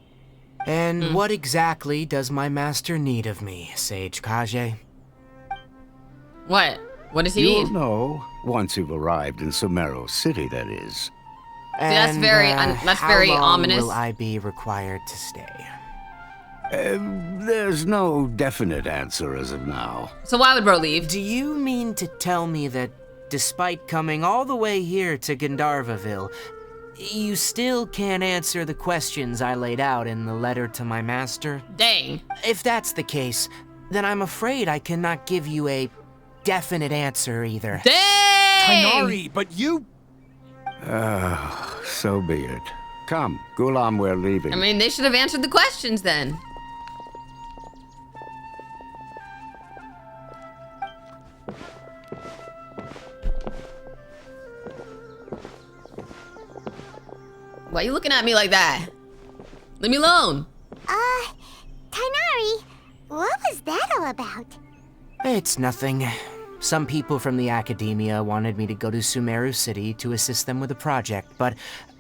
And what exactly does my master need of me, Sage Kage? What? What does he You'll need? know once you've arrived in Sumeru City, that is. that's very how long ominous. will I be required to stay? There's no definite answer as of now. So why would bro leave? Do you mean to tell me that despite coming all the way here to Gandharva Ville, you still can't answer the questions I laid out in the letter to my master? Dang. If that's the case, then I'm afraid I cannot give you a definite answer either. Dang! Tighnari, but you... So be it. Come, Ghulam, we're leaving. I mean, they should have answered the questions then. Why are you looking at me like that? Leave me alone. Tighnari, what was that all about? It's nothing. Some people from the academia wanted me to go to Sumeru City to assist them with a project, but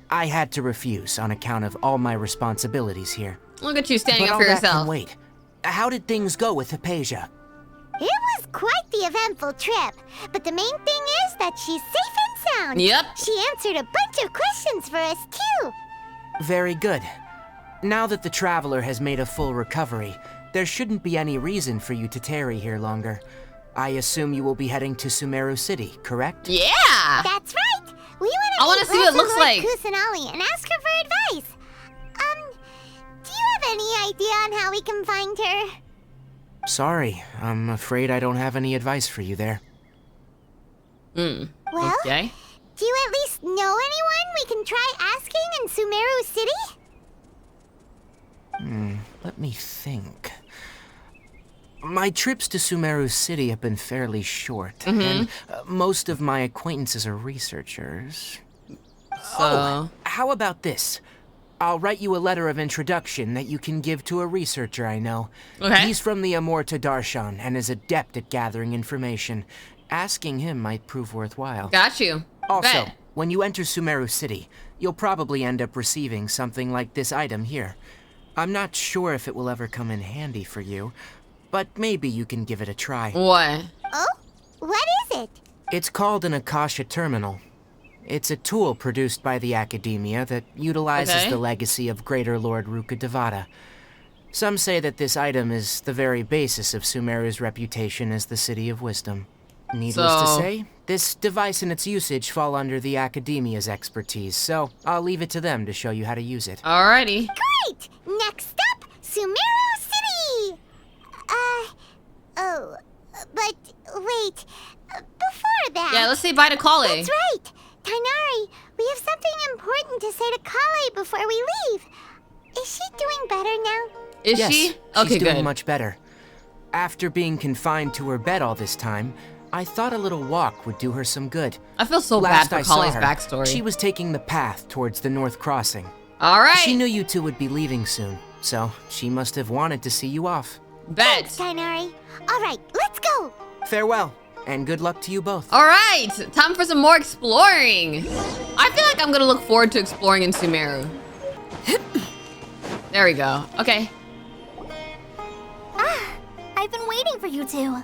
I had to refuse on account of all my responsibilities here. Look at you standing But up all for that yourself. can wait. How did things go with Haypasia? It was quite the eventful trip, but the main thing is that she's safe and sound. Yep. She answered a bunch of questions for us, too. Very good. Now that the Traveler has made a full recovery, there shouldn't be any reason for you to tarry here longer. I assume you will be heading to Sumeru City, correct? Yeah! That's right. We I want wanna to see what it looks like. Kusanali and ask her for advice. Do you have any idea on how we can find her? Sorry, I'm afraid I don't have any advice for you there. Well, Okay. do you at least know anyone we can try asking in Sumeru City? Let me think. My trips to Sumeru City have been fairly short, and most of my acquaintances are researchers. So, How about this? I'll write you a letter of introduction that you can give to a researcher I know. Okay. He's from the Amorta Darshan and is adept at gathering information. Asking him might prove worthwhile. got you. Also, Bet. when you enter Sumeru City, you'll probably end up receiving something like this item here. I'm not sure if it will ever come in handy for you, but maybe you can give it a try. What? Oh, what is it? It's called an Akasha terminal. It's a tool produced by the Academia that utilizes Okay. the legacy of Greater Lord Rukkhadevata. Some say that this item is the very basis of Sumeru's reputation as the City of Wisdom. Needless to So- say, this device and its usage fall under the Academia's expertise, so I'll leave it to them to show you how to use it. Alrighty. Great! Next up, Sumeru City! But wait, before that... Yeah, let's say bye to Collei. That's right! Tighnari, we have something important to say to Collei before we leave. Is she doing better now? Is Yes, she? she's Okay, doing good. much better. After being confined to her bed all this time, I thought a little walk would do her some good. I feel so Last bad I for saw Collei's her, backstory. she was taking the path towards the North Crossing. Alright. She knew you two would be leaving soon, so she must have wanted to see you off. Bet. Thanks, Tighnari. All right, let's go! Farewell, and good luck to you both. Alright, time for some more exploring. I feel like I'm gonna look forward to exploring in Sumeru. There we go. Okay. I've been waiting for you two.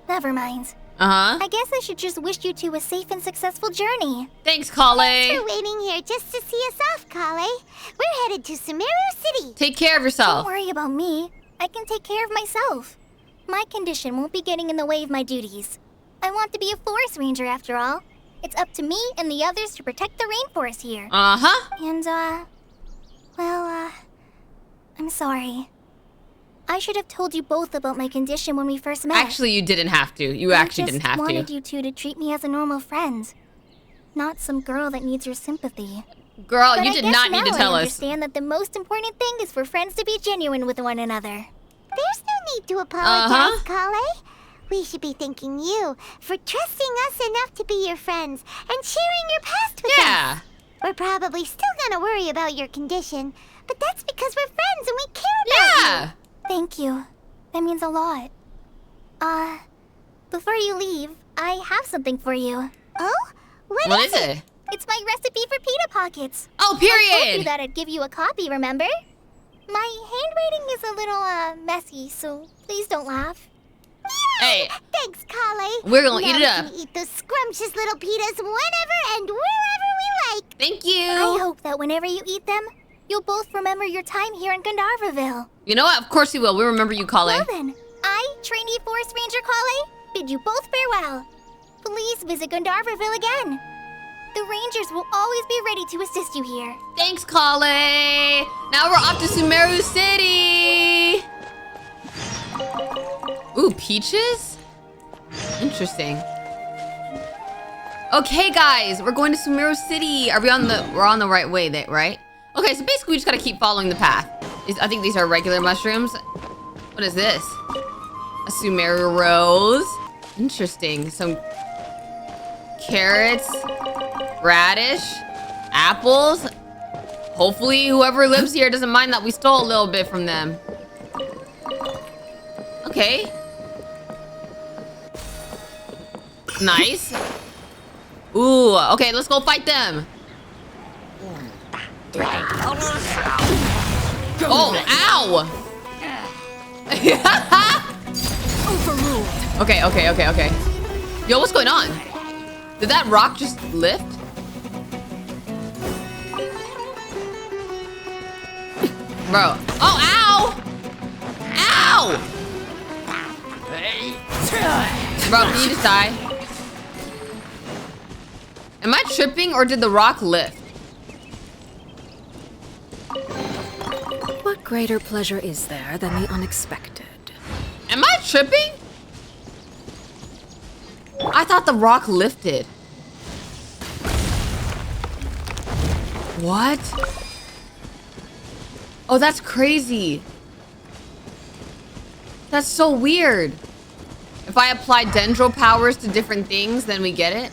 Never mind. Uh-huh. I guess I should just wish you two a safe and successful journey. Thanks, Collei. We're waiting here just to see us off, Collei. We're headed to Sumeru City. Take care of Don't yourself. worry about me. I can take care of myself. My condition won't be getting in the way of my duties. I want to be a forest ranger after all. It's up to me and the others to protect the rainforest here. Uh-huh. And, I'm sorry. I should have told you both about my condition when we first met. Actually, you didn't have to. You actually didn't have I wanted to. you two to treat me as a normal friend. Not some girl that needs your sympathy. Girl, But you I did guess not need now to tell I us. understand that the most important thing is for friends to be genuine with one another. There's no need to apologize, Collei. We should be thanking you for trusting us enough to be your friends and sharing your past with Yeah. us. We're probably still gonna worry about your condition, but that's because we're friends and we care about you. Yeah. Thank you. That means a lot. Before you leave, I have something for you. Oh? What is it? It's my recipe for pita pockets. Oh, I told you period. that I'd give you a copy, remember? My handwriting is a little, messy, so please don't laugh. Hey, Thanks, Collei. we're gonna Now eat it we up. can eat those scrumptious little pitas whenever and wherever we like. Thank I you. hope that whenever you eat them, you'll both remember your time here in Gandharva Ville. You know what? Of course we will. We remember you, Collei. Well then, I, trainee Forest Ranger Collei, bid you both farewell. Please visit Gandharva Ville again. The Rangers will always be ready to assist you here. Thanks, Collei. Now we're off to Sumeru City. Ooh, peaches? Interesting. Okay, guys, we're going to Sumeru City. Are we on the? We're on the right way, right? Okay, so basically we just gotta keep following the path. I think these are regular mushrooms. What is this? A Sumeru rose. Interesting. Some carrots, radish, apples. Hopefully whoever lives here doesn't mind that we stole a little bit from them. Okay. Nice. Ooh, okay, let's go fight them. Oh, ow! Okay. Yo, what's going on? Did that rock just lift? Bro. Oh, ow! Ow! Bro, can you just die? Am I tripping or did the rock lift? What greater pleasure is there than the unexpected? Am I tripping? I thought the rock lifted. What? Oh, that's crazy. That's so weird. If I apply Dendro powers to different things, then we get it?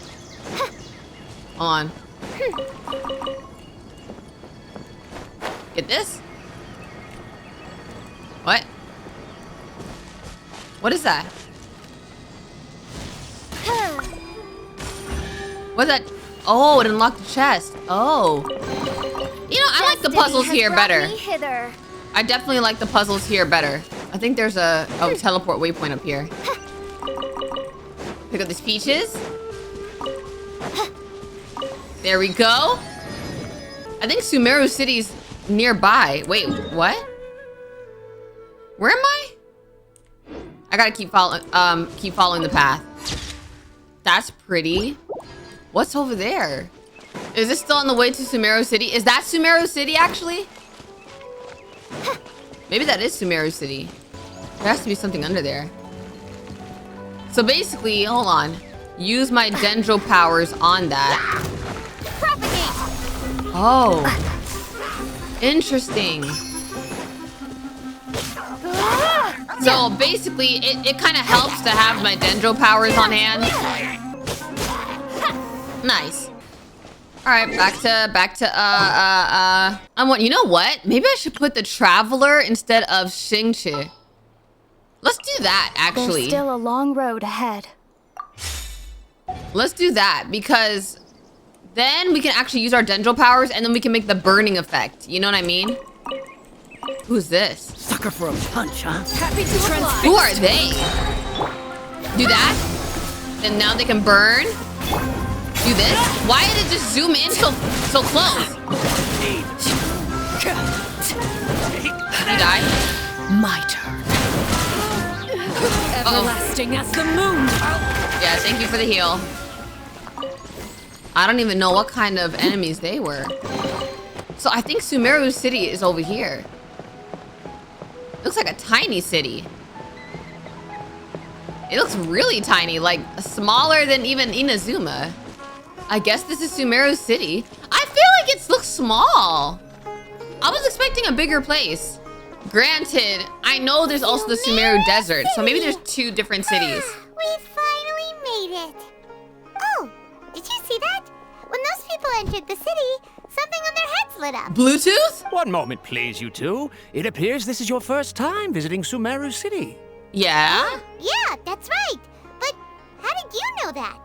Hold on. Get this? What? What is that? What's that? Oh, it unlocked the chest. Oh. You know, I like the puzzles here better. I definitely like the puzzles here better. I think there's a teleport waypoint up here. Pick up these peaches. There we go. I think Sumeru City's nearby. Wait, what? Where am I? I gotta keep following the path. That's pretty. What's over there? Is this still on the way to Sumeru City? Is that Sumeru City actually? Maybe that is Sumeru City. There has to be something under there. So basically, hold on. Use my Dendro powers on that. Oh. Interesting. So basically, it kind of helps to have my Dendro powers on hand. Nice. All right, back to you know what? Maybe I should put the Traveler instead of Xingqi. Let's do that, actually. There's still a long road ahead. Let's do that, because then we can actually use our Dendro powers, and then we can make the burning effect. You know what I mean? Who's this? Sucker for a punch, huh? Who are they? Do that, and now they can burn. Do this. Why did it just zoom in so close? You die. My turn. Everlasting as the moon. Yeah, thank you for the heal. I don't even know what kind of enemies they were. So I think Sumeru City is over here. Looks like a tiny city. It looks really tiny, like smaller than even Inazuma. I guess this is Sumeru City. I feel like it looks small. I was expecting a bigger place. Granted, I know there's also the Sumeru Desert, so maybe there's two different cities. We finally made it. Oh, did you see that? When those people entered the city, something on their heads lit up. Bluetooth? One moment, please, you two. It appears this is your first time visiting Sumeru City. Yeah? Yeah, that's right. But how did you know that?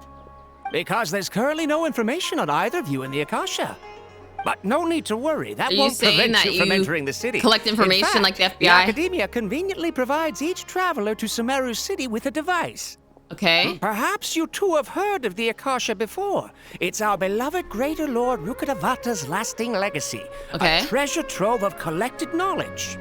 Because there's currently no information on either of you in the Akasha. But no need to worry, that won't prevent you from entering the city. Collect information like the FBI? The Academia conveniently provides each traveler to Sumeru City with a device. Okay. Perhaps you two have heard of the Akasha before. It's our beloved Greater Lord Rukkhadevata's lasting legacy. Okay. A treasure trove of collected knowledge.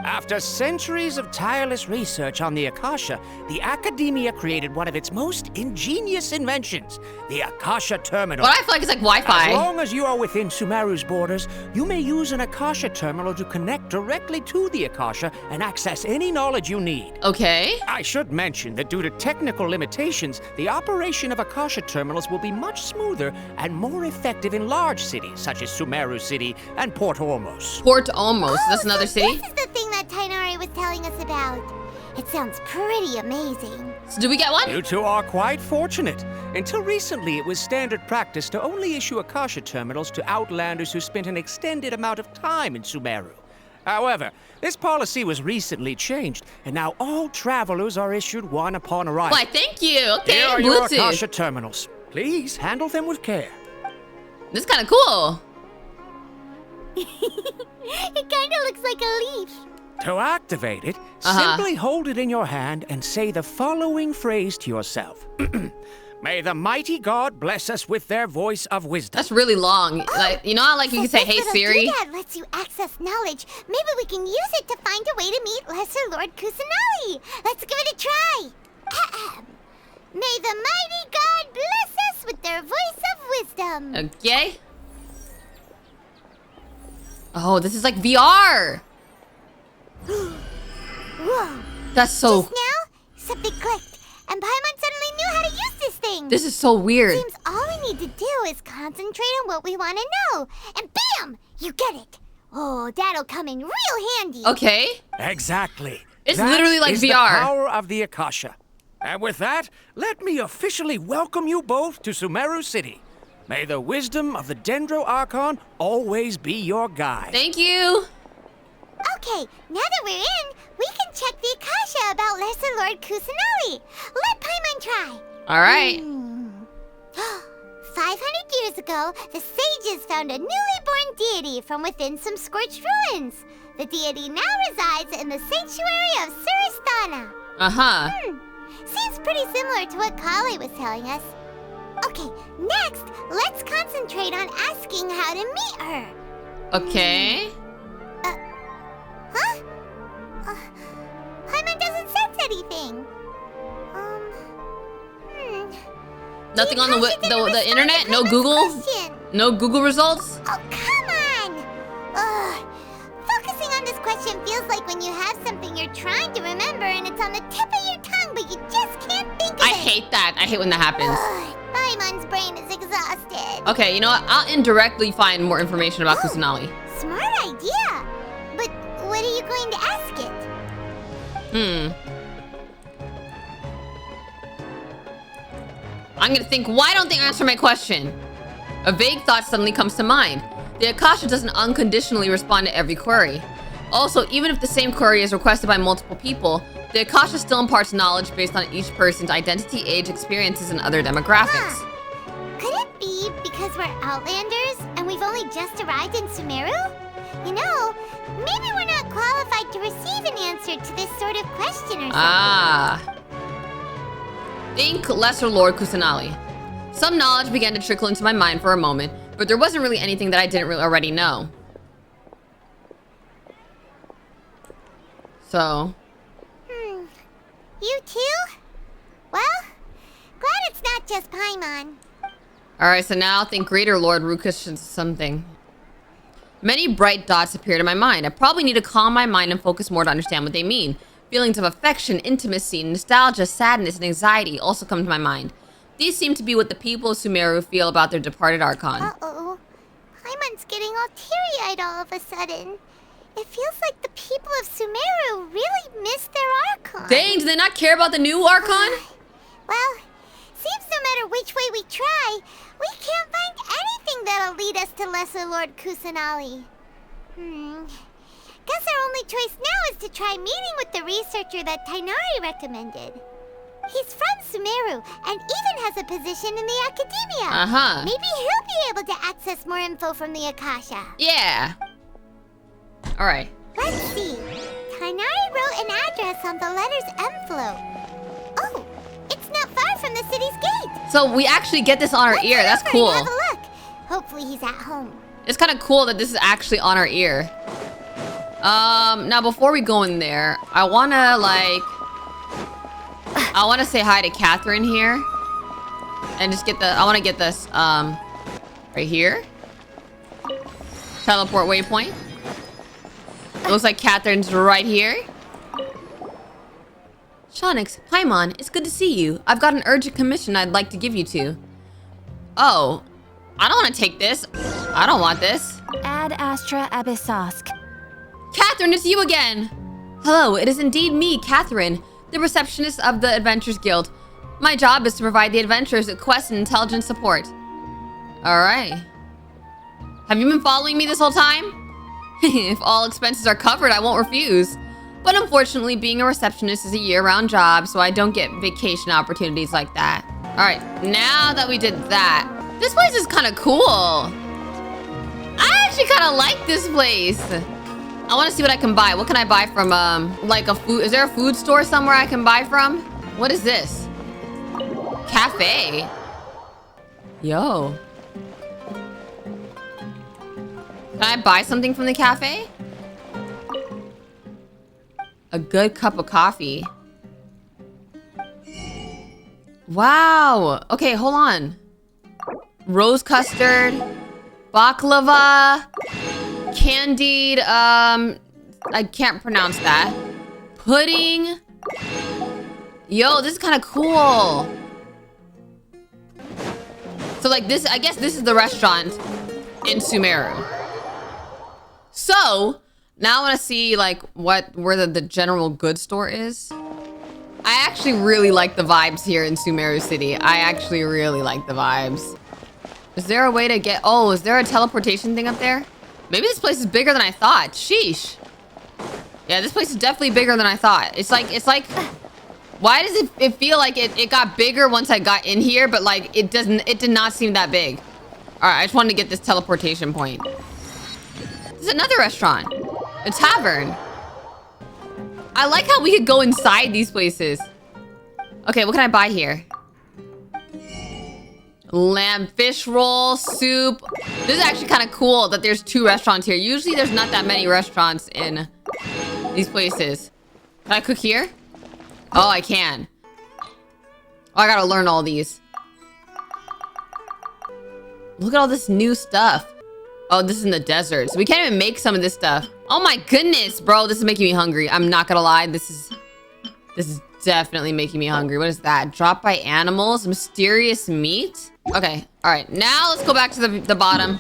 After centuries of tireless research on the Akasha, the Academia created one of its most ingenious inventions, the Akasha Terminal. But I feel like it's like Wi-Fi. As long as you are within Sumeru's borders, you may use an Akasha Terminal to connect directly to the Akasha and access any knowledge you need. Okay. I should mention that due to technical limitations, the operation of Akasha Terminals will be much smoother and more effective in large cities, such as Sumeru City and Port Ormos. Port Ormos, that's another city? This is the thing that Tighnari was telling us about. It sounds pretty amazing. So do we get one? You two are quite fortunate. Until recently, it was standard practice to only issue Akasha terminals to outlanders who spent an extended amount of time in Sumeru. However, this policy was recently changed, and now all travelers are issued one upon arrival. Why, thank you. Okay, Here are your Bluetooth. Akasha terminals. Please handle them with care. This is kind of cool. It kind of looks like a leaf. To activate it, simply hold it in your hand and say the following phrase to yourself. May the mighty God bless us with their voice of wisdom. That's really long. Like, you know how like you can say, "Hey Siri." That lets you access knowledge. Maybe we can use it to find a way to meet Lesser Lord Kusanali. Let's give it a try. May the mighty God bless us with their voice of wisdom. Okay. Oh, this is like VR. Whoa. That's so... Just now, something clicked, and Paimon suddenly knew how to use this thing. This is so weird. Seems all we need to do is concentrate on what we want to know, and bam! You get it. Oh, that'll come in real handy. Okay. Exactly. It's That literally like is VR. The power of the Akasha. And with that, let me officially welcome you both to Sumeru City. May the wisdom of the Dendro Archon always be your guide. Thank you. Okay, now that we're in, we can check the Akasha about Lesser Lord Kusanali. Let Paimon try. All right. 500 years ago, the sages found a newly born deity from within some scorched ruins. The deity now resides in the sanctuary of Suristana. Uh-huh. Seems pretty similar to what Collei was telling us. Okay, next, let's concentrate on asking how to meet her. Okay. Huh? Paimon doesn't sense anything. Nothing on the internet? No Google? No Google results? Oh, come on! Ugh. Focusing on this question feels like when you have something you're trying to remember and it's on the tip of your tongue, but you just can't think of it. I hate that. I hate when that happens. Paimon's brain is exhausted. Okay, you know what? I'll indirectly find more information about Kusanali. Smart idea. But what are you going to ask it? I'm gonna think, why don't they answer my question? A vague thought suddenly comes to mind. The Akasha doesn't unconditionally respond to every query. Also, even if the same query is requested by multiple people, the Akasha still imparts knowledge based on each person's identity, age, experiences, and other demographics. Could it be because we're Outlanders and we've only just arrived in Sumeru? You know, maybe we're not qualified to receive an answer to this sort of question or something. Think Lesser Lord Kusanali. Some knowledge began to trickle into my mind for a moment, but there wasn't really anything that I didn't really already know. So... You too? Well, glad it's not just Paimon. Alright, so now think Greater Lord Rukush something. Many bright dots appeared in my mind. I probably need to calm my mind and focus more to understand what they mean. Feelings of affection, intimacy, nostalgia, sadness, and anxiety also come to my mind. These seem to be what the people of Sumeru feel about their departed Archon. Uh-oh. Paimon's getting all teary-eyed all of a sudden. It feels like the people of Sumeru really miss their Archon. Dang, do they not care about the new Archon? Well, seems no matter which way we try, we can't find anything that'll lead us to Lesser Lord Kusanali. Guess our only choice now is to try meeting with the researcher that Tighnari recommended. He's from Sumeru and even has a position in the academia. Maybe he'll be able to access more info from the Akasha. Yeah. Alright. Let's see. Tighnari wrote an address on the letter's envelope. Oh, it's not far from the city's gate. So we actually get this on our ear. That's cool. Have a look. Hopefully he's at home. It's kind of cool that this is actually on our ear. Now before we go in there, I wanna say hi to Catherine here. And just get I wanna get this, right here. Teleport waypoint. It looks like Catherine's right here. Shonyx, Paimon, it's good to see you. I've got an urgent commission I'd like to give you to. Oh, I don't want to take this. I don't want this. Ad Astra Abyssask. Catherine, it's you again. Hello, it is indeed me, Catherine, the receptionist of the Adventurers Guild. My job is to provide the adventurers with quest and intelligence support. All right. Have you been following me this whole time? If all expenses are covered, I won't refuse. But unfortunately, being a receptionist is a year-round job, so I don't get vacation opportunities like that. All right, now that we did that, this place is kind of cool. I actually kind of like this place. I want to see what I can buy. What can I buy from, like a food? Is there a food store somewhere I can buy from? What is this? Cafe. Yo. Can I buy something from the cafe? A good cup of coffee. Wow. Okay, hold on. Rose custard, baklava, candied, I can't pronounce that. Pudding. Yo, this is kind of cool. So like this, I guess this is the restaurant in Sumeru. So now I want to see like where the general goods store is. I actually really like the vibes here in Sumeru City. I actually really like the vibes. Is there a way to get, oh, is there a teleportation thing up there? Maybe this place is bigger than I thought. Sheesh. Yeah, this place is definitely bigger than I thought. It's like, why does it feel like it got bigger once I got in here, but like it did not seem that big. All right, I just wanted to get this teleportation point. There's another restaurant, a tavern. I like how we could go inside these places. Okay, what can I buy here? Lamb fish roll, soup. This is actually kind of cool that there's 2 restaurants here. Usually there's not that many restaurants in these places. Can I cook here? Oh, I can. Oh, I gotta learn all these. Look at all this new stuff. Oh, this is in the desert. So we can't even make some of this stuff. Oh my goodness, bro. This is making me hungry. I'm not gonna lie. This is definitely making me hungry. What is that? Dropped by animals? Mysterious meat? Okay. All right. Now let's go back to the bottom.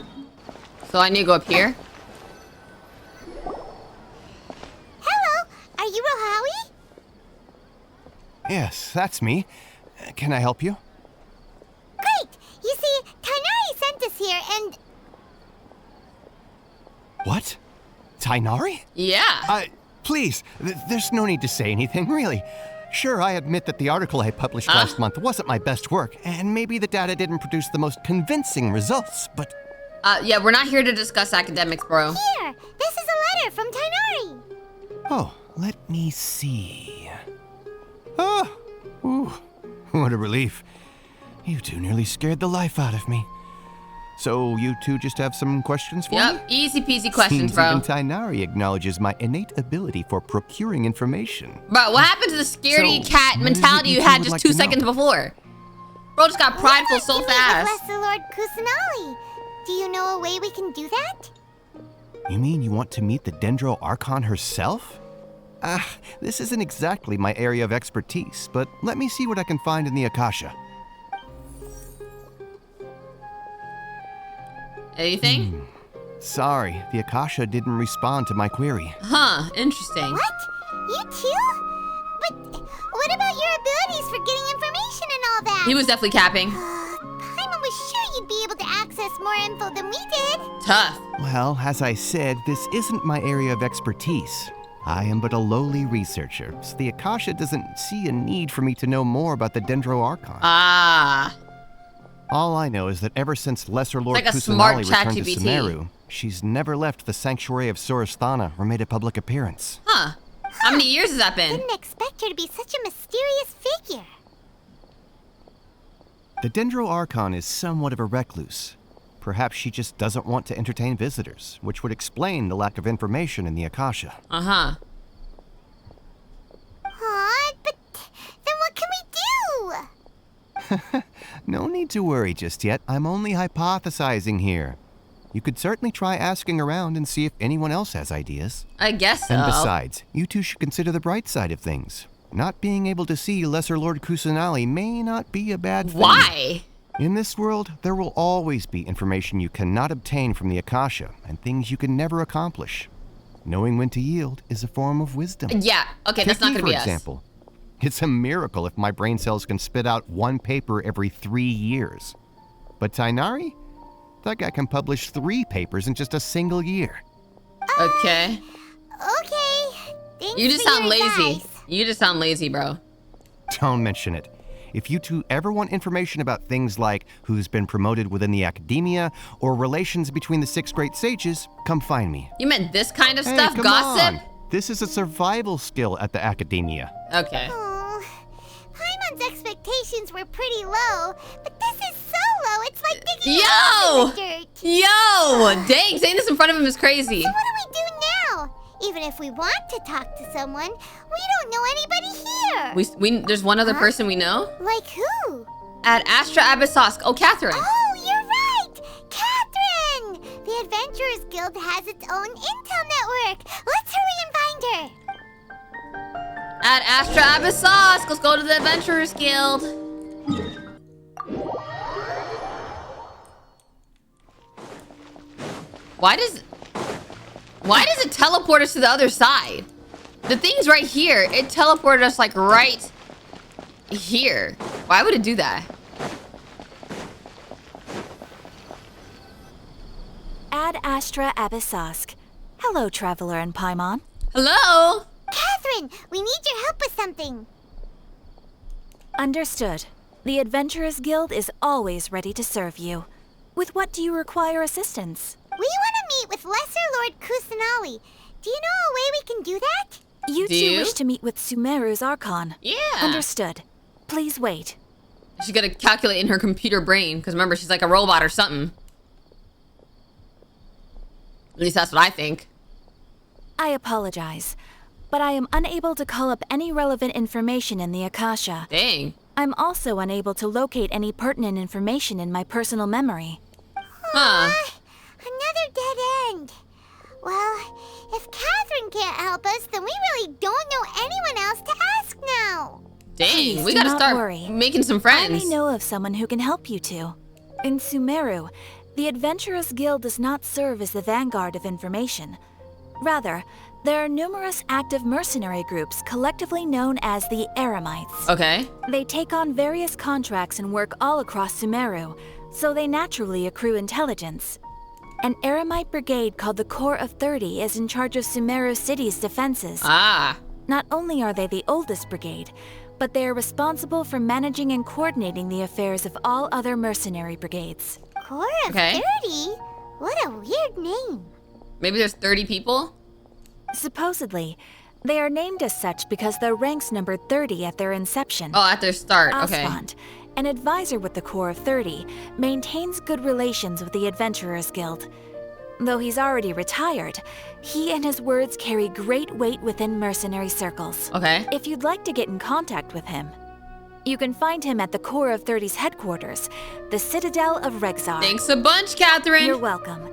So I need to go up here. Hello. Are you Rohawi? Yes, that's me. Can I help you? Great. You see, Tighnari sent us here and... What? Tighnari? Yeah. Please, there's no need to say anything, really. Sure, I admit that the article I published last month wasn't my best work, and maybe the data didn't produce the most convincing results, but... Yeah, we're not here to discuss academics, bro. Here, this is a letter from Tighnari. Oh, let me see. Oh, ooh, what a relief. You two nearly scared the life out of me. So you two just have some questions for me? Yep, easy peasy questions, Seems bro. Even Tighnari acknowledges my innate ability for procuring information. Bro, what happened to the scaredy cat mentality you had just 2 seconds before? Bro just got prideful so fast. Lesser Lord Kusanali. Do you know a way we can do that? You mean you want to meet the Dendro Archon herself? This isn't exactly my area of expertise, but let me see what I can find in the Akasha. Anything? Sorry, the Akasha didn't respond to my query. Huh, interesting. What? You too? But what about your abilities for getting information and all that? He was definitely capping. Paimon was sure you'd be able to access more info than we did. Tough. Well, as I said, this isn't my area of expertise. I am but a lowly researcher, so the Akasha doesn't see a need for me to know more about the Dendro Archon. Ah. All I know is that ever since Lesser Lord like a smart Kusanali returned to ChatGPT. Sumeru, she's never left the Sanctuary of Sorasthana or made a public appearance. Huh. How many years has that been? Didn't expect her to be such a mysterious figure. The Dendro Archon is somewhat of a recluse. Perhaps she just doesn't want to entertain visitors, which would explain the lack of information in the Akasha. Uh-huh. But then what can we do? No need to worry just yet. I'm only hypothesizing here. You could certainly try asking around and see if anyone else has ideas. I guess so. And besides, you two should consider the bright side of things. Not being able to see Lesser Lord Kusanali may not be a bad thing. Why? In this world, there will always be information you cannot obtain from the Akasha, and things you can never accomplish. Knowing when to yield is a form of wisdom. Yeah, okay, that's not Take me, gonna be for us. example. It's a miracle if my brain cells can spit out 1 paper every 3 years. But Tighnari? That guy can publish 3 papers in just a single year. Okay. Okay. Thanks You just for sound your lazy. advice. You just sound lazy, bro. Don't mention it. If you two ever want information about things like who's been promoted within the academia or relations between the 6 great sages, come find me. You meant this kind of Hey, stuff? come Gossip? on. This is a survival skill at the academia. Okay. Oh, Paimon's expectations were pretty low, but this is so low, it's like digging a hole in the dirt. Yo! Dang, saying this in front of him is crazy. So what do we do now? Even if we want to talk to someone, we don't know anybody here. There's one other person we know? Like who? At Astra Abyssosk. Oh, Catherine. Oh, you're right! Catherine! The Adventurers Guild has its own intel network. Let's hurry and find her. At Astra Abyssosk. Let's go to the Adventurers Guild. Why does it teleport us to the other side? The thing's right here. It teleported us like right here. Why would it do that? Ad Astra Abyssosk. Hello, Traveler and Paimon. Hello? Catherine, we need your help with something. Understood. The Adventurers Guild is always ready to serve you. With what do you require assistance? We want to meet with Lesser Lord Kusanali. Do you know a way we can do that? You two wish to meet with Sumeru's Archon. Yeah. Understood. Please wait. She's gonna calculate in her computer brain, because remember, she's like a robot or something. At least that's what I think. I apologize, but I am unable to call up any relevant information in the Akasha. Dang. I'm also unable to locate any pertinent information in my personal memory. Huh. Another dead end. Well, if Catherine can't help us, then we really don't know anyone else to ask now. Dang, Please we do gotta not start worry. making some I friends. may know of someone who can help you two. In Sumeru, the Adventurers Guild does not serve as the vanguard of information. Rather, there are numerous active mercenary groups collectively known as the Eremites. Okay. They take on various contracts and work all across Sumeru, so they naturally accrue intelligence. An Eremite brigade called the Corps of 30 is in charge of Sumeru City's defenses. Ah. Not only are they the oldest brigade, but they are responsible for managing and coordinating the affairs of all other mercenary brigades. Corps of 30? What a weird name. Maybe there's 30 people? Supposedly, they are named as such because their ranks numbered 30 at their inception. Oh, at their start, okay. Asfand, an advisor with the Corps of 30, maintains good relations with the Adventurers Guild. Though he's already retired, he and his words carry great weight within mercenary circles. Okay. If you'd like to get in contact with him, you can find him at the Corps of 30's headquarters, the Citadel of Rexar. Thanks a bunch, Catherine. You're welcome.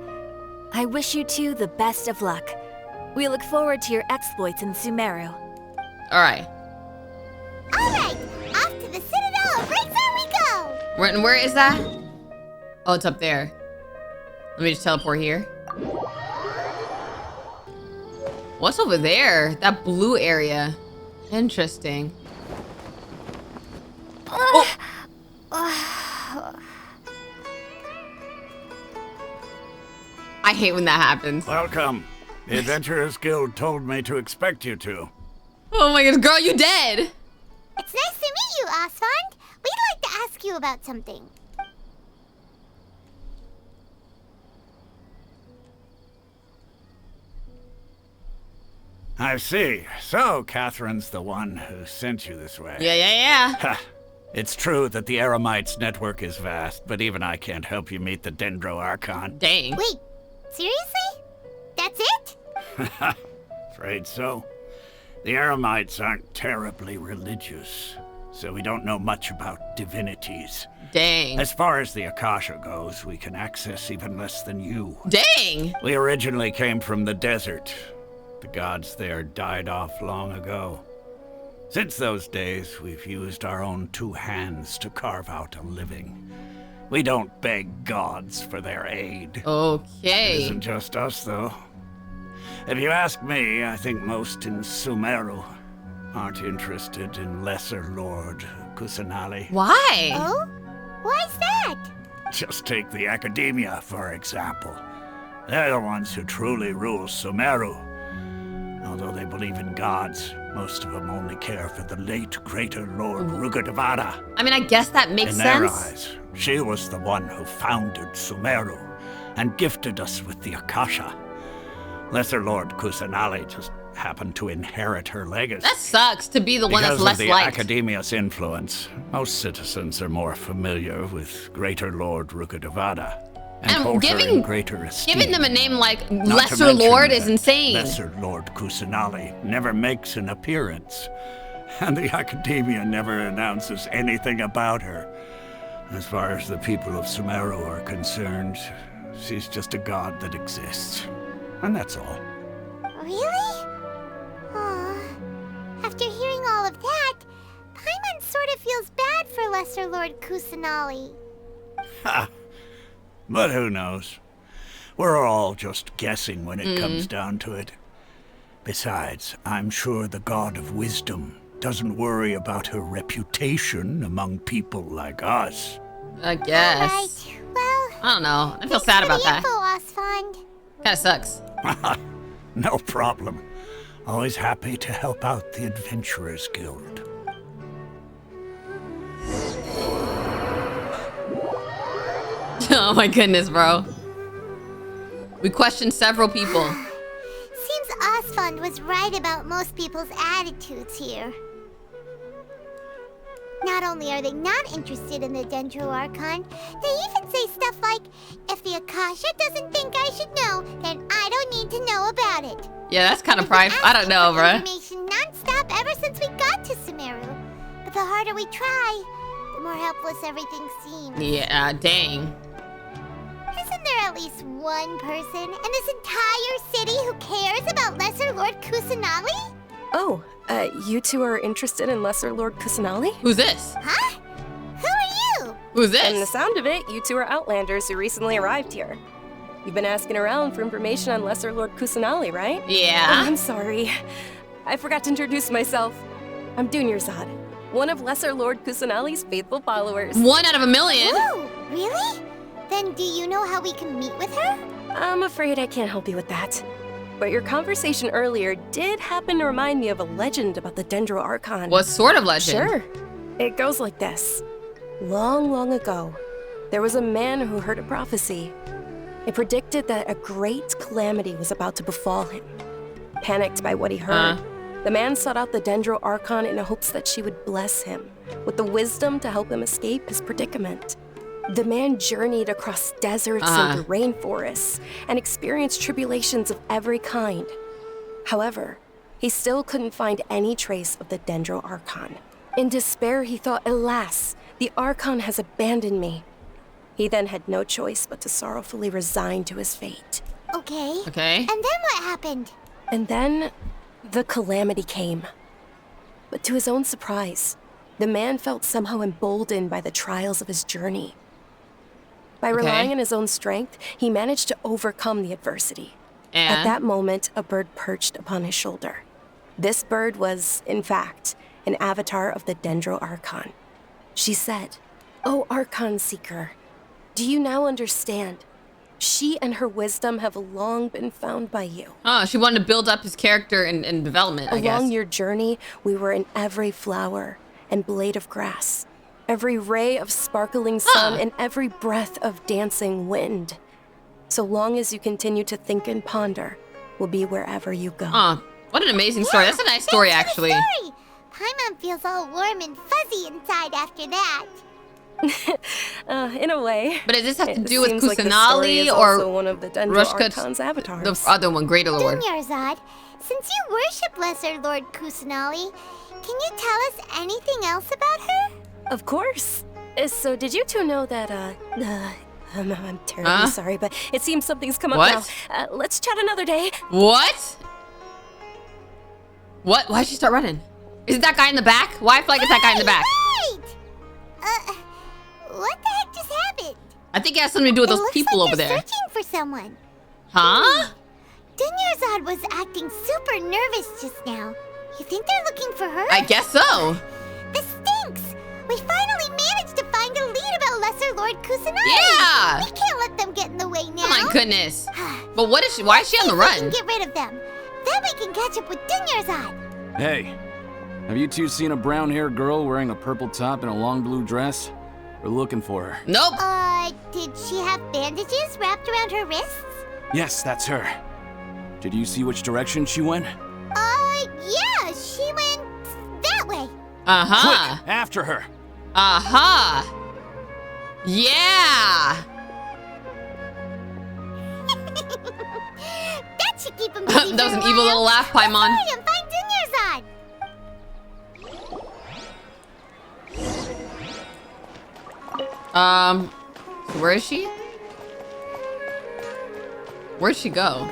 I wish you two the best of luck. We look forward to your exploits in Sumeru. All right. All right, off to the Citadel of Rexar we go. Where is that? Oh, it's up there. Let me just teleport here. What's over there? That blue area. Interesting. Oh. I hate when that happens. Welcome. The Adventurers Guild told me to expect you two. Oh my god, girl, you dead! It's nice to meet you, Asfand. We'd like to ask you about something. I see. So, Catherine's the one who sent you this way. Yeah. Ha! It's true that the Eremites' network is vast, but even I can't help you meet the Dendro Archon. Dang. Wait, seriously? That's it? Afraid so. The Eremites aren't terribly religious, so we don't know much about divinities. Dang. As far as the Akasha goes, we can access even less than you. Dang! We originally came from the desert. The gods there died off long ago. Since those days, we've used our own 2 hands to carve out a living. We don't beg gods for their aid. Okay. It isn't just us, though. If you ask me, I think most in Sumeru aren't interested in Lesser Lord Kusanali. Why? Oh? Why's that? Just take the Academia, for example. They're the ones who truly rule Sumeru. Although they believe in gods, most of them only care for the late Greater Lord Rugurtavara. I mean, I guess that makes sense. In their eyes, she was the one who founded Sumeru and gifted us with the Akasha. Lesser Lord Kusanali just happened to inherit her legacy. That sucks, to be the one that's less liked. Because of the Academia's influence, most citizens are more familiar with Greater Lord Rugurtavara. And hold her in greater esteem. Giving them a name like Lesser Lord is insane. Lesser Lord Kusanali never makes an appearance, and the Academia never announces anything about her. As far as the people of Sumeru are concerned, she's just a god that exists, and that's all. Really? Aw. After hearing all of that, Paimon sort of feels bad for Lesser Lord Kusanali. Ha! But who knows? We're all just guessing when it comes down to it. Besides, I'm sure the God of Wisdom doesn't worry about her reputation among people like us. I guess. Right. Well, I don't know. I feel sad about that. Asfand. Kinda sucks. No problem. Always happy to help out the Adventurers Guild. Oh my goodness, bro. We questioned several people. Seems Asfand was right about most people's attitudes here. Not only are they not interested in the Dendro Archon, they even say stuff like, if the Akasha doesn't think I should know, then I don't need to know about it. Yeah, that's kind of prideful. I don't know, bruh. Information non-stop ever since we got to Sumeru. But the harder we try, the more helpless everything seems. Yeah, dang. Isn't there at least one person in this entire city who cares about Lesser Lord Kusanali? Oh, you two are interested in Lesser Lord Kusanali? Who's this? Huh? Who are you? Who's this? From the sound of it, you two are Outlanders who recently arrived here. You've been asking around for information on Lesser Lord Kusanali, right? Yeah. Oh, I'm sorry. I forgot to introduce myself. I'm Dunyazard, one of Lesser Lord Kusanali's faithful followers. 1 out of a million. Oh, really? Then do you know how we can meet with her? I'm afraid I can't help you with that. But your conversation earlier did happen to remind me of a legend about the Dendro Archon. What sort of legend? Sure. It goes like this. Long, long ago, there was a man who heard a prophecy. It predicted that a great calamity was about to befall him. Panicked by what he heard, the man sought out the Dendro Archon in hopes that she would bless him with the wisdom to help him escape his predicament. The man journeyed across deserts and rainforests and experienced tribulations of every kind. However, he still couldn't find any trace of the Dendro Archon. In despair, he thought, alas, the Archon has abandoned me. He then had no choice but to sorrowfully resign to his fate. Okay. Okay. And then what happened? And then, the calamity came. But to his own surprise, the man felt somehow emboldened by the trials of his journey. By relying on his own strength, he managed to overcome the adversity. And? At that moment, a bird perched upon his shoulder. This bird was, in fact, an avatar of the Dendro Archon. She said, "O Archon Seeker, do you now understand? She and her wisdom have long been found by you." Oh, she wanted to build up his character and development, I guess. Along your journey, we were in every flower and blade of grass, every ray of sparkling sun, and every breath of dancing wind. So long as you continue to think and ponder, we'll be wherever you go. Oh, what an amazing story. That's a nice story, actually. Paimon feels all warm and fuzzy inside after that. In a way. But does this have to do with Seems like the story Kusanali is or also one of the Dendro Archon's avatars? The other one, Greater Lord. Dunyazard, since you worship Lesser Lord Kusanali, can you tell us anything else about her? Of course. So did you two know that, I'm terribly sorry, but it seems something's come up now. Let's chat another day. What? What? Why'd she start running? Is it that guy in the back? Why I feel like it's that guy in the back? What the heck just happened? I think it has something to do with those people over there. Searching for someone. Huh? Dunyazard was acting super nervous just now. You think they're looking for her? I guess so. This stinks. We finally managed to find a lead about Lesser Lord Kusanali. Yeah. We can't let them get in the way now. Oh my goodness. But what is she? Why is she on the run? We can get rid of them. Then we can catch up with Dunyazard. Hey, have you two seen a brown-haired girl wearing a purple top and a long blue dress? We're looking for her. Nope. Did she have bandages wrapped around her wrists? Yes, that's her. Did you see which direction she went? Yeah, she went that way. Uh-huh. Quick, after her. Uh-huh. Yeah. That should keep him busy. That was an evil little laugh, Paimon. Hurry and find Dunyazard. So where is she? Where'd she go?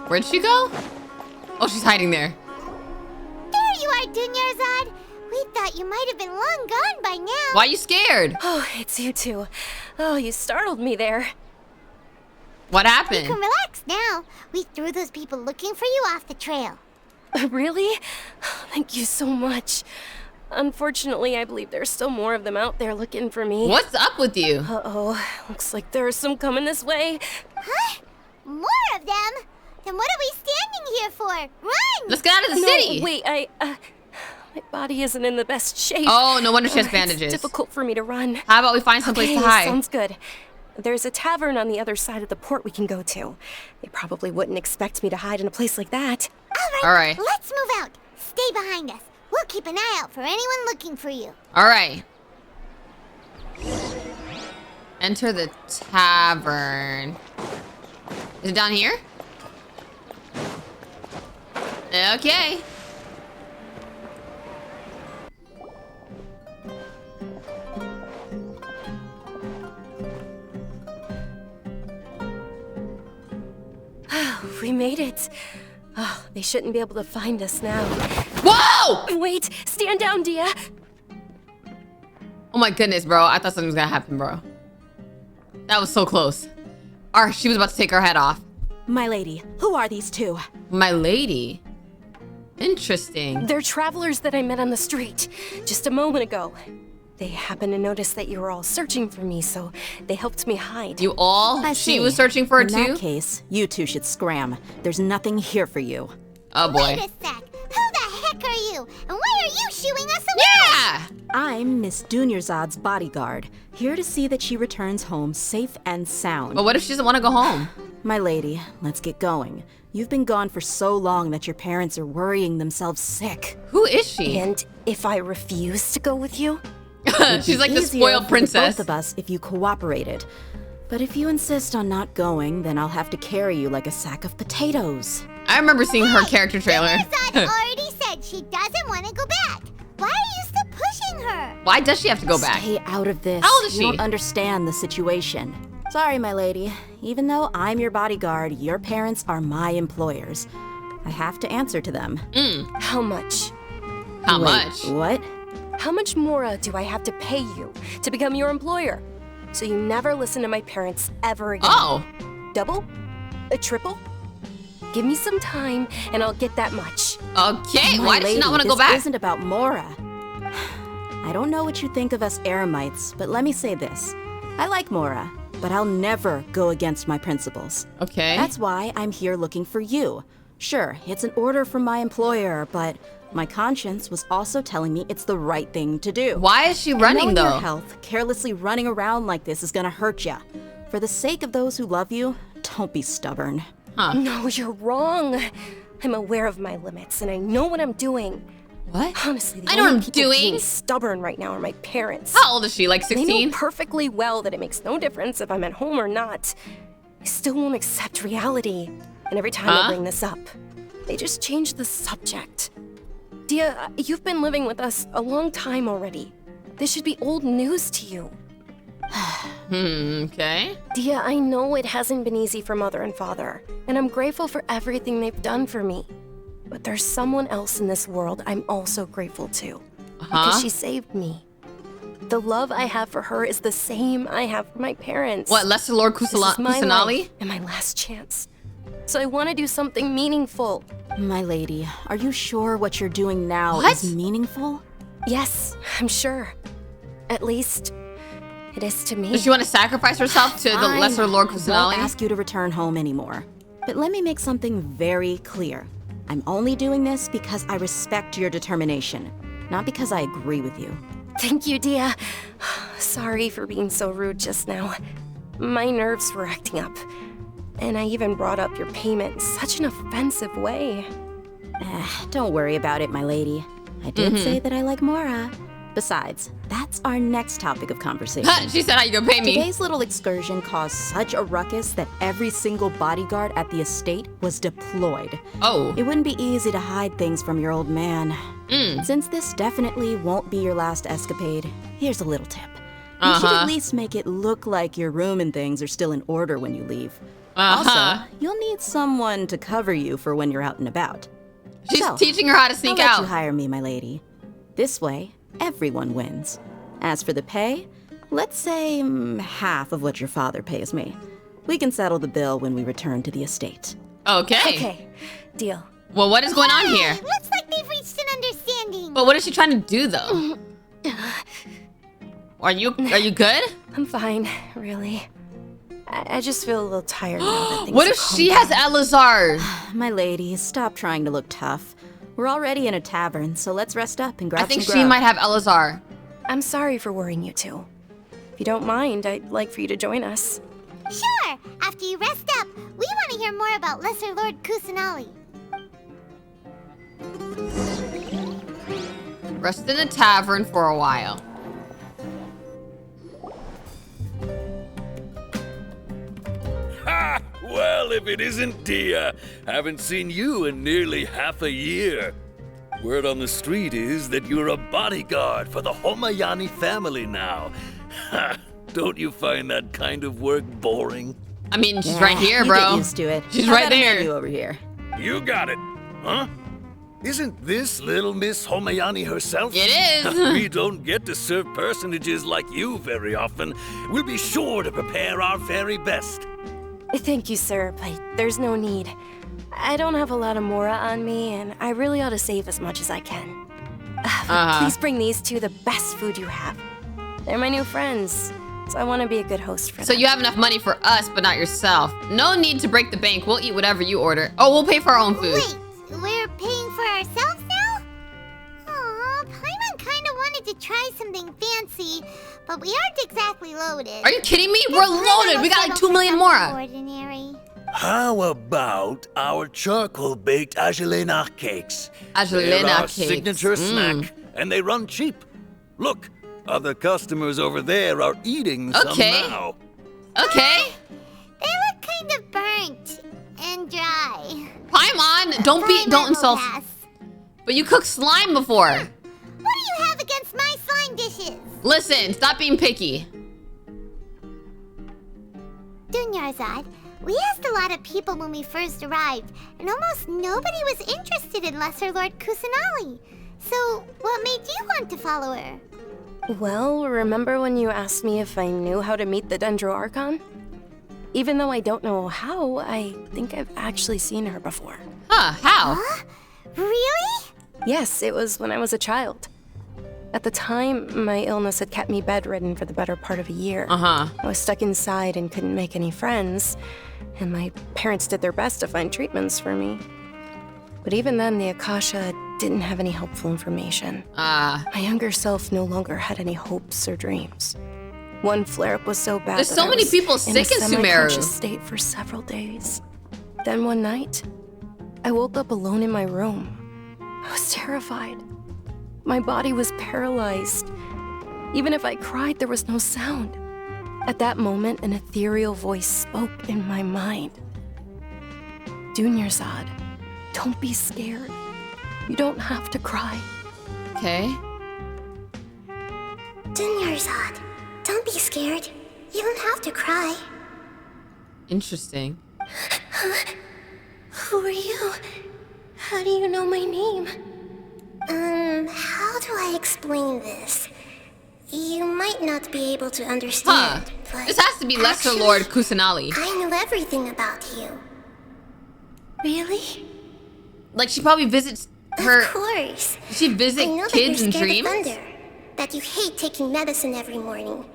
Where'd she go? Oh, she's hiding there. There you are, Dunyazard. We thought you might have been long gone by now. Why are you scared? Oh, it's you two. Oh, you startled me there. What happened? You can relax now. We threw those people looking for you off the trail. Really? Thank you so much. Unfortunately, I believe there's still more of them out there looking for me. What's up with you? Uh-oh. Looks like there's some coming this way. Huh? More of them? Then what are we standing here for? Run! Let's get out of the city! Wait, my body isn't in the best shape. Oh, no wonder she has bandages. It's difficult for me to run. How about we find someplace to hide? Sounds good. There's a tavern on the other side of the port we can go to. They probably wouldn't expect me to hide in a place like that. All right. Let's move out. Stay behind us. We'll keep an eye out for anyone looking for you. All right. Enter the tavern. Is it down here? Okay. We made it. Oh, they shouldn't be able to find us now. Whoa! Wait, stand down, Dehya. Oh my goodness, bro. I thought something was gonna happen, bro. That was so close. She was about to take her head off. My lady, who are these two? My lady? Interesting. They're travelers that I met on the street just a moment ago. They happened to notice that you were all searching for me, so they helped me hide. You all? I She see. was searching for her In too? that case, you two should scram. There's nothing here for you. Oh boy. Wait a sec. Who the heck are you? And why are you shooing us away? Yeah! I'm Miss Dunyazard's bodyguard, here to see that she returns home safe and sound. But what if she doesn't want to go home? My lady, let's get going. You've been gone for so long that your parents are worrying themselves sick. Who is she? And if I refuse to go with you? She's like the Easier spoiled for princess. both of us if you cooperated. But if you insist on not going, then I'll have to carry you like a sack of potatoes. I remember seeing her character trailer. Dunyazard already said she doesn't want to go back. Why are you still pushing her? Why does she have to go back? Stay out of this. How old is she? You don't understand the situation. Sorry, my lady. Even though I'm your bodyguard, your parents are my employers. I have to answer to them. How much? How Wait, much? What? How much more do I have to pay you to become your employer? So you never listen to my parents ever again. Oh. Double? A triple? Give me some time and I'll get that much. Okay, My why does she lady, not want to go this back? isn't about Mora. I don't know what you think of us Eremites, but let me say this. I like Mora, but I'll never go against my principles. Okay. That's why I'm here looking for you. Sure, it's an order from my employer, but my conscience was also telling me it's the right thing to do. Why is she running, Knowing though? your health, carelessly running around like this is gonna hurt ya. For the sake of those who love you, don't be stubborn. Huh. No, you're wrong. I'm aware of my limits and I know what I'm doing. What? Honestly, the I know what only I'm people doing. being stubborn right now are my parents. How old is she? Like They 16? know perfectly well that it makes no difference if I'm at home or not. They still won't accept reality. And every time I bring this up, they just change the subject. Dehya, you've been living with us a long time already. This should be old news to you. Okay. Dehya, I know it hasn't been easy for Mother and Father, and I'm grateful for everything they've done for me. But there's someone else in this world I'm also grateful to. Because she saved me. The love I have for her is the same I have for my parents. What, Lesser Lord This is my Kusanali? life and my last chance. So I want to do something meaningful. My lady, are you sure what you're doing now What? is meaningful? Yes, I'm sure. At least, It is to me. Does she want to sacrifice herself to the Lesser Lord I Kusanali? won't ask you to return home anymore. But let me make something very clear. I'm only doing this because I respect your determination, not because I agree with you. Thank you, Dehya. Sorry for being so rude just now. My nerves were acting up. And I even brought up your payment in such an offensive way. Don't worry about it, my lady. I did say that I like Mora. Besides, that's our next topic of conversation. She said how you gonna pay me. Today's little excursion caused such a ruckus that every single bodyguard at the estate was deployed. Oh. It wouldn't be easy to hide things from your old man. Since this definitely won't be your last escapade, here's a little tip. You should at least make it look like your room and things are still in order when you leave. Also, you'll need someone to cover you for when you're out and about. She's teaching her how to sneak I'll out. let you hire me, my lady. This way, everyone wins. As for the pay, let's say half of what your father pays me. We can settle the bill when we return to the estate. Okay. Okay, deal. Well, what is going on here? Looks like they've reached an understanding. But what is she trying to do, though? Are you good? I'm fine, really. I just feel a little tired now that things What if she has Elazar? My lady, stop trying to look tough. We're already in a tavern, so let's rest up and grab I think some she grub. might have Elazar. I'm sorry for worrying you two. If you don't mind, I'd like for you to join us. Sure. After you rest up, we want to hear more about Lesser Lord Kusanali. Rest in a tavern for a while. Ha! Well, if it isn't Dehya, haven't seen you in nearly half a year. Word on the street is that you're a bodyguard for the Homayani family now. Ha! Don't you find that kind of work boring? I mean, she's right here, you bro. Get used to it. She's How right about I hand there. you over here. You got it, huh? Isn't this little Miss Homayani herself? It is. We don't get to serve personages like you very often. We'll be sure to prepare our very best. Thank you, sir, but there's no need. I don't have a lot of Mora on me, and I really ought to save as much as I can. Please bring these two the best food you have. They're my new friends, so I want to be a good host for them. So you have enough money for us, but not yourself. No need to break the bank. We'll eat whatever you order. Oh, we'll pay for our own food. Wait, we're paying for ourselves now? Aw, Paimon kinda wanted to try something fancy, but we aren't exactly loaded. Are you kidding me? We're loaded. We got like 2 million Mora. Ordinary. How about our charcoal-baked Agelena cakes? They're Agelena our cakes. signature snack, and they run cheap. Look, other customers over there are eating some now. Okay. They look kind of burnt and dry. Paimon, don't insult. But you cooked slime before. What do you have against my slime dishes? Listen, stop being picky. Dunyazard, we asked a lot of people when we first arrived, and almost nobody was interested in Lesser Lord Kusanali. So, what made you want to follow her? Well, remember when you asked me if I knew how to meet the Dendro Archon? Even though I don't know how, I think I've actually seen her before. Huh, how? Huh? Really? Yes, it was when I was a child. At the time, my illness had kept me bedridden for the better part of a year. I was stuck inside and couldn't make any friends, and my parents did their best to find treatments for me. But even then, the Akasha didn't have any helpful information. My younger self no longer had any hopes or dreams. One flare-up was so bad There's that so I many was people in sick a in Sumeru. semi-conscious state for several days. Then one night, I woke up alone in my room. I was terrified. My body was paralyzed. Even if I cried, there was no sound. At that moment, an ethereal voice spoke in my mind. Dunyazard, don't be scared. You don't have to cry. Okay. Dunyazard, don't be scared. You don't have to cry. Interesting. Who are you? How do you know my name? How do I explain this? You might not be able to understand, but this has to be Lesser Lord Kusanali. I know everything about you. Really? Like she probably visits her. Of course. Does she visit I know kids that in you're scared dreams? of thunder, that you hate taking medicine every morning.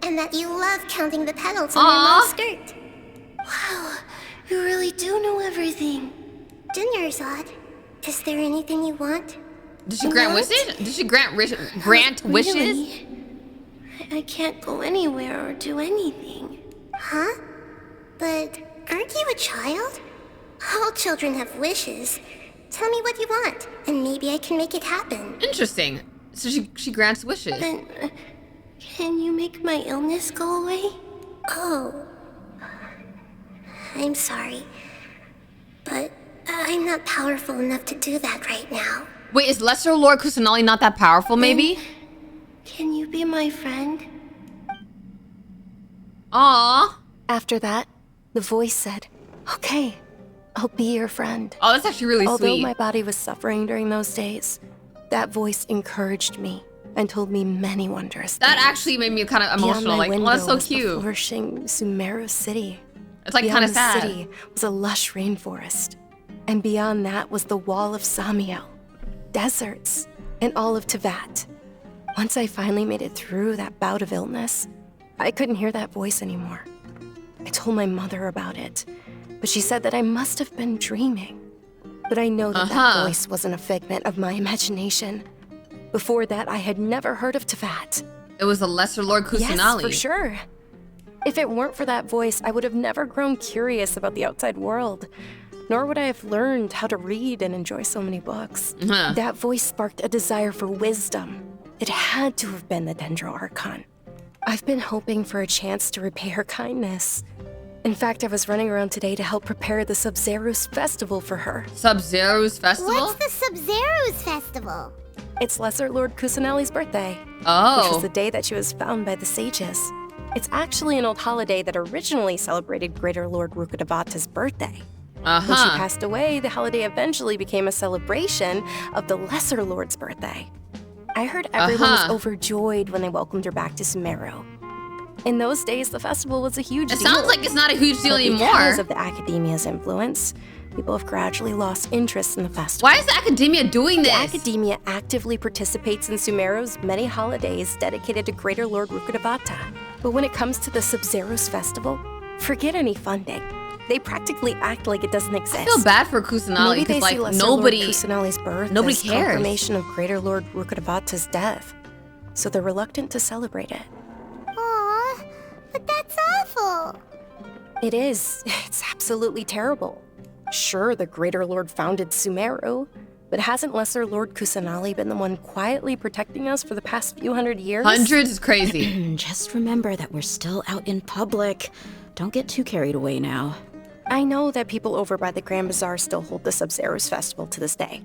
And that you love counting the petals on your mom's skirt. Wow, you really do know everything. Dunyazard, is there anything you want? Did she grant wishes? Did she grant wishes? Really? I can't go anywhere or do anything. Huh? But aren't you a child? All children have wishes. Tell me what you want, and maybe I can make it happen. Interesting. So she grants wishes. Then, can you make my illness go away? Oh. I'm sorry. But I'm not powerful enough to do that right now. Wait, is Lesser Lord Kusanali not that powerful, maybe? Can you be my friend? Aww. After that, the voice said, "Okay, I'll be your friend." Oh, that's actually really Although sweet. my body was suffering during those days, that voice encouraged me and told me many wondrous things. That actually made me kind of emotional. Like, oh, that's so was the cute. flourishing Sumeru city. It's like Beyond kind of sad. the city was a lush rainforest, and beyond that was the wall of Samiel, deserts, and all of Tevat. Once I finally made it through that bout of illness, I couldn't hear that voice anymore. I told my mother about it, but she said that I must have been dreaming. But I know that that voice wasn't a figment of my imagination. Before that, I had never heard of Tevat. It was the Lesser Lord Kusanali. Yes, for sure. If it weren't for that voice, I would have never grown curious about the outside world, nor would I have learned how to read and enjoy so many books. That voice sparked a desire for wisdom. It had to have been the Dendro Archon. I've been hoping for a chance to repay her kindness. In fact, I was running around today to help prepare the Subzeru Festival for her. Subzeru Festival? What's the Subzeru Festival? It's Lesser Lord Kusanali's birthday. Oh. Which was the day that she was found by the sages. It's actually an old holiday that originally celebrated Greater Lord Rukkhadevata's birthday. When she passed away, the holiday eventually became a celebration of the Lesser Lord's birthday. I heard everyone was overjoyed when they welcomed her back to Sumeru. In those days, the festival was a huge deal. It sounds like it's not a huge deal anymore. Because of the Academia's influence, people have gradually lost interest in the festival. Why is the Academia doing this? The Academia actively participates in Sumeru's many holidays dedicated to Greater Lord Rukkhadevata. But when it comes to the Subzeru's Festival, forget any funding. They practically act like it doesn't exist. I feel bad for Kusanali because like nobody, Lord Kusanali's birth nobody as cares. Confirmation of Greater Lord Rukkhadevata's death, so they're reluctant to celebrate it. Aw, but that's awful. It is. It's absolutely terrible. Sure, the Greater Lord founded Sumeru, but hasn't Lesser Lord Kusanali been the one quietly protecting us for the past few hundred years? Hundreds is crazy. Just remember that we're still out in public. Don't get too carried away now. I know that people over by the Grand Bazar still hold the Subzeru's Festival to this day.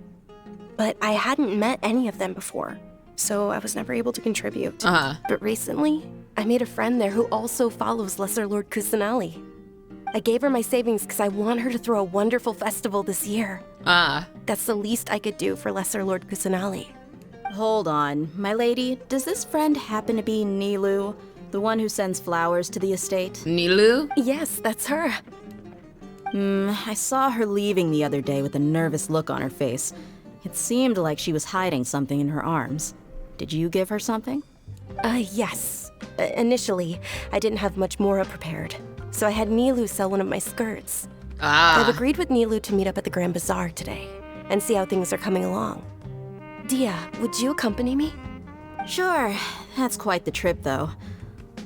But I hadn't met any of them before, so I was never able to contribute. But recently, I made a friend there who also follows Lesser Lord Kusanali. I gave her my savings because I want her to throw a wonderful festival this year. That's the least I could do for Lesser Lord Kusanali. Hold on, my lady. Does this friend happen to be Nilou, the one who sends flowers to the estate? Nilou? Yes, that's her. I saw her leaving the other day with a nervous look on her face. It seemed like she was hiding something in her arms. Did you give her something? Yes. Initially, I didn't have much more prepared, so I had Nilou sell one of my skirts. I've agreed with Nilou to meet up at the Grand Bazar today and see how things are coming along. Dehya, would you accompany me? Sure. That's quite the trip, though.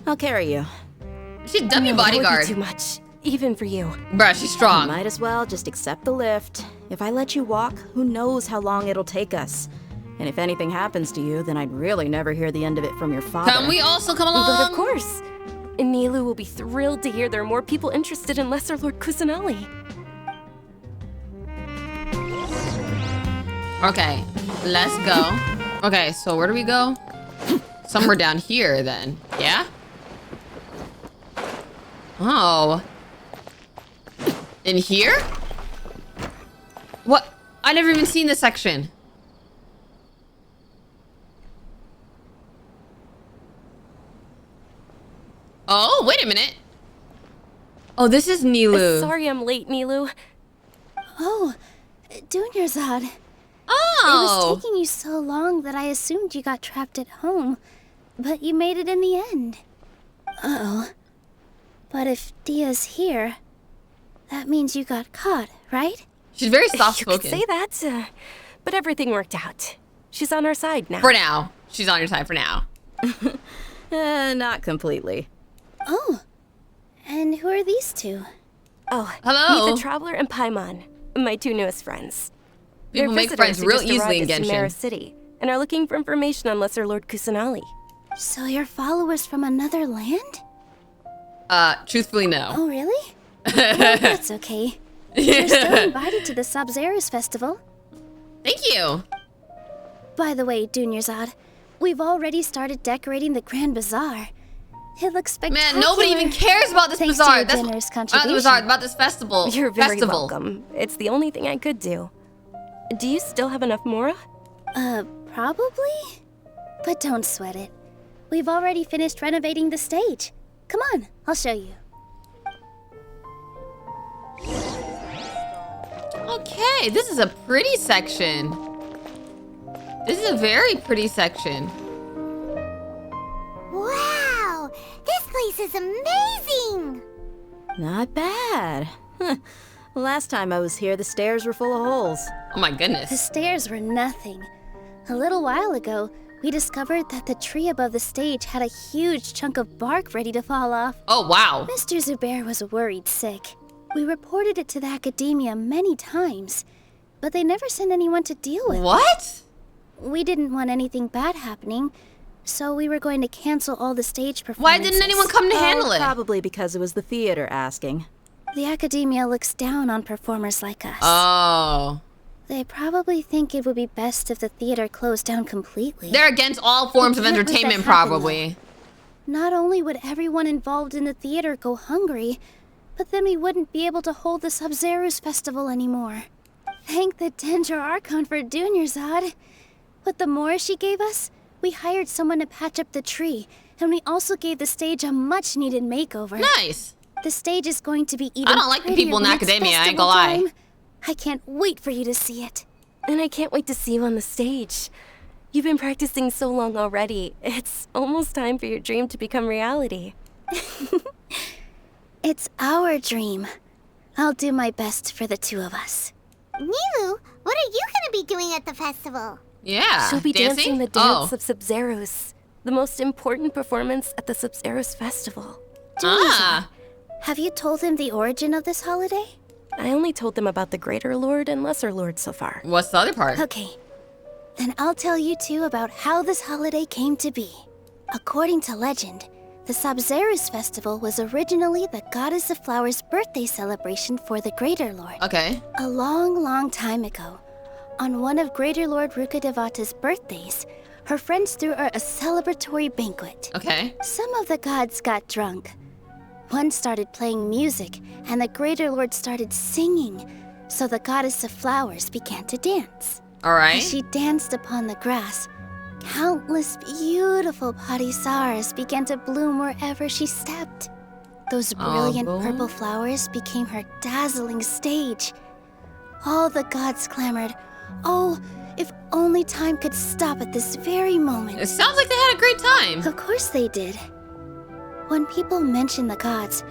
I'll carry you. She's dummy bodyguard. That would be too much, even for you. Bruh, she's strong. Might as well just accept the lift. If I let you walk, who knows how long it'll take us. And if anything happens to you, then I'd really never hear the end of it from your father. Can we also come along? But of course. And Nilou will be thrilled to hear there are more people interested in Lesser Lord Kusanali. Okay, let's go. Okay, so where do we go? Somewhere down here then, yeah? Oh. In here? What? I never even seen this section. Oh, wait a minute. Oh, this is Nilou. Sorry I'm late, Nilou. Oh, Dunyazard. Oh! It was taking you so long that I assumed you got trapped at home, but you made it in the end. Uh-oh. But if Dehya's here, that means you got caught, right? She's very soft-spoken. You could say that, but everything worked out. She's on our side now. For now. She's on your side for now. Not completely. Oh. And who are these two? Oh, hello. Meet the Traveler and Paimon, my two newest friends. People make friends real easily in Genshin. Sumeru City, and are looking for information on Lesser Lord Kusanali. So you're followers from another land? Truthfully, no. Oh, really? Well, that's okay. You're still invited to the Subzeru Festival. Thank you. By the way, Dunyazard, we've already started decorating the Grand Bazaar. It looks spectacular. Man, nobody even cares about this bazaar. To your That's generous not the bazaar, about this festival. You're very welcome. It's the only thing I could do. Do you still have enough Mora? Probably? But don't sweat it. We've already finished renovating the stage. Come on, I'll show you. Okay, this is a pretty section. This is a very pretty section. Wow! This place is amazing! Not bad. Last time I was here, the stairs were full of holes. Oh my goodness. The stairs were nothing. A little while ago, we discovered that the tree above the stage had a huge chunk of bark ready to fall off. Oh, wow. Mr. Zubair was worried sick. We reported it to the academia many times, but they never sent anyone to deal with it. What? We didn't want anything bad happening, so we were going to cancel all the stage performances. Why didn't anyone come to handle it? Probably because it was the theater asking. The academia looks down on performers like us. Oh. They probably think it would be best if the theater closed down completely. They're against all forms of entertainment, probably. Not only would everyone involved in the theater go hungry, but then we wouldn't be able to hold the Subzeru Festival anymore. Thank the Dendro Archon for Dunyazard. With the Mora she gave us, we hired someone to patch up the tree, and we also gave the stage a much-needed makeover. Nice. The stage is going to be even I don't like the people in academia, I ain't gonna lie. I can't wait for you to see it. And I can't wait to see you on the stage. You've been practicing so long already. It's almost time for your dream to become reality. It's our dream. I'll do my best for the two of us. Nilu, what are you gonna be doing at the festival? Yeah, She'll be dancing the dance of Subzerus, the most important performance at the Subzerus Festival. Have you told him the origin of this holiday? I only told them about the Greater Lord and Lesser Lord so far. What's the other part? Okay, then I'll tell you two about how this holiday came to be. According to legend, the Subzeru Festival was originally the Goddess of Flowers' birthday celebration for the Greater Lord. Okay. A long, long time ago, on one of Greater Lord Rukkhadevata's birthdays, her friends threw her a celebratory banquet. Okay. Some of the gods got drunk. One started playing music, and the Greater Lord started singing, so the Goddess of Flowers began to dance. All right. As she danced upon the grass, countless beautiful Padisaras began to bloom wherever she stepped. Those brilliant purple flowers became her dazzling stage. All the gods clamored, "Oh, if only time could stop at this very moment." It sounds like they had a great time. Of course they did. When people mention the gods,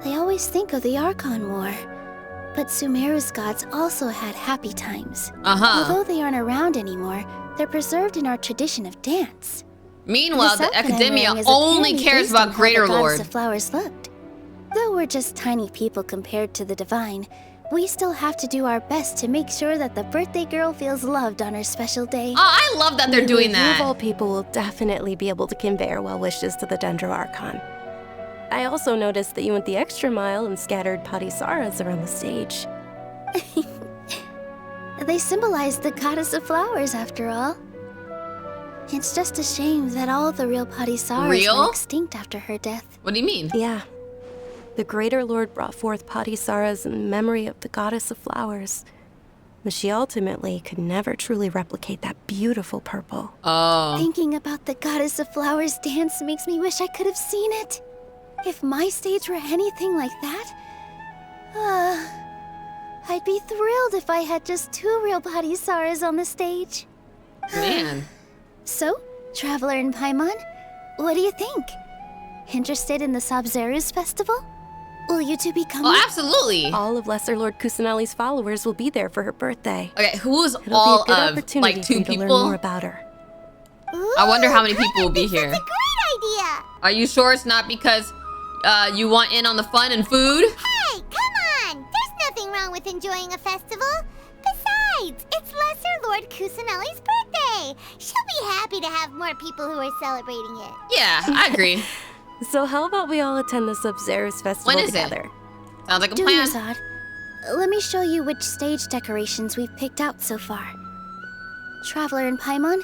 they always think of the Archon War. But Sumeru's gods also had happy times. Although they aren't around anymore, they're preserved in our tradition of dance. Meanwhile, the academia only cares about Greater Lord. The flowers looked. Though we're just tiny people compared to the divine, we still have to do our best to make sure that the birthday girl feels loved on her special day. Oh, I love that they're doing You that. of all people will definitely be able to convey our well wishes to the Dendro Archon. I also noticed that you went the extra mile and scattered Padisaras around the stage. They symbolize the goddess of flowers, after all. It's just a shame that all the real Padisaras went extinct after her death. What do you mean? Yeah. The Greater Lord brought forth Padisaras in memory of the goddess of flowers. But she ultimately could never truly replicate that beautiful purple. Thinking about the goddess of flowers dance makes me wish I could have seen it. If my stage were anything like that, I'd be thrilled if I had just two real Padisaras on the stage. Man. So, Traveler and Paimon, what do you think? Interested in the Subzeru Festival? Will you two be coming? Oh, absolutely. All of Lesser Lord Kusanali's followers will be there for her birthday. Okay, who is It'll all be a good of opportunity like for 2 you to people? learn more about her. Ooh, I wonder how many people will be here. That's a great idea. Are you sure it's not because you want in on the fun and food? Hey, come on! There's nothing wrong with enjoying a festival. Besides, it's Lesser Lord Kusanali's birthday. She'll be happy to have more people who are celebrating it. Yeah, I agree. So how about we all attend the Subzeru Festival When is together? It? Sounds like a plan. Dunyazard, let me show you which stage decorations we've picked out so far. Traveler and Paimon,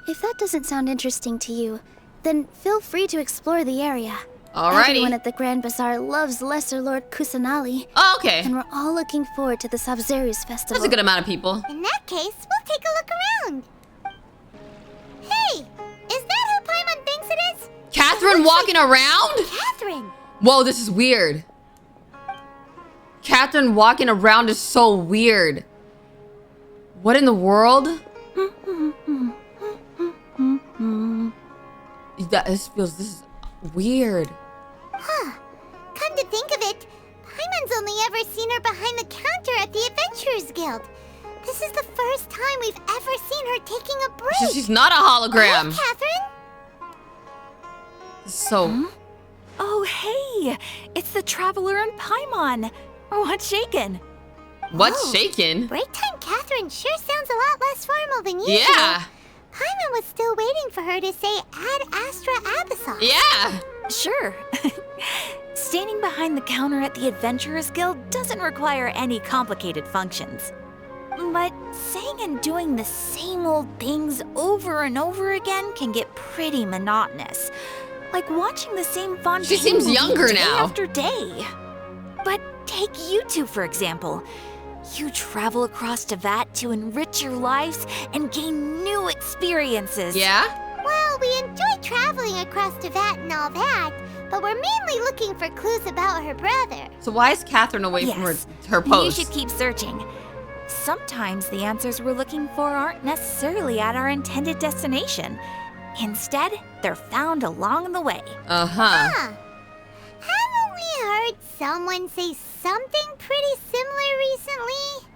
if that doesn't sound interesting to you, then feel free to explore the area. Alrighty. Everyone at the Grand Bazar loves Lesser Lord Kusanali. Oh, okay. And we're all looking forward to the Subzeru Festival. That's a good amount of people. In that case, we'll take a look around. Hey, is that who Paimon thinks it is? Catherine walking around? Catherine! Whoa, this is weird. Catherine walking around is so weird. What in the world? This is weird. Huh. Come to think of it, Paimon's only ever seen her behind the counter at the Adventurers Guild. This is the first time we've ever seen her taking a break. She's not a hologram. Oh, Catherine? So... Oh, hey! It's the Traveler and Paimon. What's shaken? What's shaken? Break time Catherine sure sounds a lot less formal than usual. Yeah. Paimon was still waiting for her to say Ad Astra Abyssal. Yeah. Sure. Standing behind the counter at the Adventurers Guild doesn't require any complicated functions. But saying and doing the same old things over and over again can get pretty monotonous. Like watching the same Fontaine She seems movie younger day now. after day. But take you two, for example. You travel across Tevat to enrich your lives and gain new experiences. Yeah? Well, we enjoy traveling across Tevat and all that, but we're mainly looking for clues about her brother. So why is Catherine away from her post? You should keep searching. Sometimes the answers we're looking for aren't necessarily at our intended destination. Instead, they're found along the way. Uh-huh. Haven't we heard someone say something pretty similar recently?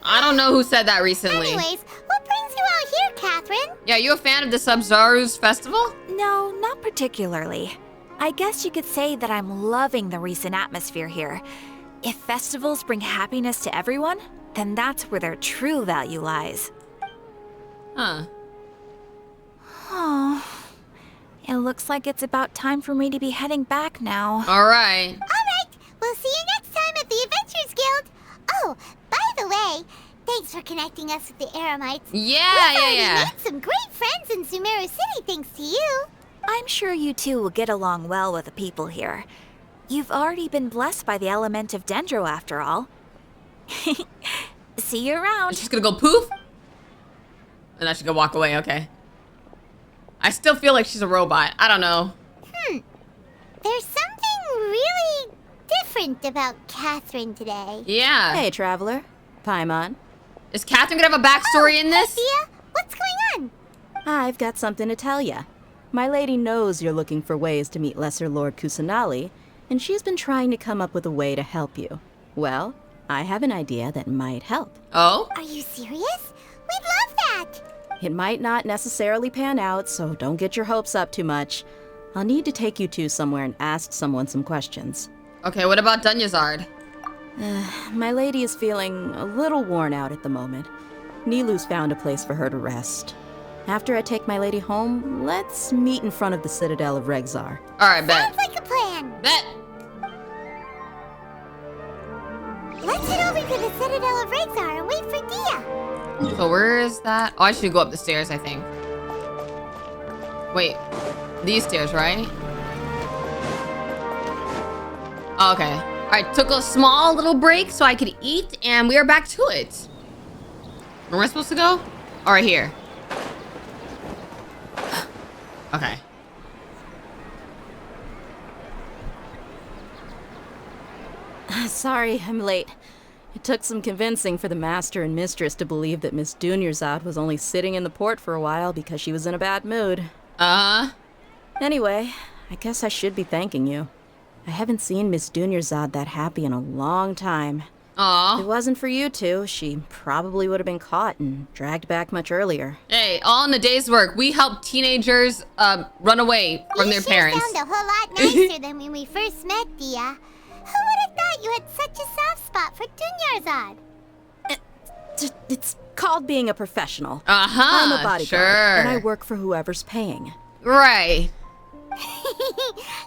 I don't know who said that recently. Anyways, what brings you out here, Catherine? Yeah, you a fan of the Subzeru's Festival? No, not particularly. I guess you could say that I'm loving the recent atmosphere here. If festivals bring happiness to everyone, then that's where their true value lies. Huh. Oh, it looks like it's about time for me to be heading back now. All right. All right, we'll see you next time at the Adventurers Guild. Oh, by the way, thanks for connecting us with the Eremites. Yeah. We've made some great friends in Sumeru City thanks to you. I'm sure you two will get along well with the people here. You've already been blessed by the element of Dendro after all. See you around. She's gonna go poof? And I should go walk away, okay. I still feel like she's a robot. I don't know. There's something really different about Catherine today. Yeah. Hey, Traveler. Paimon. Is Catherine gonna have a backstory in this? Thea, what's going on? I've got something to tell ya. My lady knows you're looking for ways to meet Lesser Lord Kusanali, and she's been trying to come up with a way to help you. Well, I have an idea that might help. Oh? Are you serious? We'd love that. It might not necessarily pan out, so don't get your hopes up too much. I'll need to take you two somewhere and ask someone some questions. Okay, what about Dunyazard? My lady is feeling a little worn out at the moment. Nilu's found a place for her to rest. After I take my lady home, let's meet in front of the Citadel of Regzar. Alright, bet. Sounds like a plan. Bet. Let's head over to the Citadel of Regzar and wait for Dehya. So where is that? Oh, I should go up the stairs, I think. Wait. These stairs, right? Oh, okay. Alright, took a small little break so I could eat, and we are back to it. Where am I supposed to go? Oh, right here. Okay. Sorry, I'm late. It took some convincing for the master and mistress to believe that Miss Dunyazard was only sitting in the port for a while because she was in a bad mood. Uh-huh. Anyway, I guess I should be thanking you. I haven't seen Miss Dunyazard that happy in a long time. Aw. If it wasn't for you two, she probably would have been caught and dragged back much earlier. Hey, all in a day's work. We help teenagers run away from their parents. You sound a whole lot nicer than when we first met, Dehya. Who would have thought you had such a soft spot for Dunyazard? It's called being a professional. I'm a bodyguard, sure. and I work for whoever's paying. Right.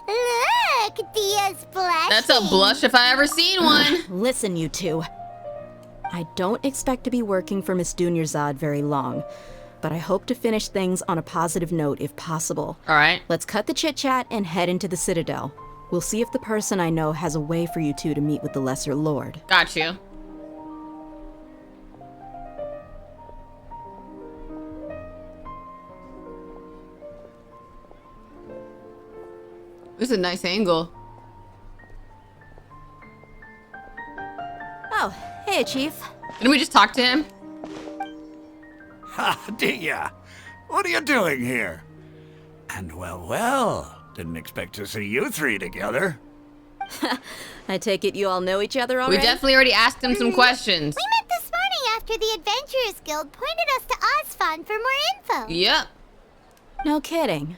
Look, Dehya's blushing. That's a blush if I ever seen one. Listen, you two. I don't expect to be working for Miss Dunyazard very long, but I hope to finish things on a positive note if possible. All right. Let's cut the chit-chat and head into the Citadel. We'll see if the person I know has a way for you two to meet with the Lesser Lord. Got you. This is a nice angle. Oh, hey, Chief. Didn't we just talk to him? Ha, Dehya. What are you doing here? And well, didn't expect to see you three together. I take it you all know each other already? We definitely already asked him some questions. We met this morning after the Adventurers Guild pointed us to Asfand for more info. Yep. No kidding.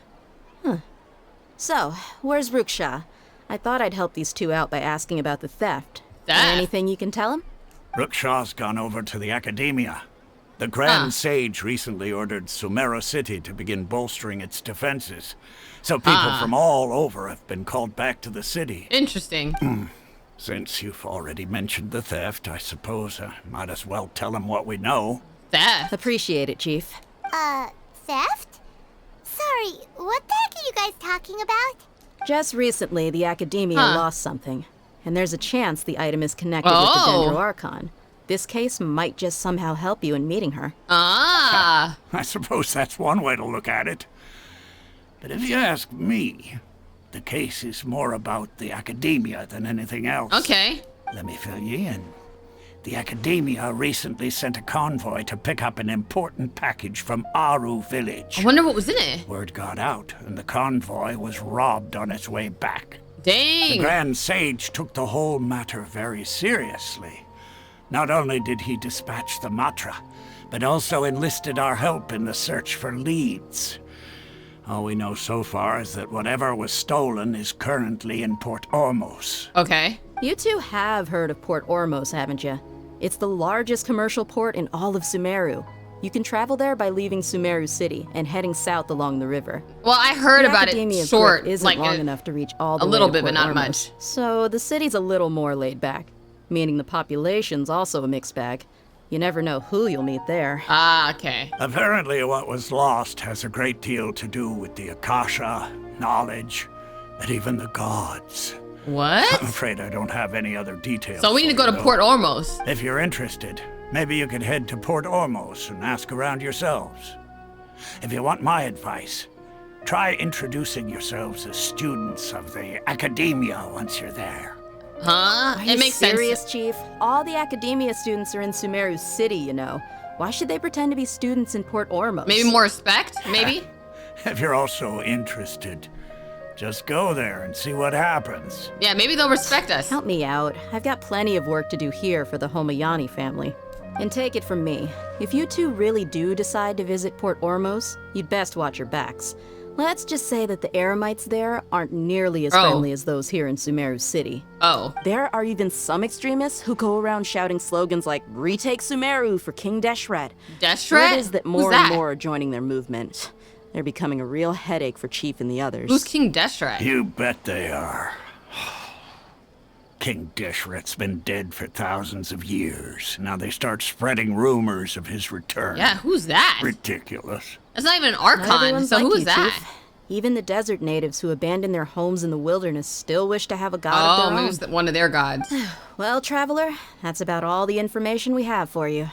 Huh. So, where's Ruksha? I thought I'd help these two out by asking about the theft. Anything you can tell him? Ruksha's gone over to the Academia. The Grand Sage recently ordered Sumeru City to begin bolstering its defenses. So people from all over have been called back to the city. Interesting. Since you've already mentioned the theft, I suppose I might as well tell him what we know. Theft? Appreciate it, Chief. Theft? Sorry, what the heck are you guys talking about? Just recently, the Academia lost something. And there's a chance the item is connected with the Dendro Archon. This case might just somehow help you in meeting her. I suppose that's one way to look at it. But if you ask me, the case is more about the Academia than anything else. Okay. Let me fill you in. The Academia recently sent a convoy to pick up an important package from Aru village. I wonder what was in it. Word got out, and the convoy was robbed on its way back. Dang. The Grand Sage took the whole matter very seriously. Not only did he dispatch the Matra, but also enlisted our help in the search for leads. All we know so far is that whatever was stolen is currently in Port Ormos. Okay. You two have heard of Port Ormos, haven't you? It's the largest commercial port in all of Sumeru. You can travel there by leaving Sumeru City and heading south along the river. Well, I heard about it short, isn't like long enough to reach all the a way little to bit, Port but not Ormos. much. So the city's a little more laid back, meaning the population's also a mixed bag. You never know who you'll meet there. Okay. Apparently what was lost has a great deal to do with the Akasha, knowledge, and even the gods. What? I'm afraid I don't have any other details. So we need to go to Port Ormos. If you're interested, maybe you could head to Port Ormos and ask around yourselves. If you want my advice, try introducing yourselves as students of the Academia once you're there. Huh? It makes sense. Chief? All the Academia students are in Sumeru City, you know. Why should they pretend to be students in Port Ormos? Maybe more respect? Maybe? If you're also interested, just go there and see what happens. Yeah, maybe they'll respect us. Help me out. I've got plenty of work to do here for the Homayani family. And take it from me, if you two really do decide to visit Port Ormos, you'd best watch your backs. Let's just say that the Eremites there aren't nearly as friendly as those here in Sumeru City. There are even some extremists who go around shouting slogans like, "Retake Sumeru for King Deshret." Deshret? Word is that more and more are joining their movement. They're becoming a real headache for Chief and the others. Who's King Deshret? You bet they are. King Deshret's been dead for thousands of years. Now they start spreading rumors of his return. Yeah, who's that? Ridiculous. That's not even an Archon, Everyone's so like who is you, that? Chief. Even the desert natives who abandoned their homes in the wilderness still wish to have a god of their maybe own. it's one of their gods. Well, Traveler, that's about all the information we have for you.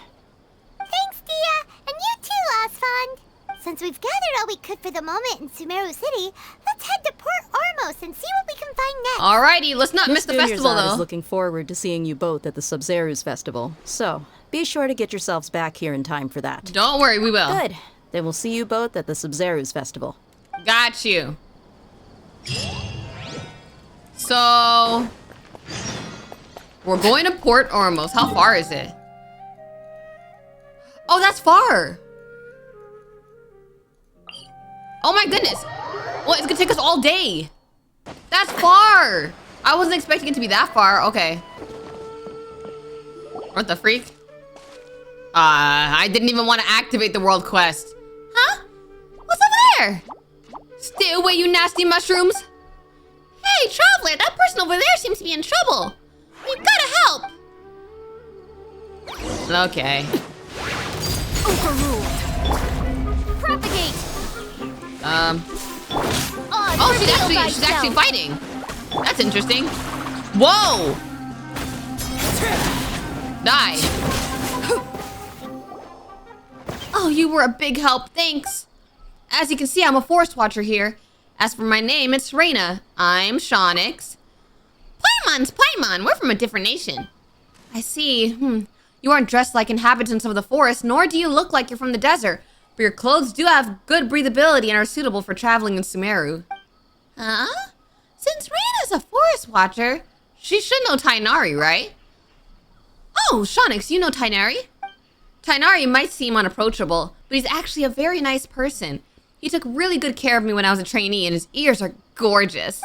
Thanks, Dehya, and you too, Asfand. Since we've gathered all we could for the moment in Sumeru City, let's head to Port Ormos and see what we can find next. Alrighty, let's not miss the festival, Dunyazard though. is looking forward to seeing you both at the Subzeru Festival, so be sure to get yourselves back here in time for that. Don't worry, we will. Good. Then we'll see you both at the Subzeru Festival. Got you. So we're going to Port Ormos. How far is it? Oh, that's far. Oh my goodness. Well, it's gonna take us all day. That's far. I wasn't expecting it to be that far. Okay. What the freak? I didn't even want to activate the world quest. Huh? What's over there? Stay away, you nasty mushrooms. Hey, traveler, that person over there seems to be in trouble. You gotta help. Okay. Overruled. Propagate. Oh, she's actually fighting. That's interesting. Whoa. Die. Oh, you were a big help. Thanks. As you can see, I'm a forest watcher here. As for my name, it's Reyna. I'm Shonyx. Paimon, we're from a different nation. I see. You aren't dressed like inhabitants of the forest, nor do you look like you're from the desert. But your clothes do have good breathability and are suitable for traveling in Sumeru. Huh? Since Reyna's a forest watcher, she should know Tighnari, right? Oh, Shonyx, you know Tighnari? Tighnari might seem unapproachable, but he's actually a very nice person. He took really good care of me when I was a trainee, and his ears are gorgeous.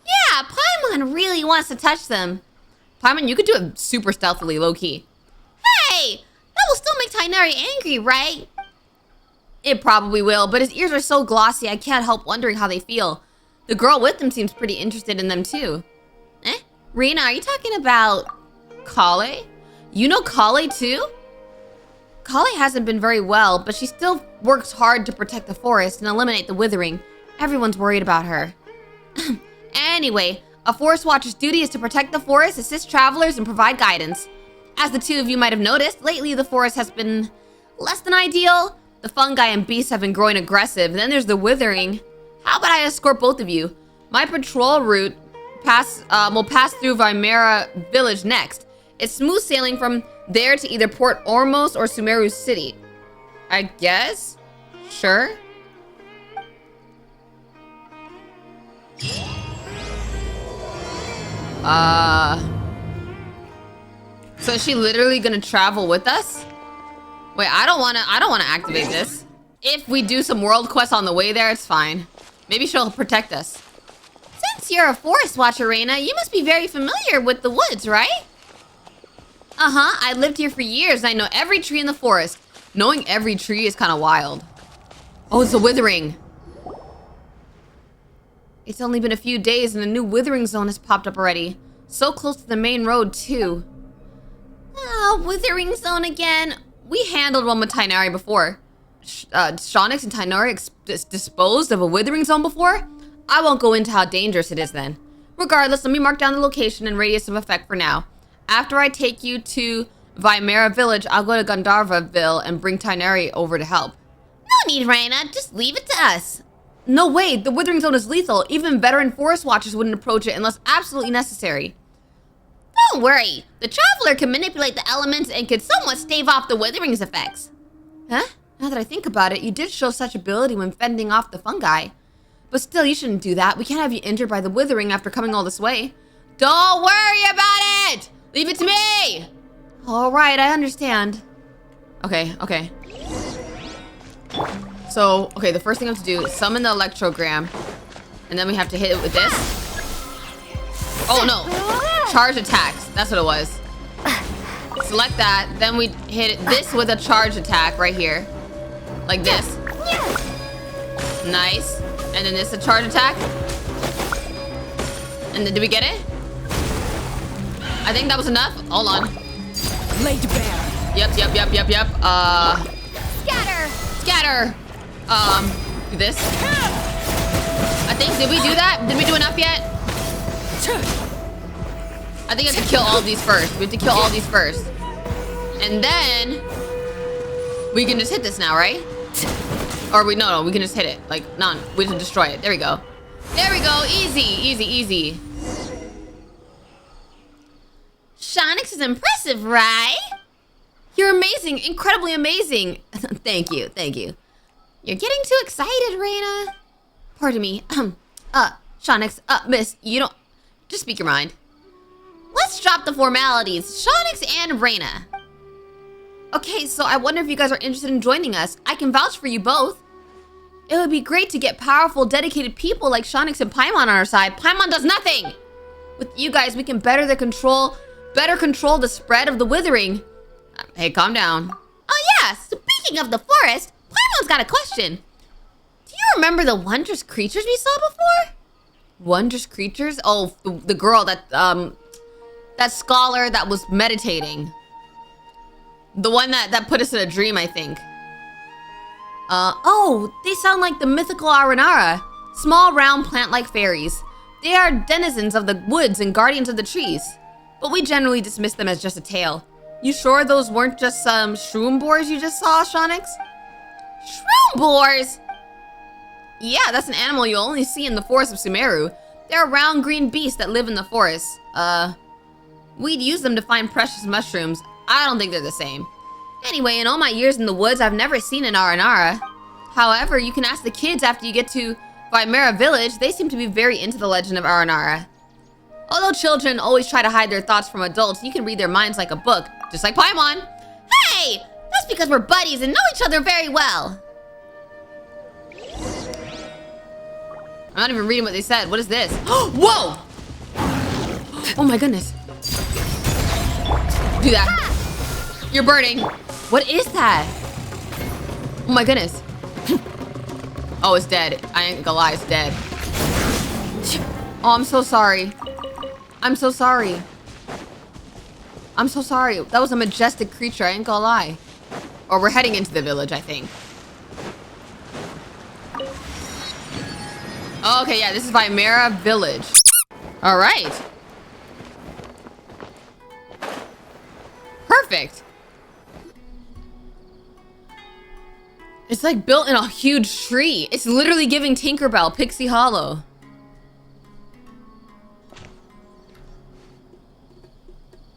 Yeah, Paimon really wants to touch them. Paimon, you could do it super stealthily, low-key. Hey! That will still make Tighnari angry, right? It probably will, but his ears are so glossy, I can't help wondering how they feel. The girl with him seems pretty interested in them, too. Reyna, are you talking about Collei? You know Collei, too? Collei hasn't been very well, but she still works hard to protect the forest and eliminate the Withering. Everyone's worried about her. Anyway, a forest watcher's duty is to protect the forest, assist travelers, and provide guidance. As the two of you might have noticed, lately the forest has been less than ideal. The fungi and beasts have been growing aggressive, and then there's the Withering. How about I escort both of you? My patrol route will pass through Vimera village next. It's smooth sailing from there to either Port Ormos or Sumeru City. I guess? Sure. So is she literally gonna travel with us? Wait, I don't wanna activate this. If we do some world quests on the way there, it's fine. Maybe she'll protect us. Since you're a forest watcher, Reyna, you must be very familiar with the woods, right? Uh-huh, I lived here for years and I know every tree in the forest. Knowing every tree is kind of wild. Oh, it's a Withering. It's only been a few days and a new Withering zone has popped up already. So close to the main road, too. Oh, Withering zone again. We handled one with Tighnari before. Shonyx and Tighnari disposed of a Withering zone before? I won't go into how dangerous it is then. Regardless, let me mark down the location and radius of effect for now. After I take you to Vimera village, I'll go to Gandharva Ville and bring Tighnari over to help. No need, Reyna. Just leave it to us. No way. The Withering zone is lethal. Even veteran forest watchers wouldn't approach it unless absolutely necessary. Don't worry. The traveler can manipulate the elements and could somewhat stave off the Withering's effects. Huh? Now that I think about it, you did show such ability when fending off the fungi. But still, you shouldn't do that. We can't have you injured by the Withering after coming all this way. Don't worry about it! Leave it to me! Alright, I understand. Okay. So, okay, the first thing I have to do is summon the electrogram. And then we have to hit it with this. Oh no! Charge attacks. That's what it was. Select that. Then we hit this with a charge attack right here. Like this. Nice. And then this a charge attack. And then did we get it? I think that was enough. Hold on. Laid bare. Yep. Scatter. Do this. I think, did we do that? Did we do enough yet? I think I have to kill all of these first. We have to kill all these first. And then we can just hit this now, right? Or no, we can just hit it. Like, no, we can destroy it. There we go. Easy. Shonyx is impressive, right? You're amazing, incredibly amazing. Thank you. You're getting too excited, Reyna. Pardon me. Shonyx, miss, you don't... Just speak your mind. Let's drop the formalities. Shonyx and Reyna. Okay, so I wonder if you guys are interested in joining us. I can vouch for you both. It would be great to get powerful, dedicated people like Shonyx and Paimon on our side. Paimon does nothing! With you guys, we can better control the spread of the Withering. Hey, calm down. Oh yeah, speaking of the forest, Paimon's got a question. Do you remember the wondrous creatures we saw before? Wondrous creatures? Oh, the girl that scholar that was meditating. The one that put us in a dream, I think. Oh, they sound like the mythical Aranara. Small, round, plant-like fairies. They are denizens of the woods and guardians of the trees. But we generally dismiss them as just a tale. You sure those weren't just some shroom boars you just saw, Shonyx? Shroom boars? Yeah, that's an animal you only see in the forest of Sumeru. They're round green beasts that live in the forest. We'd use them to find precious mushrooms. I don't think they're the same. Anyway, in all my years in the woods, I've never seen an Aranara. However, you can ask the kids after you get to Vimera Village. They seem to be very into the legend of Aranara. Although children always try to hide their thoughts from adults, you can read their minds like a book, just like Paimon. Hey! That's because we're buddies and know each other very well. I'm not even reading what they said. What is this? Whoa! Oh my goodness. Do that. You're burning. What is that? Oh my goodness. Oh, it's dead. I ain't gonna lie, it's dead. Oh, I'm so sorry. I'm so sorry. I'm so sorry. That was a majestic creature, I ain't gonna lie. Or we're heading into the village, I think. Oh, okay, yeah, this is Vimera Village. All right. Perfect. It's like built in a huge tree. It's literally giving Tinkerbell Pixie Hollow.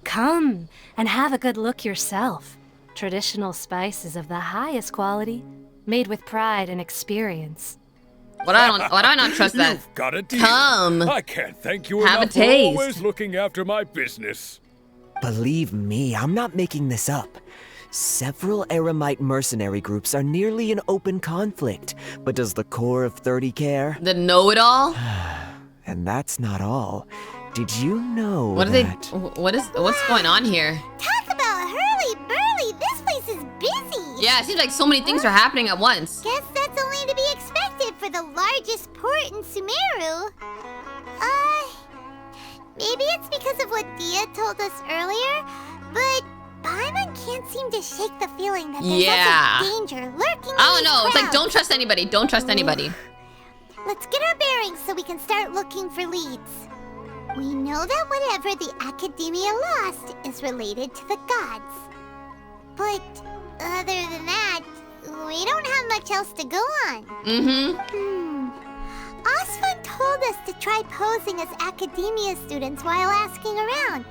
Come and have a good look yourself. Traditional spices of the highest quality, made with pride and experience. Why do I not trust that? You've got a deal. Come. I can't thank you Have enough a taste. for always looking after my business. Believe me, I'm not making this up. Several Eremite mercenary groups are nearly in open conflict, but does the core of 30 care? The know-it-all? And that's not all. Did you know What are that... what's going on here? Talk about hurly-burly. This place is busy. Yeah, it seems like so many things are happening at once. Guess that's only to be expected for the largest port in Sumeru. Maybe it's because of what Dehya told us earlier, but Paimon can't seem to shake the feeling that there's lots of danger lurking in I don't these know. It's like, crowds. don't trust anybody. Don't trust anybody. Let's get our bearings so we can start looking for leads. We know that whatever the Academia lost is related to the gods. But other than that, we don't have much else to go on. Asfand told us to try posing as Academia students while asking around.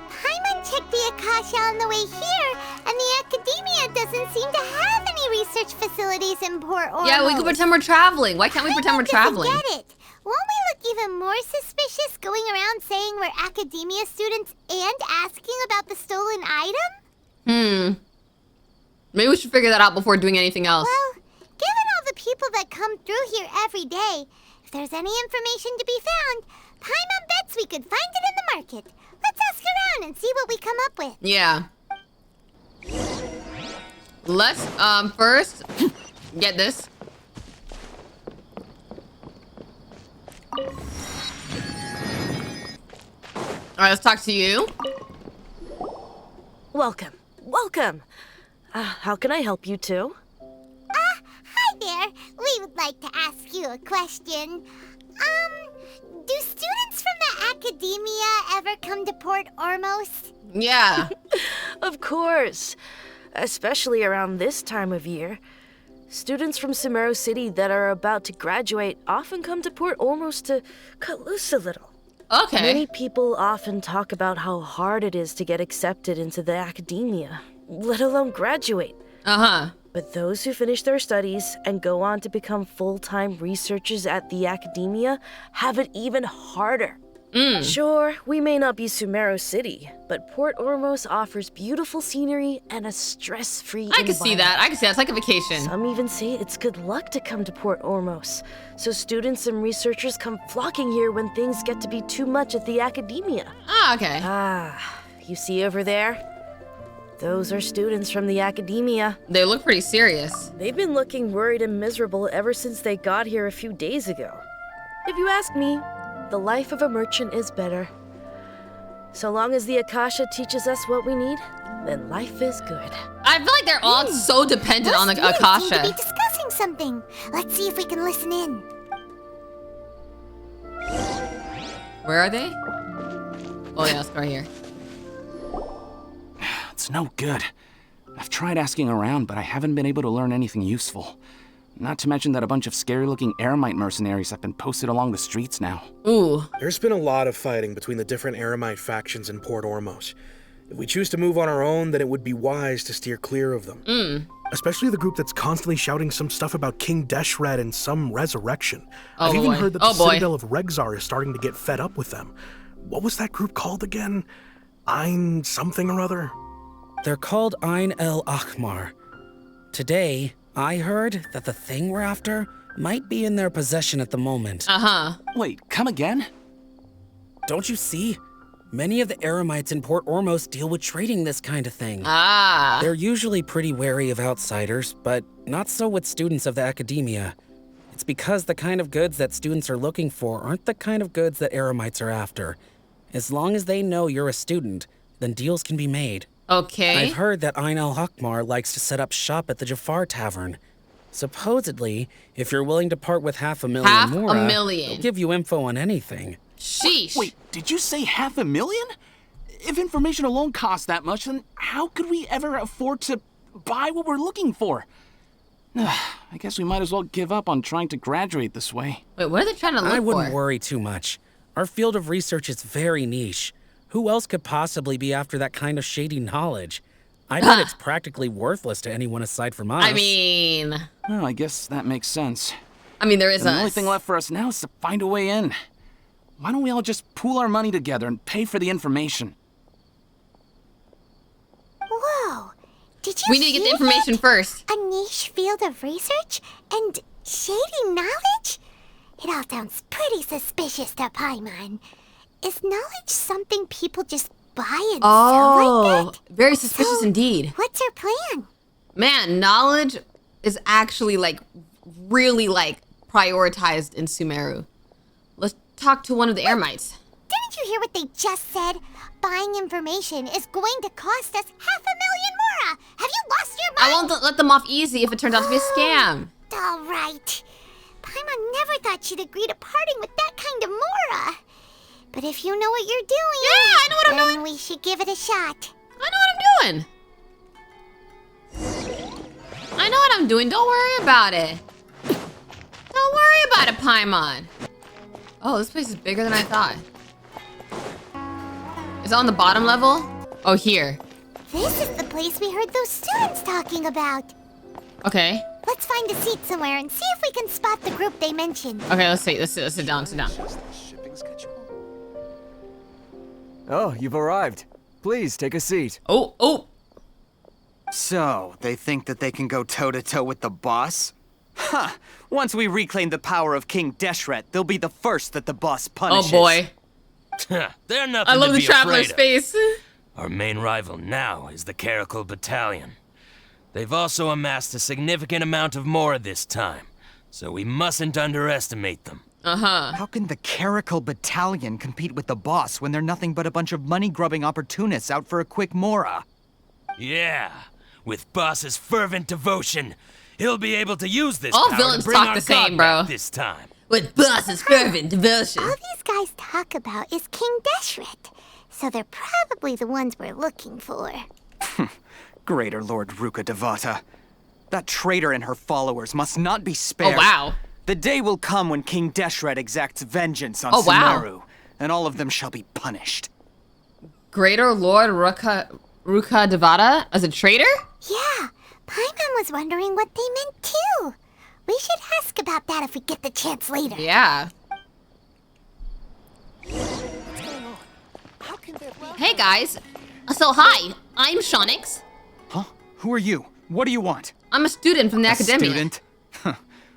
Paimon checked the Akasha on the way here, and the Academia doesn't seem to have any research facilities in Port Ormos. Yeah, we could pretend we're traveling. Why can't we pretend we're traveling? Get it. Won't we look even more suspicious going around saying we're Academia students and asking about the stolen item? Maybe we should figure that out before doing anything else. Well, given all the people that come through here every day, if there's any information to be found, Paimon bets we could find it in the market. Let's ask around and see what we come up with. Yeah. Let's, first, get this. Alright, let's talk to you. Welcome. Welcome. How can I help you two? Hi there. We would like to ask you a question. Do students from the Academia ever come to Port Ormos? Yeah. Of course. Especially around this time of year. Students from Sumeru City that are about to graduate often come to Port Ormos to cut loose a little. Okay. Many people often talk about how hard it is to get accepted into the Academia, let alone graduate. But those who finish their studies and go on to become full-time researchers at the academia have it even harder. Sure, we may not be Sumeru City, but Port Ormos offers beautiful scenery and a stress-free environment. I can see that. I can see that. It's like a vacation. Some even say it's good luck to come to Port Ormos. So students and researchers come flocking here when things get to be too much at the academia. Ah, okay. You see over there? Those are students from the academia. They look pretty serious. They've been looking worried and miserable ever since they got here a few days ago. If you ask me, the life of a merchant is better. So long as the Akasha teaches us what we need, then life is good. I feel like they're all so dependent on the Akasha. Seem to be discussing something. Let's see if we can listen in. Where are they? Oh yeah, let's go right here. It's no good. I've tried asking around, but I haven't been able to learn anything useful. Not to mention that a bunch of scary-looking Eremite mercenaries have been posted along the streets now. Ooh. There's been a lot of fighting between the different Eremite factions in Port Ormos. If we choose to move on our own, then it would be wise to steer clear of them. Especially the group that's constantly shouting some stuff about King Deshret and some resurrection. I've even heard that the Citadel of Regzar is starting to get fed up with them. What was that group called again? Ein something or other? They're called Ein El Akhmar. Today, I heard that the thing we're after might be in their possession at the moment. Wait, come again? Don't you see? Many of the Eremites in Port Ormos deal with trading this kind of thing. They're usually pretty wary of outsiders, but not so with students of the academia. It's because the kind of goods that students are looking for aren't the kind of goods that Eremites are after. As long as they know you're a student, then deals can be made. Okay. I've heard that Ein El Hakmar likes to set up shop at the Jafar Tavern. Supposedly, if you're willing to part with $500,000 more, they'll give you info on anything. Sheesh. Wait, did you say $500,000? If information alone costs that much, then how could we ever afford to buy what we're looking for? I guess we might as well give up on trying to graduate this way. Wait, what are they trying to look for? I wouldn't worry too much. Our field of research is very niche. Who else could possibly be after that kind of shady knowledge? I bet it's practically worthless to anyone aside from us. I mean... Well, I guess that makes sense. I mean, there is The only thing left for us now is to find a way in. Why don't we all just pool our money together and pay for the information? Whoa! Did you We need to get the information first. A niche field of research? And shady knowledge? It all sounds pretty suspicious to Paimon. Is knowledge something people just buy and sell like that? Very suspicious indeed. What's her plan? Man, knowledge is actually really prioritized in Sumeru. Let's talk to one of the Eremites. Didn't you hear what they just said? Buying information is going to cost us $500,000 more. Have you lost your mind? I won't let them off easy if it turns out to be a scam. All right. Paimon never thought she'd agree to parting with that kind of Mora. But if you know what you're doing, I know what I'm doing. We should give it a shot. I know what I'm doing. I know what I'm doing. Don't worry about it. Don't worry about it, Paimon. Oh, this place is bigger than I thought. Is it on the bottom level? Oh, here. This is the place we heard those students talking about. Okay. Let's find a seat somewhere and see if we can spot the group they mentioned. Okay, let's see. Let's sit down. Oh, you've arrived. Please, take a seat. Oh. So, they think that they can go toe-to-toe with the boss? Huh. Once we reclaim the power of King Deshret, they'll be the first that the boss punishes. Oh, boy. They're nothing I love to the be Traveler's afraid of. face. Our main rival now is the Caracal Battalion. They've also amassed a significant amount of Mora this time, so we mustn't underestimate them. How can the Caracal Battalion compete with the boss when they're nothing but a bunch of money-grubbing opportunists out for a quick Mora? Yeah, with boss's fervent devotion, he'll be able to use this All power villains to bring talk our the same, god bro. back this time. With boss's fervent devotion. All these guys talk about is King Deshret, so they're probably the ones we're looking for. Greater Lord Ruka Devata. That traitor and her followers must not be spared. Oh, wow. The day will come when King Deshret exacts vengeance on Oh, wow. Sumeru, and all of them shall be punished. Greater Lord Ruka Devata as a traitor? Yeah, Paimon was wondering what they meant too. We should ask about that if we get the chance later. Yeah. Hey guys. So hi, I'm Shonyx. Huh? Who are you? What do you want? I'm a student from the Academia. Student?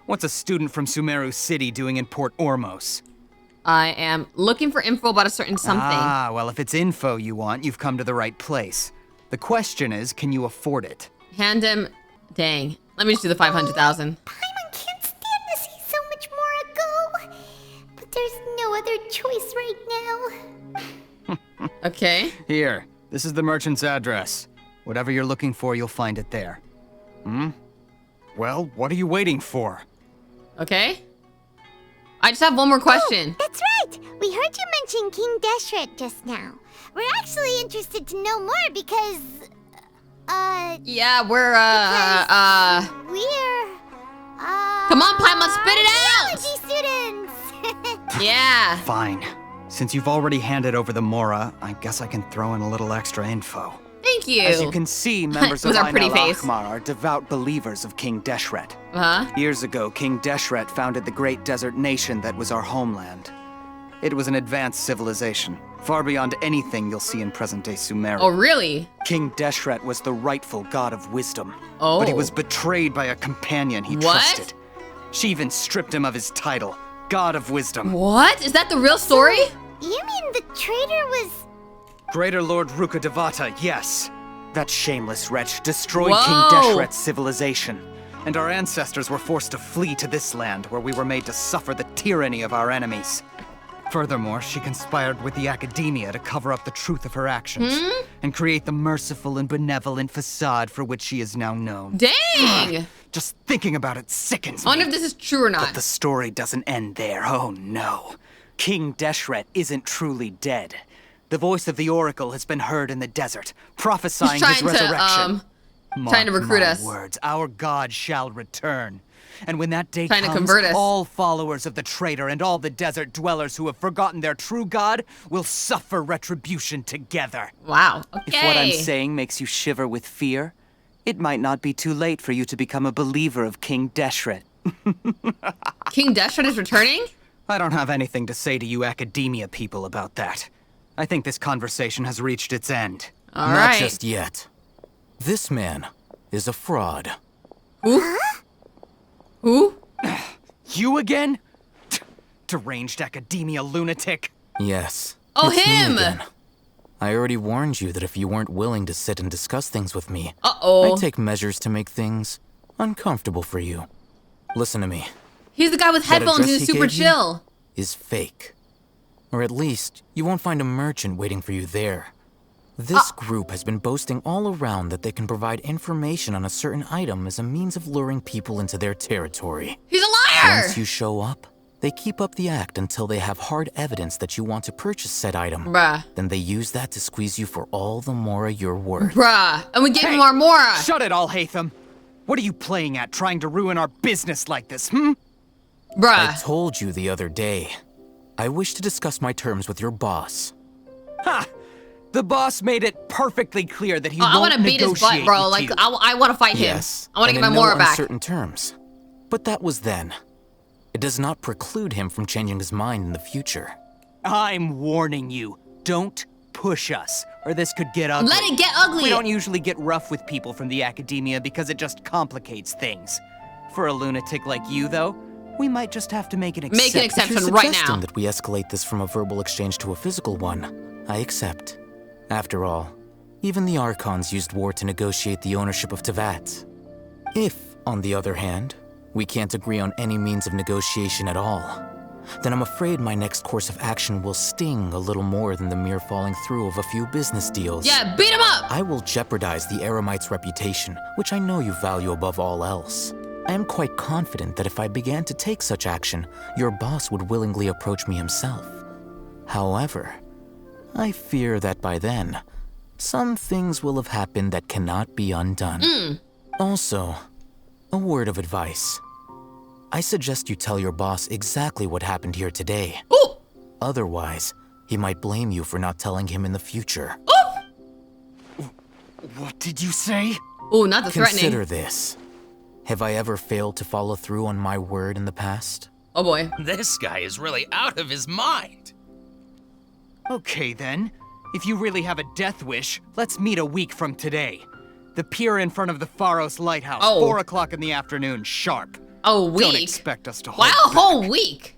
What's a student from Sumeru City doing in Port Ormos? I am looking for info about a certain something. Ah, well, if it's info you want, you've come to the right place. The question is, can you afford it? Hand him... Dang. Let me just do the 500,000. Paimon can't stand to see so much more go. But there's no other choice right now. Okay. Here, this is the merchant's address. Whatever you're looking for, you'll find it there. Well, what are you waiting for? Okay. I just have one more question. Oh, that's right! We heard you mention King Deshret just now. We're actually interested to know more because... Yeah, we're, We're... Come on, Paimon, spit it out! Biology students! Yeah. Fine. Since you've already handed over the Mora, I guess I can throw in a little extra info. Thank you. As you can see, members of With our pretty face. Al-Ahmar are devout believers of King Deshret. Uh-huh. Years ago, King Deshret founded the great desert nation that was our homeland. It was an advanced civilization, far beyond anything you'll see in present-day Sumeru. Oh, really? King Deshret was the rightful god of wisdom. Oh. But he was betrayed by a companion he trusted. She even stripped him of his title, God of Wisdom. What? Is that the real story? You mean the traitor was... Greater Lord Rukkhadevata, yes. That shameless wretch destroyed Whoa. King Deshret's civilization. And our ancestors were forced to flee to this land where we were made to suffer the tyranny of our enemies. Furthermore, she conspired with the Academia to cover up the truth of her actions and create the merciful and benevolent facade for which she is now known. Dang! Just thinking about it sickens me. I wonder if this is true or not. But the story doesn't end there. Oh no. King Deshret isn't truly dead. The voice of the Oracle has been heard in the desert, prophesying his resurrection. Trying to recruit Mark us. my words, our God shall return. And when that day Trying to comes, convert us. all followers of the traitor and all the desert dwellers who have forgotten their true God will suffer retribution together. Wow, okay. If what I'm saying makes you shiver with fear, it might not be too late for you to become a believer of King Deshret. King Deshret is returning? I don't have anything to say to you Academia people about that. I think this conversation has reached its end. All Not right. just yet. This man is a fraud. Who? Who? You again? Deranged Academia lunatic. Yes. Oh, it's me him! again. I already warned you that if you weren't willing to sit and discuss things with me, Uh-oh. I'd take measures to make things uncomfortable for you. Listen to me. He's the guy with That headphones address who's he super gave you chill. Is fake. Or at least, you won't find a merchant waiting for you there. This group has been boasting all around that they can provide information on a certain item as a means of luring people into their territory. He's a liar! Once you show up, they keep up the act until they have hard evidence that you want to purchase said item. Bruh. Then they use that to squeeze you for all the Mora you're worth. Bruh. And we gave him our Mora. Shut it, Alheitham. What are you playing at, trying to ruin our business like this, Bruh. I told you the other day. I wish to discuss my terms with your boss. Ha! The boss made it perfectly clear that he I won't want to beat his butt, negotiate bro. with Like, you. I want to fight him. Yes. I want to and get my in Mora no back. uncertain terms. But that was then. It does not preclude him from changing his mind in the future. I'm warning you. Don't push us, or this could get ugly. Let it get ugly. We don't usually get rough with people from the Academia because it just complicates things. For a lunatic like you, though, we might just have to make an exception. Make an exception If you're right suggesting now. that we escalate this from a verbal exchange to a physical one, I accept. After all, even the Archons used war to negotiate the ownership of Teyvat. If, on the other hand, we can't agree on any means of negotiation at all, then I'm afraid my next course of action will sting a little more than the mere falling through of a few business deals. Yeah, beat him up! I will jeopardize the Eremite's reputation, which I know you value above all else. I am quite confident that if I began to take such action, your boss would willingly approach me himself. However, I fear that by then, some things will have happened that cannot be undone. Also, a word of advice. I suggest you tell your boss exactly what happened here today. Ooh. Otherwise, he might blame you for not telling him in the future. What did you say? Ooh, not the threatening. Consider this. Have I ever failed to follow through on my word in the past? Oh boy. This guy is really out of his mind. Okay then. If you really have a death wish, let's meet a week from today. The pier in front of the Pharos Lighthouse, 4 o'clock in the afternoon, sharp. A week? Don't expect us to hold Wow, a back. whole week?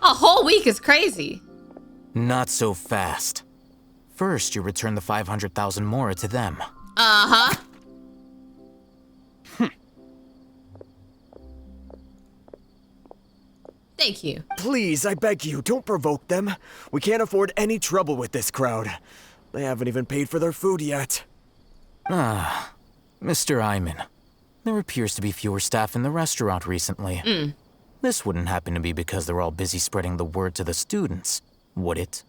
A whole week is crazy. Not so fast. First, you return the 500,000 mora to them. Uh-huh. Thank you. Please, I beg you, don't provoke them. We can't afford any trouble with this crowd. They haven't even paid for their food yet. Ah, Mr. Iman. There appears to be fewer staff in the restaurant recently. This wouldn't happen to be because they're all busy spreading the word to the students, would it?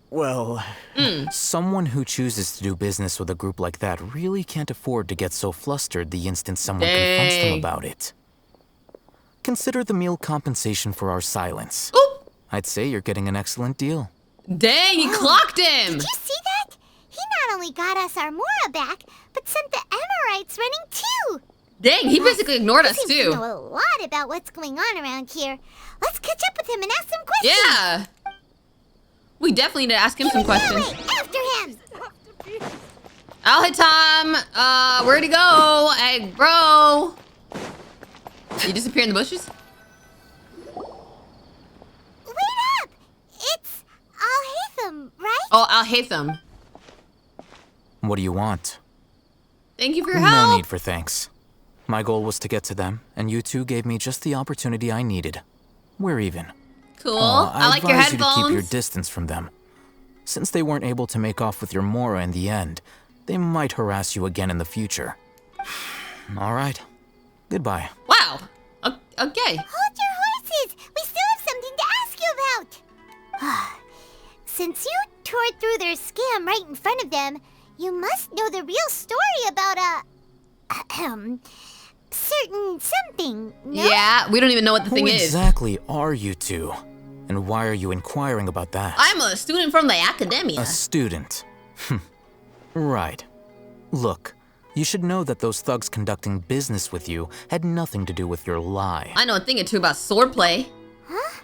Well... Someone who chooses to do business with a group like that really can't afford to get so flustered the instant someone confronts them about it. Consider the meal compensation for our silence. Oop. I'd say you're getting an excellent deal. Dang, he clocked him! Did you see that? He not only got us our mora back, but sent the Amorites running too. Dang, he basically ignored us He seems too. to know a lot about what's going on around here. Let's catch up with him and ask some questions. Yeah. We definitely need to ask him some questions. After him. Alheitham, where'd he go? Hey, bro. Did he disappear in the bushes? Wait up! It's Alheitham, right? Oh, Alheitham. What do you want? Thank you for your help. No need for thanks. My goal was to get to them, and you two gave me just the opportunity I needed. We're even. Cool. I like your advise you to keep your headphones. distance from them. Since they weren't able to make off with your mora in the end, they might harass you again in the future. All right. Goodbye. Wow. Okay. Hold your horses! We still have something to ask you about! Since you tore through their scam right in front of them, you must know the real story about certain something, no? Yeah, we don't even know what the thing Who is. exactly are you two? And why are you inquiring about that? I'm a student from the academia. A student. Right. Look, you should know that those thugs conducting business with you had nothing to do with your lie. I know a thing or two about swordplay. Huh?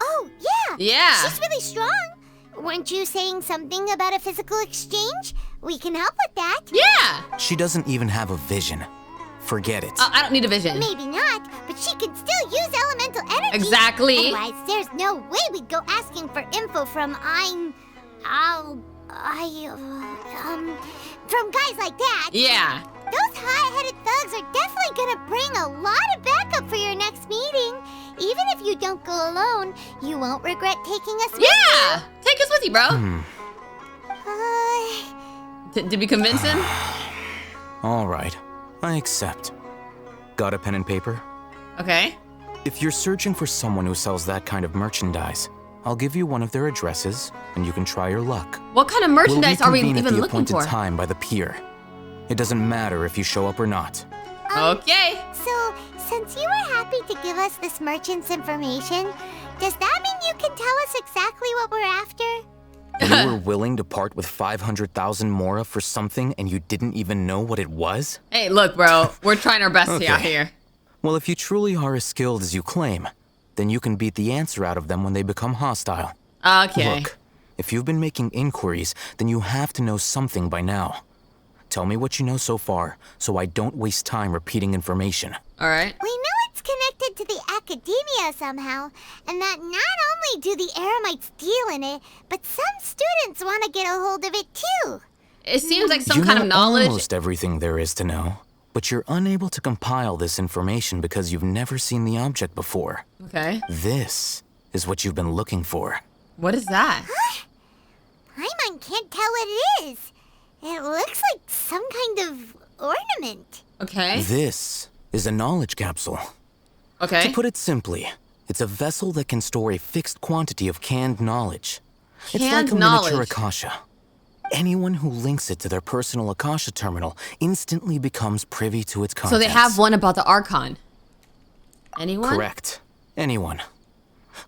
Oh, yeah! Yeah. She's really strong. Weren't you saying something about a physical exchange? We can help with that. Yeah! She doesn't even have a vision. Forget it. I don't need a vision. Maybe not, but she can still use elemental energy. Exactly. Otherwise, there's no way we'd go asking for info from from guys like that. Yeah. Those high-headed thugs are definitely gonna bring a lot of backup for your next meeting. Even if you don't go alone, you won't regret taking us with you. Yeah! Take us with you, bro. Did we convince him? All right. I accept. Got a pen and paper? Okay. If you're searching for someone who sells that kind of merchandise, I'll give you one of their addresses, and you can try your luck. What kind of merchandise are we We'll reconvene even at the looking appointed for? time by the pier. It doesn't matter if you show up or not. Okay. So, since you were happy to give us this merchant's information, does that mean you can tell us exactly what we're after? You were willing to part with 500,000 mora for something and you didn't even know what it was? Hey, look, bro. We're trying our best out here. Well, if you truly are as skilled as you claim, then you can beat the answer out of them when they become hostile. Okay. Look, if you've been making inquiries, then you have to know something by now. Tell me what you know so far, so I don't waste time repeating information. All right. We know it's connected to the academia somehow, and that not only do the Eremites deal in it, but some students want to get a hold of it too. It seems like some You kind know of knowledge. almost everything there is to know, but you're unable to compile this information because you've never seen the object before. Okay. This is what you've been looking for. What is that? Paimon can't tell what it is. It looks like some kind of ornament. Okay. This is a knowledge capsule. Okay. To put it simply, it's a vessel that can store a fixed quantity of canned knowledge. It's like Canned a miniature knowledge. Akasha. Anyone who links it to their personal Akasha terminal instantly becomes privy to its contents. So they have one about the Archon. Anyone? Correct. Anyone.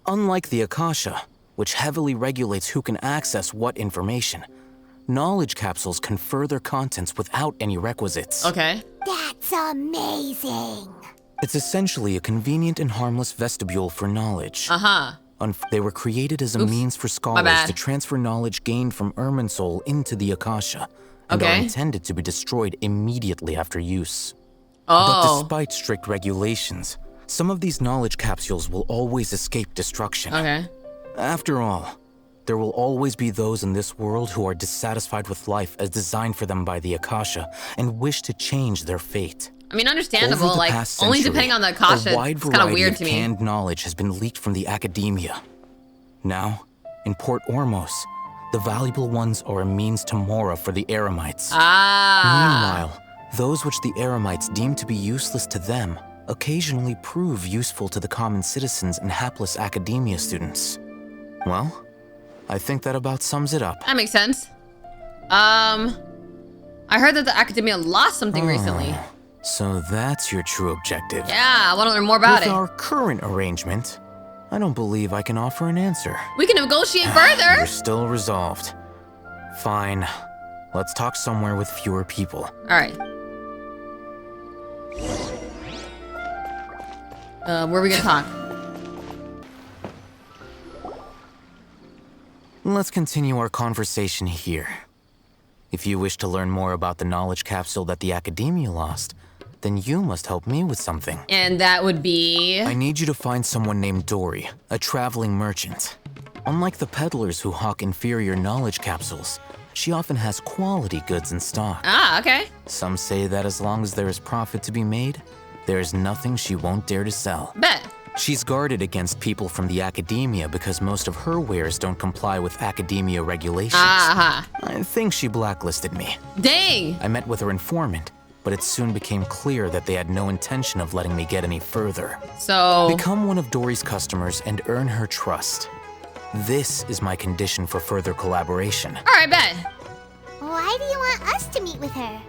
Unlike the Akasha, which heavily regulates who can access what information, knowledge capsules confer their contents without any requisites. Okay. That's amazing. It's essentially a convenient and harmless vestibule for knowledge. Uh-huh. They were created as a means for scholars to transfer knowledge gained from Irminsul into the Akasha, and are intended to be destroyed immediately after use. But despite strict regulations, some of these knowledge capsules will always escape destruction. Okay. After all, there will always be those in this world who are dissatisfied with life as designed for them by the Akasha and wish to change their fate. I mean, understandable, Over the like, past only century, depending on the Akasha, a wide it's kind of variety weird of to me. canned knowledge has been leaked from the academia. Now, in Port Ormos, the valuable ones are a means to Mora for the Eremites. Meanwhile, those which the Eremites deem to be useless to them occasionally prove useful to the common citizens and hapless academia students. Well, I think that about sums it up. That makes sense. I heard that the academia lost something recently. So that's your true objective. Yeah, I want to learn more about With it. our current arrangement, I don't believe I can offer an answer. We can negotiate further. You're still resolved. Fine. Let's talk somewhere with fewer people. All right. Where are we gonna talk? Let's continue our conversation here. If you wish to learn more about the knowledge capsule that the academia lost, then you must help me with something. And that would be... I need you to find someone named Dory, a traveling merchant. Unlike the peddlers who hawk inferior knowledge capsules, she often has quality goods in stock. Ah, okay. Some say that as long as there is profit to be made, there is nothing she won't dare to sell. Bet. She's guarded against people from the academia because most of her wares don't comply with academia regulations. I think she blacklisted me. Dang! I met with her informant, but it soon became clear that they had no intention of letting me get any further. So... Become one of Dory's customers and earn her trust. This is my condition for further collaboration. All right, bet. Why do you want us to meet with her?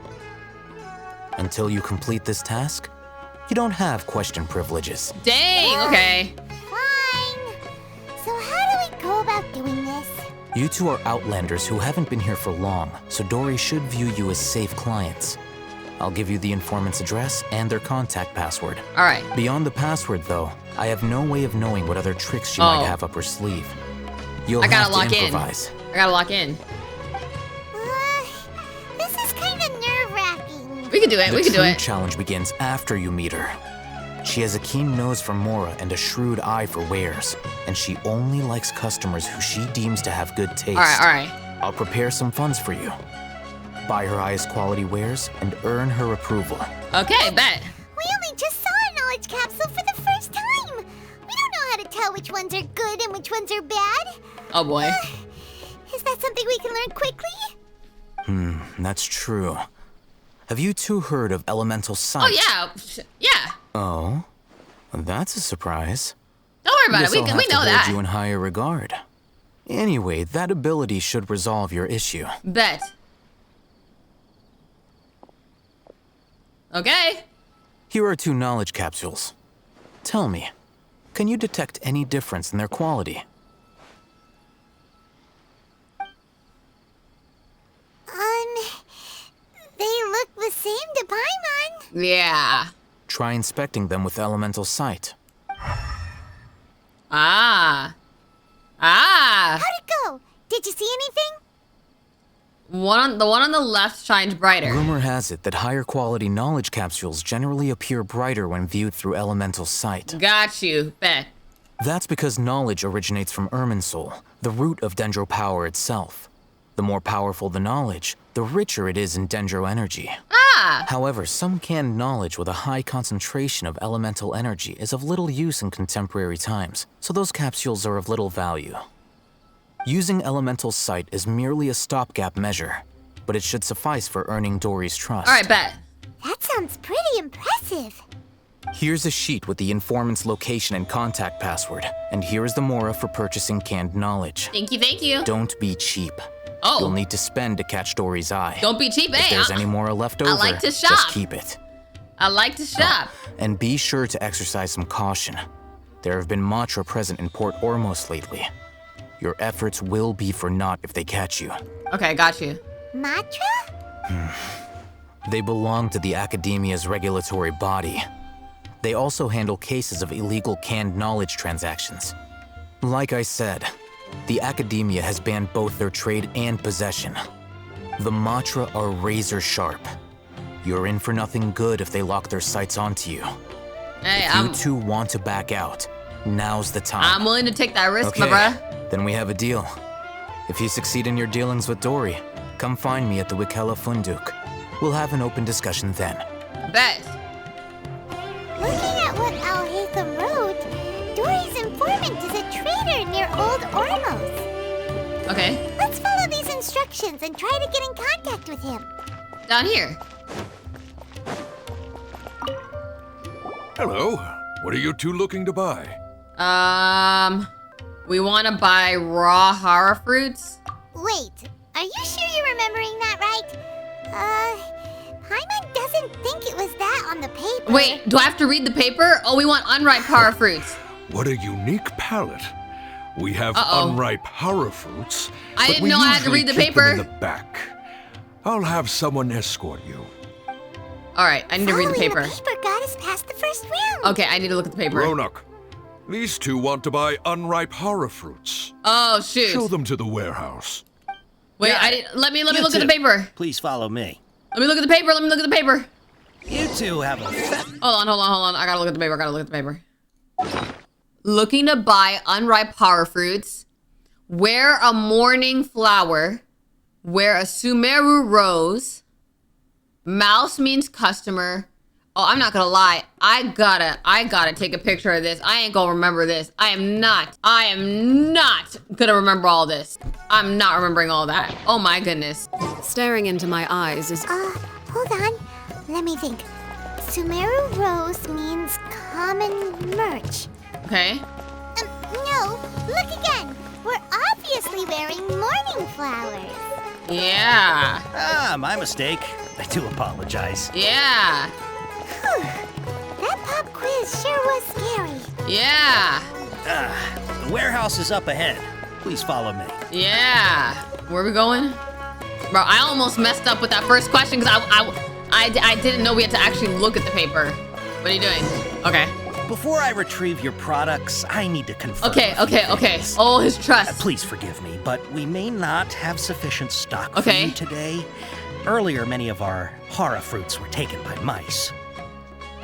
Until you complete this task, you don't have question privileges. Dang, okay. Fine. So how do we go about doing this? You two are outlanders who haven't been here for long, so Dory should view you as safe clients. I'll give you the informant's address and their contact password. All right. Beyond the password, though, I have no way of knowing what other tricks she might have up her sleeve. You'll have to improvise. I gotta lock in. This is kind of nerve-wracking. We can do it, we can do The it. true challenge begins after you meet her. She has a keen nose for Mora and a shrewd eye for wares, and she only likes customers who she deems to have good taste. All right. I'll prepare some funds for you. Buy her highest quality wares and earn her approval. Okay, bet. We only just saw a knowledge capsule for the first time. We don't know how to tell which ones are good and which ones are bad. Oh boy. Is that something we can learn quickly? That's true. Have you two heard of elemental sight? Oh yeah, yeah. Oh, that's a surprise. Don't worry about Guess it. I'll We have know to hold that. you in higher regard. Anyway, that ability should resolve your issue. Bet. Okay. Here are 2 knowledge capsules. Tell me, can you detect any difference in their quality? They look the same to Paimon. Yeah. Try inspecting them with elemental sight. Ah. How'd it go? Did you see anything? The one on the left shines brighter. Rumor has it that higher quality knowledge capsules generally appear brighter when viewed through elemental sight. Got you. Bet. That's because knowledge originates from Irminsul, the root of Dendro power itself. The more powerful the knowledge, the richer it is in Dendro energy. However, some canned knowledge with a high concentration of elemental energy is of little use in contemporary times, so those capsules are of little value. Using elemental sight is merely a stopgap measure, but it should suffice for earning Dory's trust. All right, bet. That sounds pretty impressive. Here's a sheet with the informant's location and contact password, and here is the Mora for purchasing canned knowledge. Thank you, thank you. Don't be cheap. Oh. You'll need to spend to catch Dory's eye. Don't be cheap, If there's any Mora left over, I like to shop. just keep it. I like to shop. And be sure to exercise some caution. There have been Matra present in Port Ormos lately. Your efforts will be for naught if they catch you. Okay, got you. Matra? They belong to the Academia's regulatory body. They also handle cases of illegal canned knowledge transactions. Like I said, the Academia has banned both their trade and possession. The Matra are razor sharp. You're in for nothing good if they lock their sights onto you. Hey, if you two want to back out, now's the time. I'm willing to take that risk, okay, my bruh. Then we have a deal. If you succeed in your dealings with Dory, come find me at the Wikella Funduk. We'll have an open discussion then. Bet. Looking at what Alheitham wrote, Dory's informant is a traitor near Old Ormos. Okay. Let's follow these instructions and try to get in contact with him. Down here. Hello. What are you two looking to buy? We want to buy raw hara fruits. Wait, are you sure you're remembering that right? Paimon doesn't think it was that on the paper. Wait, do I have to read the paper? Oh, we want unripe hara fruits. What a unique palette. We have unripe hara fruits. I didn't know I had to read the paper. In the back. I'll have someone escort you. All right, I need to read the paper. The paper got us past the first round. Okay, I need to look at the paper. Ronak, these two want to buy unripe hara fruits. Oh shoot! Show them to the warehouse. Wait, let me look at the paper. Please follow me. Let me look at the paper. Let me look at the paper. You two have a... Hold on. I gotta look at the paper. Looking to buy unripe hara fruits. Wear a morning flower. Wear a Sumeru rose. Mouse means customer. Oh, I'm not gonna lie. I gotta take a picture of this. I ain't gonna remember this. I am not gonna remember all this. I'm not remembering all that. Oh my goodness. Staring into my eyes is... Hold on. Let me think. Sumeru rose means common merch. Okay. No, look again. We're obviously wearing morning flowers. Yeah. Ah, my mistake. I do apologize. Yeah. Whew. That pop quiz sure was scary. Yeah. The warehouse is up ahead. Please follow me. Yeah. Where are we going? Bro, I almost messed up with that first question because I didn't know we had to actually look at the paper. What are you doing? Okay. Before I retrieve your products, I need to confirm. Okay. Oh, his trust. Please forgive me, but we may not have sufficient stock for you today. Earlier, many of our hara fruits were taken by mice.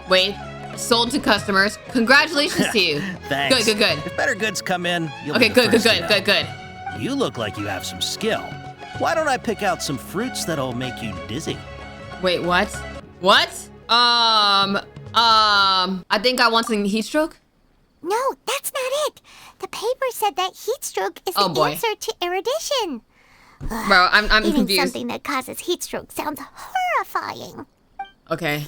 Wait, sold to customers. Congratulations to you. Thanks. Good. If better goods come in, you'll be the good. first to know. You look like you have some skill. Why don't I pick out some fruits that'll make you dizzy? Wait, what? I think I want some heat stroke. No, that's not it. The paper said that heat stroke is the answer to erudition. Bro, I'm Eating confused. something that causes heat stroke sounds horrifying. Okay.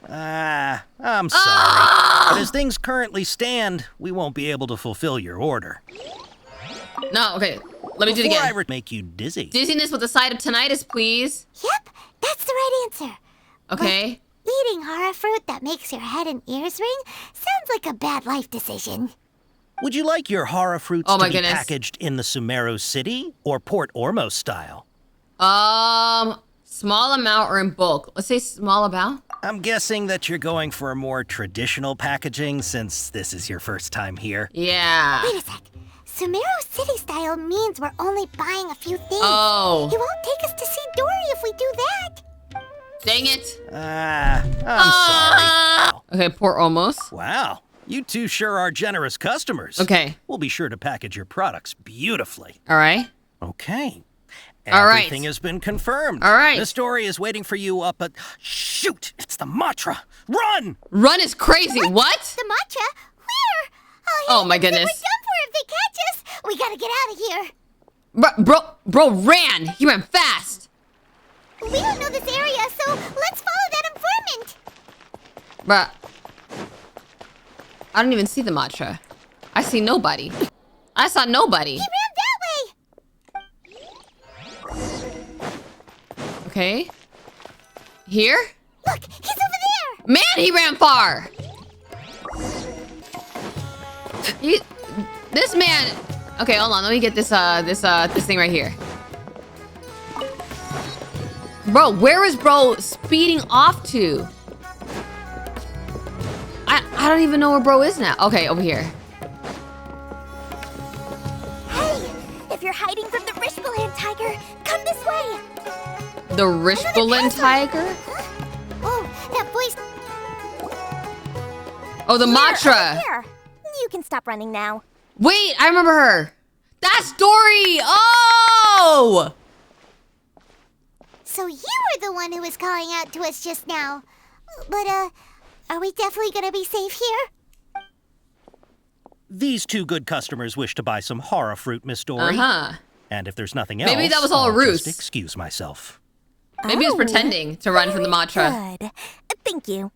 I'm sorry. But as things currently stand, we won't be able to fulfill your order. No, okay. Let me do it again. Before I make you dizzy. Dizziness with a side of tinnitus, please. Yep, that's the right answer. Okay. But eating hara fruit that makes your head and ears ring sounds like a bad life decision. Would you like your hara fruits to be packaged in the Sumeru city or Port Ormos style? Small amount or in bulk? Let's say small amount. I'm guessing that you're going for a more traditional packaging since this is your first time here. Yeah. Wait a sec. Sumeru city style means we're only buying a few things. Oh. You won't take us to see Dory if we do that. Dang it. I'm sorry. Okay, Port Ormos. Wow. You two sure are generous customers. Okay. We'll be sure to package your products beautifully. All right. Okay. All right. Everything has been confirmed. All right. This story is waiting for you up at... Shoot! It's the Matra! Run! Run is crazy. What? The Matra? Where? Oh my goodness. We're done for if they catch us. We gotta get out of here. Bro ran. He ran fast. We don't know this area, so let's follow that informant. Bruh. I don't even see the Matra. I see nobody. I saw nobody. He ran that way. Okay. Here? Look, he's over there. Man, he ran far. This man. Okay, hold on. Let me get this thing right here. Bro, where is bro speeding off to? I don't even know where bro is now. Okay, over here. Hey, if you're hiding from the Rishbalan tiger, come this way. The Rishbalan tiger? Oh, that voice. Oh, the Matra. Here. You can stop running now. Wait, I remember her. That's Dory. Oh! So you were the one who was calling out to us just now. But, are we definitely gonna be safe here? These two good customers wish to buy some horror fruit, Miss Dory. And if there's nothing else, maybe that was all a I'll ruse. just excuse myself. Maybe he was pretending to run from the Matra. Good. Thank you.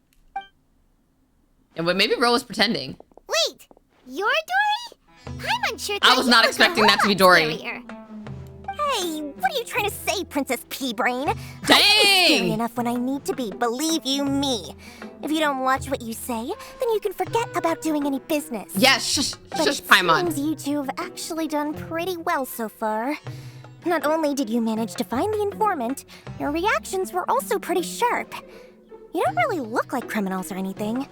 Yeah, but maybe bro was pretending. Wait, you're Dory? I'm unsure. I was not expecting that to be Dory. Hey, what are you trying to say, Princess P-Brain? Dang! I'm scary enough when I need to be, believe you me. If you don't watch what you say, then you can forget about doing any business. Yes, shush, Paimon. But it seems you two have actually done pretty well so far. Not only did you manage to find the informant, your reactions were also pretty sharp. You don't really look like criminals or anything,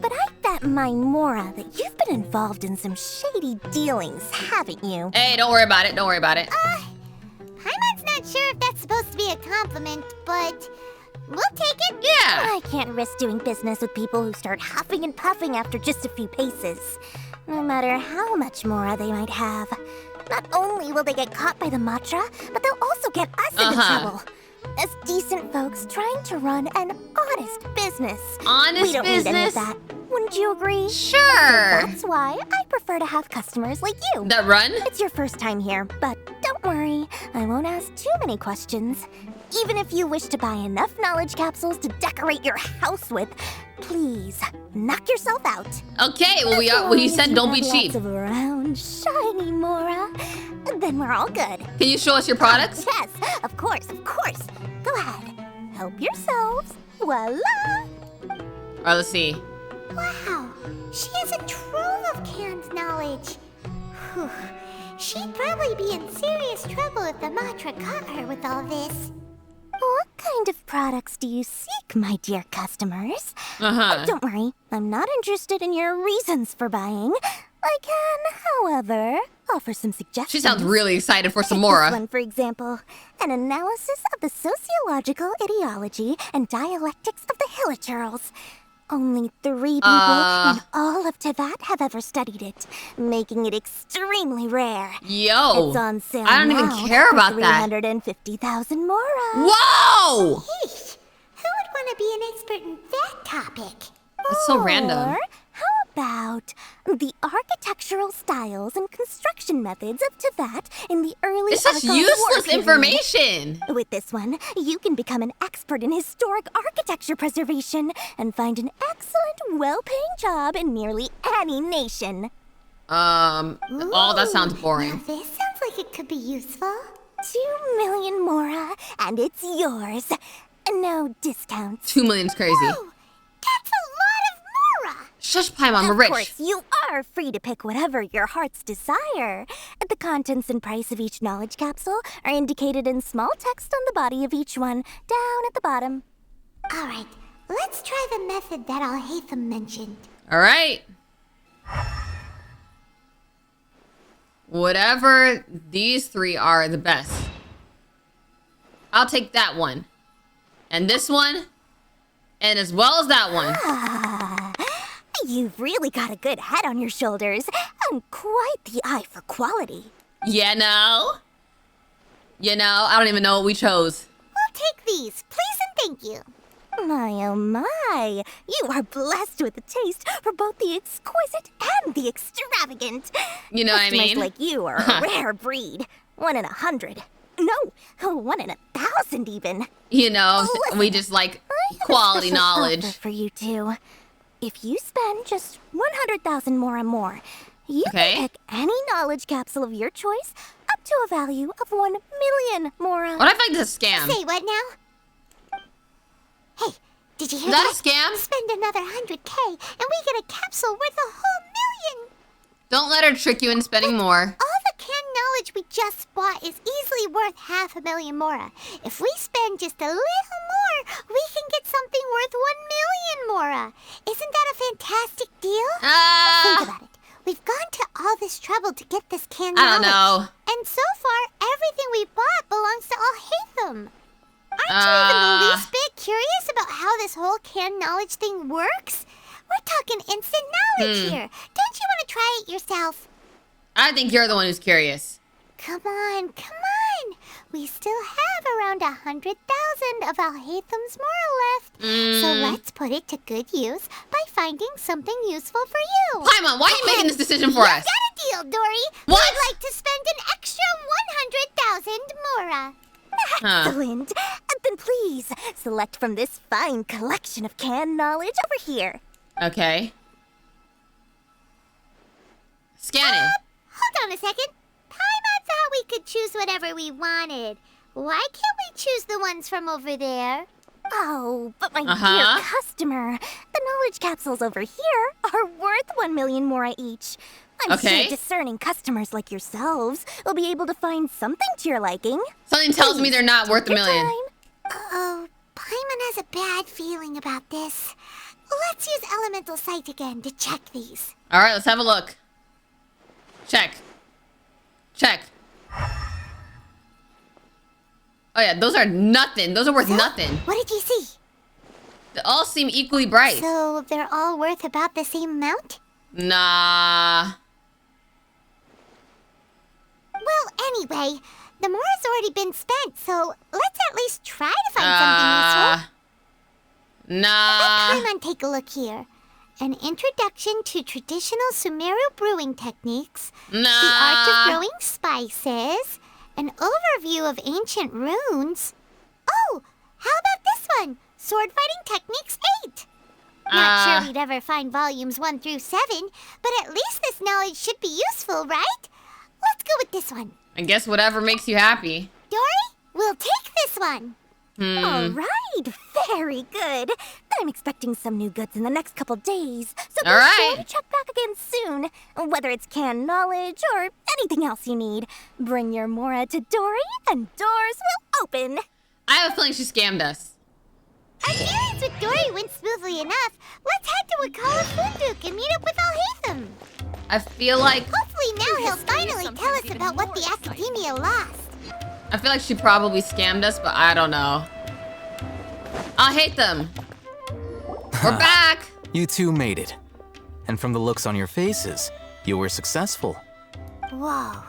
but I bet my Mora that you've been involved in some shady dealings, haven't you? Hey, don't worry about it, don't worry about it. Paimon's not sure if that's supposed to be a compliment, but we'll take it. Yeah. I can't risk doing business with people who start huffing and puffing after just a few paces. No matter how much Mora they might have. Not only will they get caught by the Matra, but they'll also get us into trouble. As decent folks trying to run an honest business. Honest we don't business? need any of that. Wouldn't you agree? Sure. So that's why I prefer to have customers like you. That run? It's your first time here, but don't worry. I won't ask too many questions. Even if you wish to buy enough knowledge capsules to decorate your house with, please knock yourself out. Okay, well you said don't be cheap. Lots of round, shiny Mora, then we're all good. Can you show us your products? Yes, of course. Go ahead. Help yourselves. Voila! Alright, let's see. Wow, she has a trove of canned knowledge. Whew. She'd probably be in serious trouble if the Matra caught her with all this. What kind of products do you seek, my dear customers? Don't worry, I'm not interested in your reasons for buying. I can, however, offer some suggestions. She sounds really excited for some Take Mora. This one, for example, an analysis of the sociological ideology and dialectics of the Hilichurls. Only 3 people in all of Teyvat have ever studied it, making it extremely rare. Yo, it's on sale I don't even care about that. 350,000 Mora. Whoa! Yeesh, who would want to be an expert in that topic? That's so random. Or how about the architectural styles and construction methods of Teyvat in the early It's such Archon War useless period? information. With this one, you can become an expert in historic architecture preservation and find an excellent, well-paying job in nearly any nation. Oh, that sounds boring. Now this sounds like it could be useful. 2 million Mora, and it's yours. No discounts. 2 million's crazy. Whoa, that's a lot of Mora. Shush, Paimon, we're rich. Of course, you are free to pick whatever your heart's desire. The contents and price of each knowledge capsule are indicated in small text on the body of each one, down at the bottom. All right, let's try the method that Alheitham mentioned. All right. Whatever these 3 are the best. I'll take that one. And this one. And as well as that one. You've really got a good head on your shoulders, and quite the eye for quality. You know, I don't even know what we chose. We'll take these, please and thank you. My, oh my. You are blessed with a taste for both the exquisite and the extravagant. You know what I mean? Customers like you are a rare breed. 1 in 100. No, 1 in 1,000 even. You know, Listen, we just like I have quality a special knowledge. offer for you two. If you spend just 100,000 Mora more, you can pick any knowledge capsule of your choice up to a value of 1 million Mora. What if I like this scam? Say what now? Hey, did you hear that? Is that a scam? Spend another 100K and we get a capsule worth a whole million. Don't let her trick you into spending more. All the canned knowledge we just bought is easily worth 500,000 mora. If we spend just a little more, we can get something worth 1,000,000 mora. Isn't that a fantastic deal? Think about it. We've gone to all this trouble to get this canned knowledge. I don't know. And so far, everything we bought belongs to Alheitham. Aren't you even the least bit curious about how this whole canned knowledge thing works? We're talking instant knowledge here. Don't you want to try it yourself? I think you're the one who's curious. Come on, come on. We still have around 100,000 of Alheitham's mora left. So let's put it to good use by finding something useful for you. Paimon, why are you making this decision for us? You got a deal, Dory. What? I'd like to spend an extra 100,000 mora. Excellent. Then please, select from this fine collection of canned knowledge over here. Okay. Scan it. Hold on a second. Paimon thought we could choose whatever we wanted. Why can't we choose the ones from over there? Oh, but my dear customer, the knowledge capsules over here are worth 1,000,000 mora each. I'm sure discerning customers like yourselves will be able to find something to your liking. Something tells me they're not worth 1,000,000. Uh-oh, Paimon has a bad feeling about this. Let's use Elemental Sight again to check these. All right, let's have a look. Check. Check. Oh yeah, those are nothing. Those are worth nothing. What did you see? They all seem equally bright. So they're all worth about the same amount? Nah. Well, anyway, the mora's already been spent, so let's at least try to find something useful. Nah. Let Paimon take a look here. An introduction to traditional Sumeru brewing techniques. Nah. The art of growing spices. An overview of ancient runes. Oh, how about this one? Sword fighting techniques 8. Not sure we'd ever find volumes 1 through 7, but at least this knowledge should be useful, right? Let's go with this one. I guess whatever makes you happy. Dory, we'll take this one. All right, very good. I'm expecting some new goods in the next couple days, so be sure to check back again soon. Whether it's canned knowledge or anything else you need, bring your mora to Dory and doors will open. I have a feeling she scammed us. Our dealings with Dory went smoothly enough. Let's head to Wakala Funduk and meet up with Alheitham. I feel like... Hopefully now he'll finally tell us about what the Academia lost. I feel like she probably scammed us, but I don't know. Alheitham. We're back. You two made it. And from the looks on your faces, you were successful. Whoa,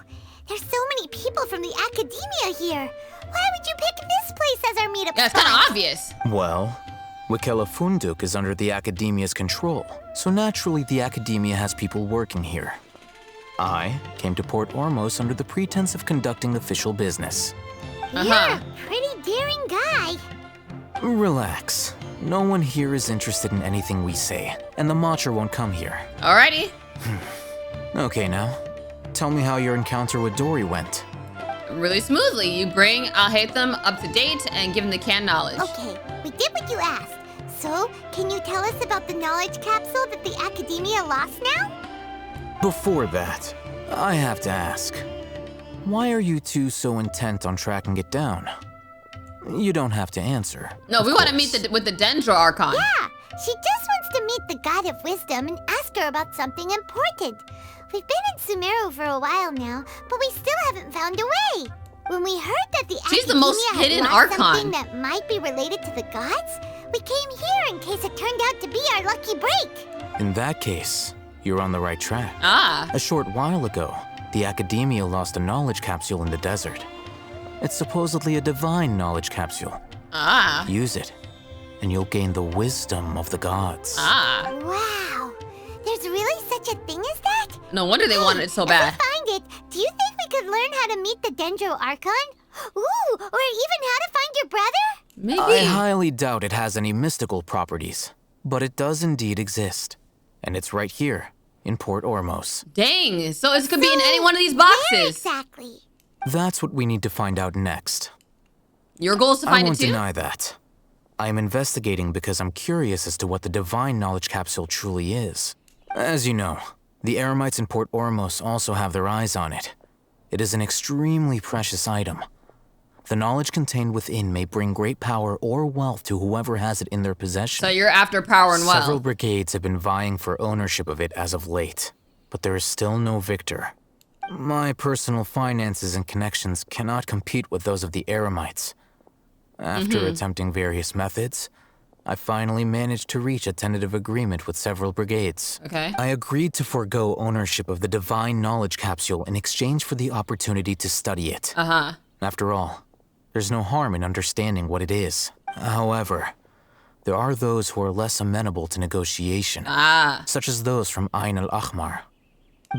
there's so many people from the Academia here. Why would you pick this place as our meetup spot? It's kind of obvious. Well, Wakala Funduk is under the Academia's control, so naturally the Academia has people working here. I came to Port Ormos under the pretense of conducting official business. You're a pretty daring guy. Relax. No one here is interested in anything we say, and the Matcher won't come here. Alrighty. Okay now, tell me how your encounter with Dory went. Really smoothly. You bring Alheitham up to date and give him the canned knowledge. Okay, we did what you asked. So, can you tell us about the knowledge capsule that the Academia lost now? Before that, I have to ask, why are you two so intent on tracking it down? You don't have to answer. No, we want to meet with the Dendro Archon. Yeah, she just wants to meet the God of Wisdom and ask her about something important. We've been in Sumeru for a while now, but we still haven't found a way. When we heard that the She's Academia the most hidden had lost Archon. Something that might be related to the gods, we came here in case it turned out to be our lucky break. In that case, you're on the right track. A short while ago, the Academia lost a knowledge capsule in the desert. It's supposedly a divine knowledge capsule. Use it, and you'll gain the wisdom of the gods. Wow, there's really such a thing as that? No wonder they wanted it so bad. If we find it, do you think we could learn how to meet the Dendro Archon? Ooh, or even how to find your brother? Maybe. I highly doubt it has any mystical properties, but it does indeed exist. And it's right here, in Port Ormos. Dang, so it could be in any one of these boxes. Where exactly? That's what we need to find out next. Your goal is to find I it won't too? deny that. I am investigating because I'm curious as to what the divine knowledge capsule truly is. As you know, the Eremites in Port Ormos also have their eyes on it. It is an extremely precious item. The knowledge contained within may bring great power or wealth to whoever has it in their possession. So you're after power and wealth. Several brigades have been vying for ownership of it as of late, but there is still no victor. My personal finances and connections cannot compete with those of the Eremites. After attempting various methods, I finally managed to reach a tentative agreement with several brigades. Okay. I agreed to forego ownership of the Divine Knowledge Capsule in exchange for the opportunity to study it. After all, there's no harm in understanding what it is. However, there are those who are less amenable to negotiation, such as those from Ain al-Ahmar.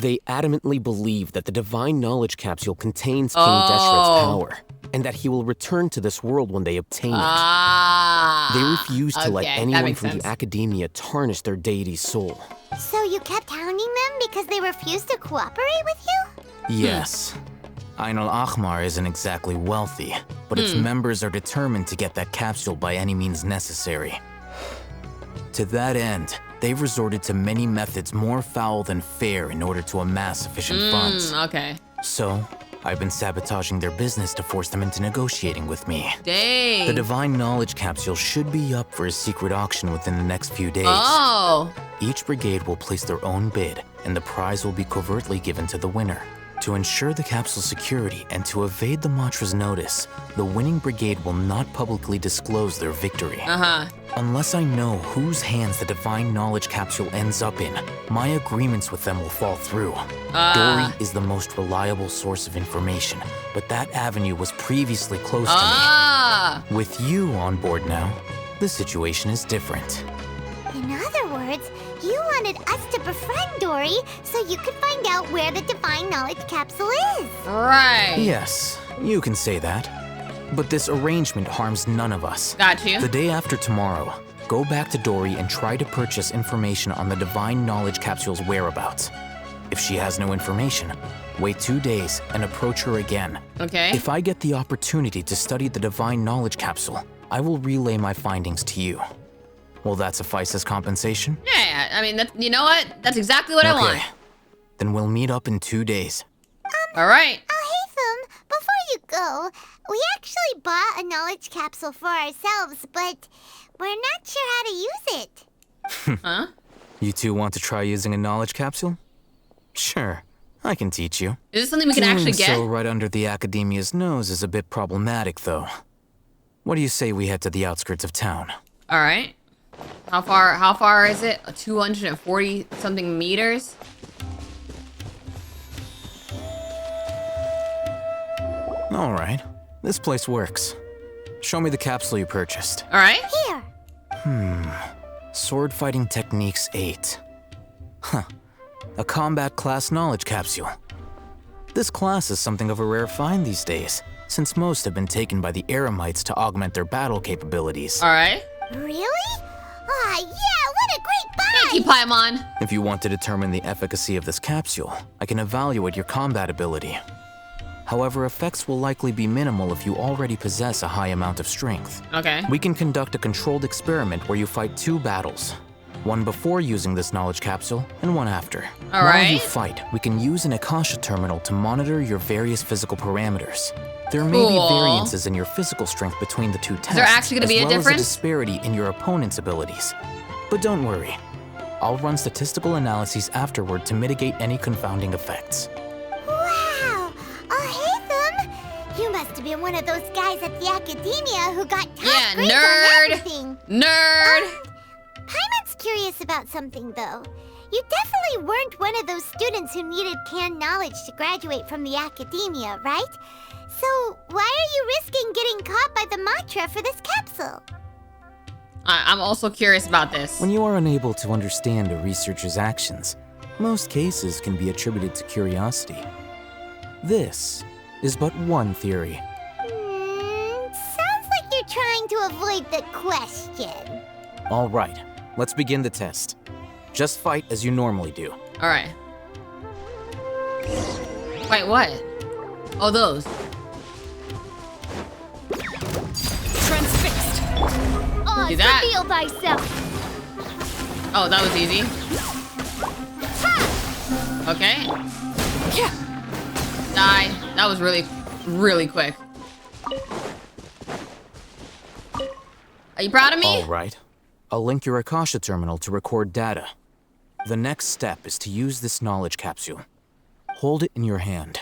They adamantly believe that the Divine Knowledge Capsule contains King Deshret's power, and that he will return to this world when they obtain it. They refuse to let anyone from the Academia tarnish their deity's soul. So you kept hounding them because they refused to cooperate with you? Yes. Ain al-Ahmar isn't exactly wealthy, but its members are determined to get that capsule by any means necessary. To that end, they've resorted to many methods more foul than fair in order to amass sufficient funds. So, I've been sabotaging their business to force them into negotiating with me. Dang. The Divine Knowledge Capsule should be up for a secret auction within the next few days. Each brigade will place their own bid, and the prize will be covertly given to the winner. To ensure the capsule's security and to evade the Matra's notice, the winning brigade will not publicly disclose their victory. Unless I know whose hands the Divine Knowledge Capsule ends up in, my agreements with them will fall through. Dory is the most reliable source of information, but that avenue was previously closed to me. With you on board now, the situation is different. In other words, you wanted us to befriend Dory so you could find out where the Divine Knowledge Capsule is. Right. Yes, you can say that. But this arrangement harms none of us. Got you. The day after tomorrow, go back to Dory and try to purchase information on the Divine Knowledge Capsule's whereabouts. If she has no information, wait 2 days and approach her again. Okay. If I get the opportunity to study the Divine Knowledge Capsule, I will relay my findings to you. Will that suffice as compensation? Yeah, I mean, you know what? That's exactly what I want. Then we'll meet up in 2 days. All right. Alheitham, before you go, we actually bought a knowledge capsule for ourselves, but we're not sure how to use it. You two want to try using a knowledge capsule? Sure, I can teach you. Is this something we can actually get? So right under the Academia's nose is a bit problematic, though. What do you say we head to the outskirts of town? All right. How far is it? 240 something meters? All right. This place works. Show me the capsule you purchased. All right. Here. Sword Fighting Techniques 8. A combat class knowledge capsule. This class is something of a rare find these days, since most have been taken by the Eremites to augment their battle capabilities. All right. Really? Ah, yeah, what a great buy! Thank you, Paimon. If you want to determine the efficacy of this capsule, I can evaluate your combat ability. However, effects will likely be minimal if you already possess a high amount of strength. Okay. We can conduct a controlled experiment where you fight 2 battles. One before using this knowledge capsule, and one after. All While right. you fight, we can use an Akasha terminal to monitor your various physical parameters. There may be variances in your physical strength between the 2 tests, Is there actually going to be a difference? as well as a disparity in your opponent's abilities. But don't worry. I'll run statistical analyses afterward to mitigate any confounding effects. Wow! Alheitham! You must have been one of those guys at the Academia who got top grades on everything. Nerd! Paimon's curious about something, though. You definitely weren't one of those students who needed canned knowledge to graduate from the Academia, right? So why are you risking getting caught by the Matra for this capsule? I'm also curious about this. When you are unable to understand a researcher's actions, most cases can be attributed to curiosity. This is but one theory. Sounds like you're trying to avoid the question. All right, let's begin the test. Just fight as you normally do. All right. Wait, what? Oh, those. Transfixed. Do that. Reveal thyself. Oh, that was easy. Okay. Die. That was really, really quick. Are you proud of me? All right. I'll link your Akasha terminal to record data. The next step is to use this knowledge capsule. Hold it in your hand.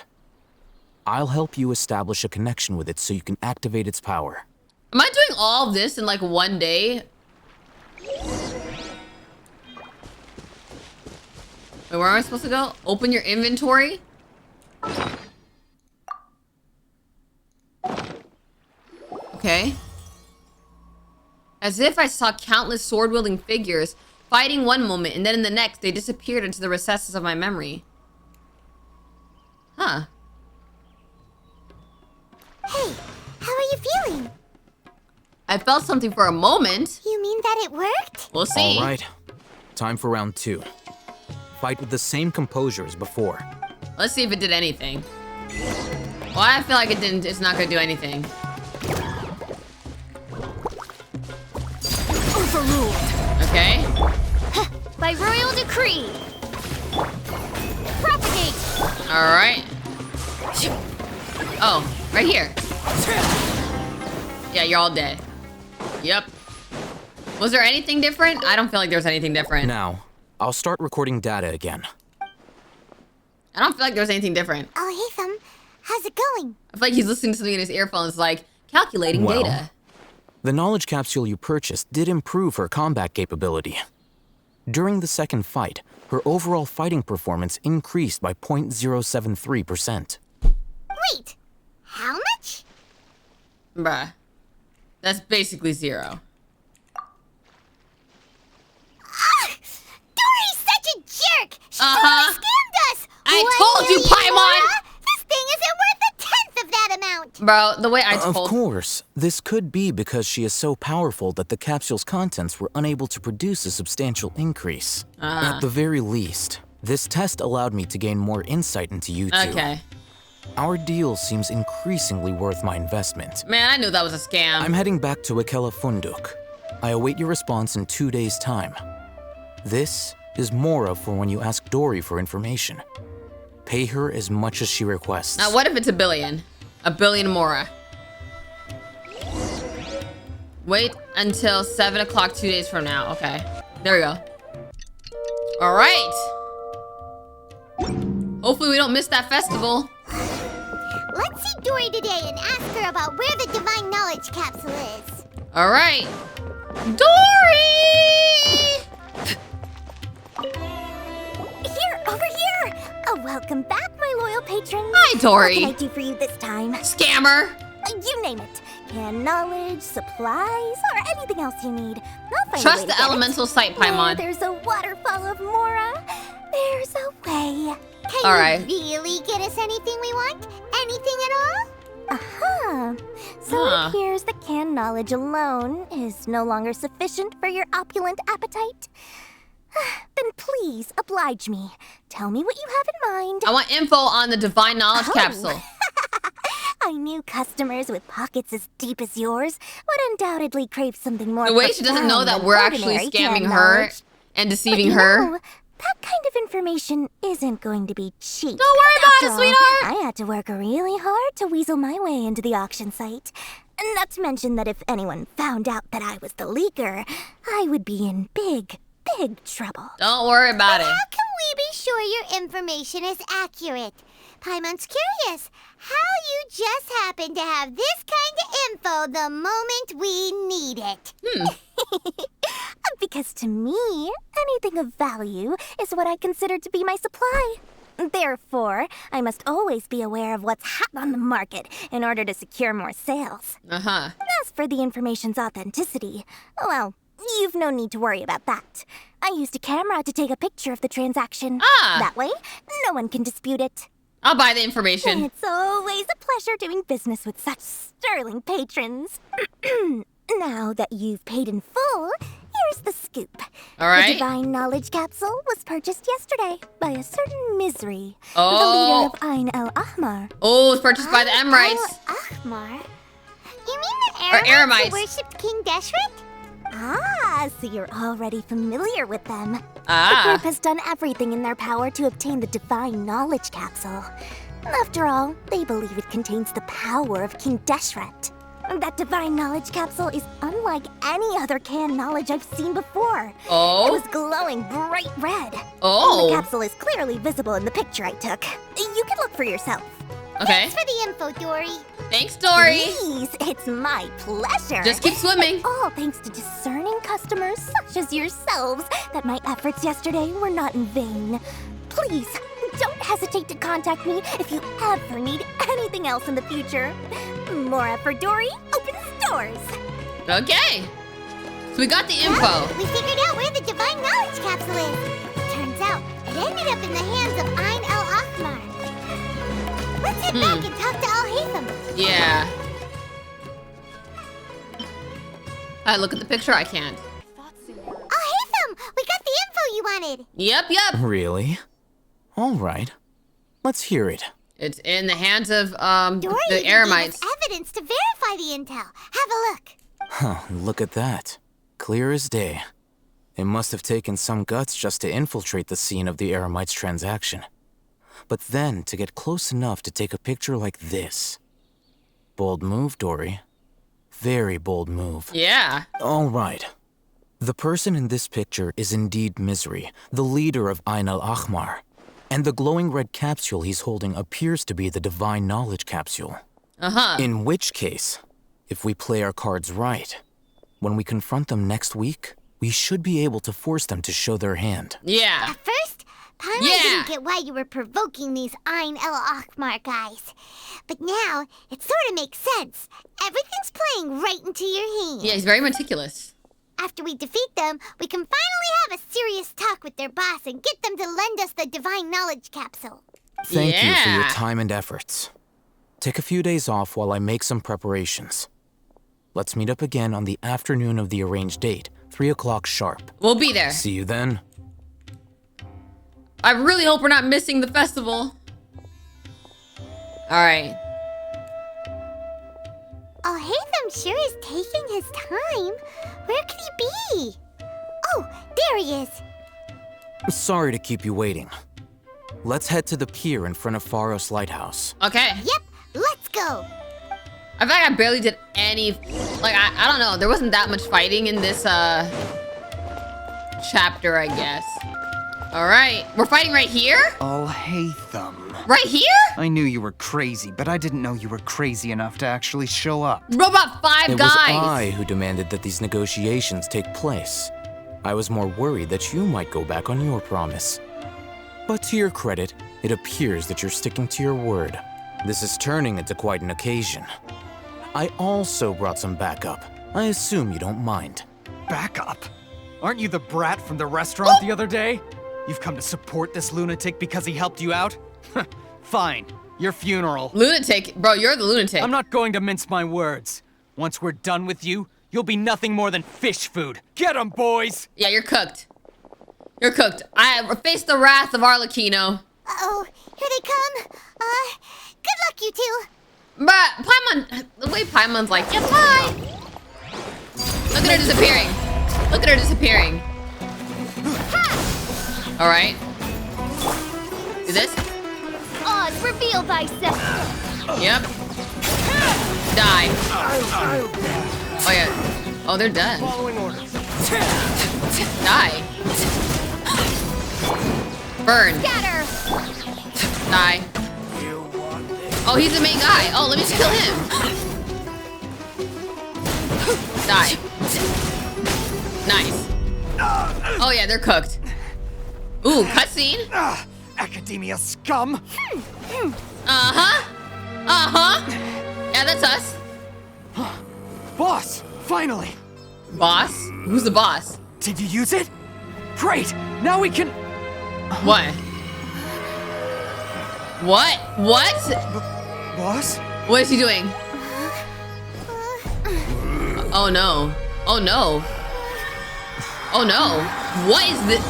I'll help you establish a connection with it so you can activate its power. Am I doing all of this in like one day? Wait, where am I supposed to go? Open your inventory? Okay. As if I saw countless sword-wielding figures fighting one moment, and then in the next, they disappeared into the recesses of my memory. Huh. Hey, how are you feeling? I felt something for a moment. You mean that it worked? We'll see. All right. Time for round 2. Fight with the same composure as before. Let's see if it did anything. Well, I feel like it didn't. It's not gonna do anything. Overruled. Okay. By royal decree. Propagate. All right. Oh, right here. Yeah, you're all dead. Yep. Was there anything different? I don't feel like there was anything different. Now, I'll start recording data again. I don't feel like there was anything different. Alheitham, how's it going? I feel like he's listening to something in his earphones like, calculating data. The knowledge capsule you purchased did improve her combat capability. During the second fight, her overall fighting performance increased by 0.073%. Wait, how much? Bruh. That's basically 0. Dory's such a jerk! She Uh-huh. totally scammed us! I 1 told you, million Paimon! Mora? This thing isn't worth a tenth of that amount! Bro, the way I told... Of course, this could be because she is so powerful that the capsule's contents were unable to produce a substantial increase. At the very least, this test allowed me to gain more insight into you two. Okay. Our deal seems increasingly worth my investment. Man, I knew that was a scam. I'm heading back to Ikela Funduk. I await your response in 2 days' time. This is Mora for when you ask Dory for information. Pay her as much as she requests. Now, what if it's 1 billion? 1 billion Mora. Wait until 7 o'clock 2 days from now. Okay. There we go. All right. Hopefully we don't miss that festival. Let's see Dory today and ask her about where the Divine Knowledge Capsule is. All right. Dory! Here, over here. Welcome back, my loyal patrons. Hi, Dory. What can I do for you this time? Scammer. You name it. Can knowledge, supplies, or anything else you need. I'll find a way Trust to the get elemental it. sight, Where Paimon. there's a waterfall of Mora, there's a way. Can All you right. really get us anything we want? Anything at all? Uh-huh. So it appears that canned knowledge alone is no longer sufficient for your opulent appetite. Then please oblige me. Tell me what you have in mind. I want info on the Divine Knowledge Oh. Capsule. I knew customers with pockets as deep as yours would undoubtedly crave something more. The way she doesn't know that profound we're than actually ordinary scamming canned her knowledge. and But deceiving you her. know, that kind of information isn't going to be cheap. Don't worry about it, After all, sweetheart. I had to work really hard to weasel my way into the auction site. Not to mention that if anyone found out that I was the leaker, I would be in big trouble. Don't worry about it. How can we be sure your information is accurate? Paimon's curious how you just happen to have this kind of info the moment we need it. Because to me, anything of value is what I consider to be my supply. Therefore, I must always be aware of what's hot on the market in order to secure more sales. Uh-huh. As for the information's authenticity, well, you've no need to worry about that. I used a camera to take a picture of the transaction. That way, no one can dispute it. I'll buy the information. It's always a pleasure doing business with such sterling patrons. Now that you've paid in full, here's the scoop. All right. The Divine Knowledge Capsule was purchased yesterday by a certain Misery, Oh. the leader of Ain al-Ahmar. Oh, it's purchased by the Emirites. Ahmar? You mean the Or Eremites Eremites. who worshipped King Deshret? Ah, so you're already familiar with them. Ah. The group has done everything in their power to obtain the Divine Knowledge Capsule. After all, they believe it contains the power of King Deshret. That divine knowledge capsule is unlike any other canned knowledge I've seen before. Oh? It was glowing bright red. Oh. And the capsule is clearly visible in the picture I took. You can look for yourself. Okay. Thanks for the info, Dory. Thanks, Dory. Please, it's my pleasure. Just keep swimming. All thanks to discerning customers such as yourselves that my efforts yesterday were not in vain. Please, don't hesitate to contact me if you ever need anything else in the future. More effort, Dory. Opens doors. Okay. So we got the info. Well, we figured out where the divine knowledge capsule is. Turns out it ended up in the hands of Ain el-Ahmar. Let's head back and talk to Alheitham. Yeah. I look at the picture. I can't. Alheitham, we got the info you wanted. Yep. Really? All right. Let's hear it. It's in the hands of Dory the Eremites. Evidence to verify the intel. Have a look. Huh, look at that. Clear as day. It must have taken some guts just to infiltrate the scene of the Eremites' transaction. But then to get close enough to take a picture like this. Bold move, Dory. Very bold move. Yeah. All right. The person in this picture is indeed Misery, the leader of Ain el-Ahmar. And the glowing red capsule he's holding appears to be the divine knowledge capsule. In which case, if we play our cards right, when we confront them next week, we should be able to force them to show their hand. Yeah. At first, Paimon didn't get why you were provoking these Ain el-Ahmar guys. But now, it sort of makes sense. Everything's playing right into your hands. Yeah, he's very meticulous. After we defeat them, we can finally have a serious talk with their boss and get them to lend us the divine knowledge capsule. Thank you for your time and efforts. Take a few days off while I make some preparations. Let's meet up again on the afternoon of the arranged date, 3 o'clock sharp. We'll be there. See you then. I really hope we're not missing the festival. All right. Alheitham sure is taking his time. Where could he be? Oh, there he is. Sorry to keep you waiting. Let's head to the pier in front of Pharos Lighthouse. Okay. Yep, let's go. I feel like I barely did any, like, I don't know. There wasn't that much fighting in this chapter, I guess. All right, we're fighting right here? Alheitham. Right here? I knew you were crazy, but I didn't know you were crazy enough to actually show up. Robot 5 It guys. was I who demanded that these negotiations take place. I was more worried that you might go back on your promise. But to your credit, it appears that you're sticking to your word. This is turning into quite an occasion. I also brought some backup. I assume you don't mind. Backup? Aren't you the brat from the restaurant the other day? You've come to support this lunatic because he helped you out? Fine. Your funeral. Lunatic? Bro, you're the lunatic. I'm not going to mince my words. Once we're done with you, you'll be nothing more than fish food. Get 'em, boys! Yeah, you're cooked. You're cooked. I face the wrath of Arlecchino. Uh-oh, here they come. Good luck, you two. But Paimon, the way Paimon's like, yeah, bye. Look at her disappearing. Look at her disappearing. All right. Do this. Oz, reveal thyself. Yep. Die. Oh yeah. Oh, they're done. Following orders. Die. Burn. Scatter. Die. Oh, he's the main guy. Oh, let me just kill him. Die. Nice. Oh yeah, they're cooked. Ooh, cutscene. Academia scum. Uh-huh. Uh-huh. Yeah, that's us. Boss, finally. Boss? Who's the boss? Did you use it? Great. Now we can. What? What? What? Boss? What is he doing? Oh no. Oh no. Oh no. What is this?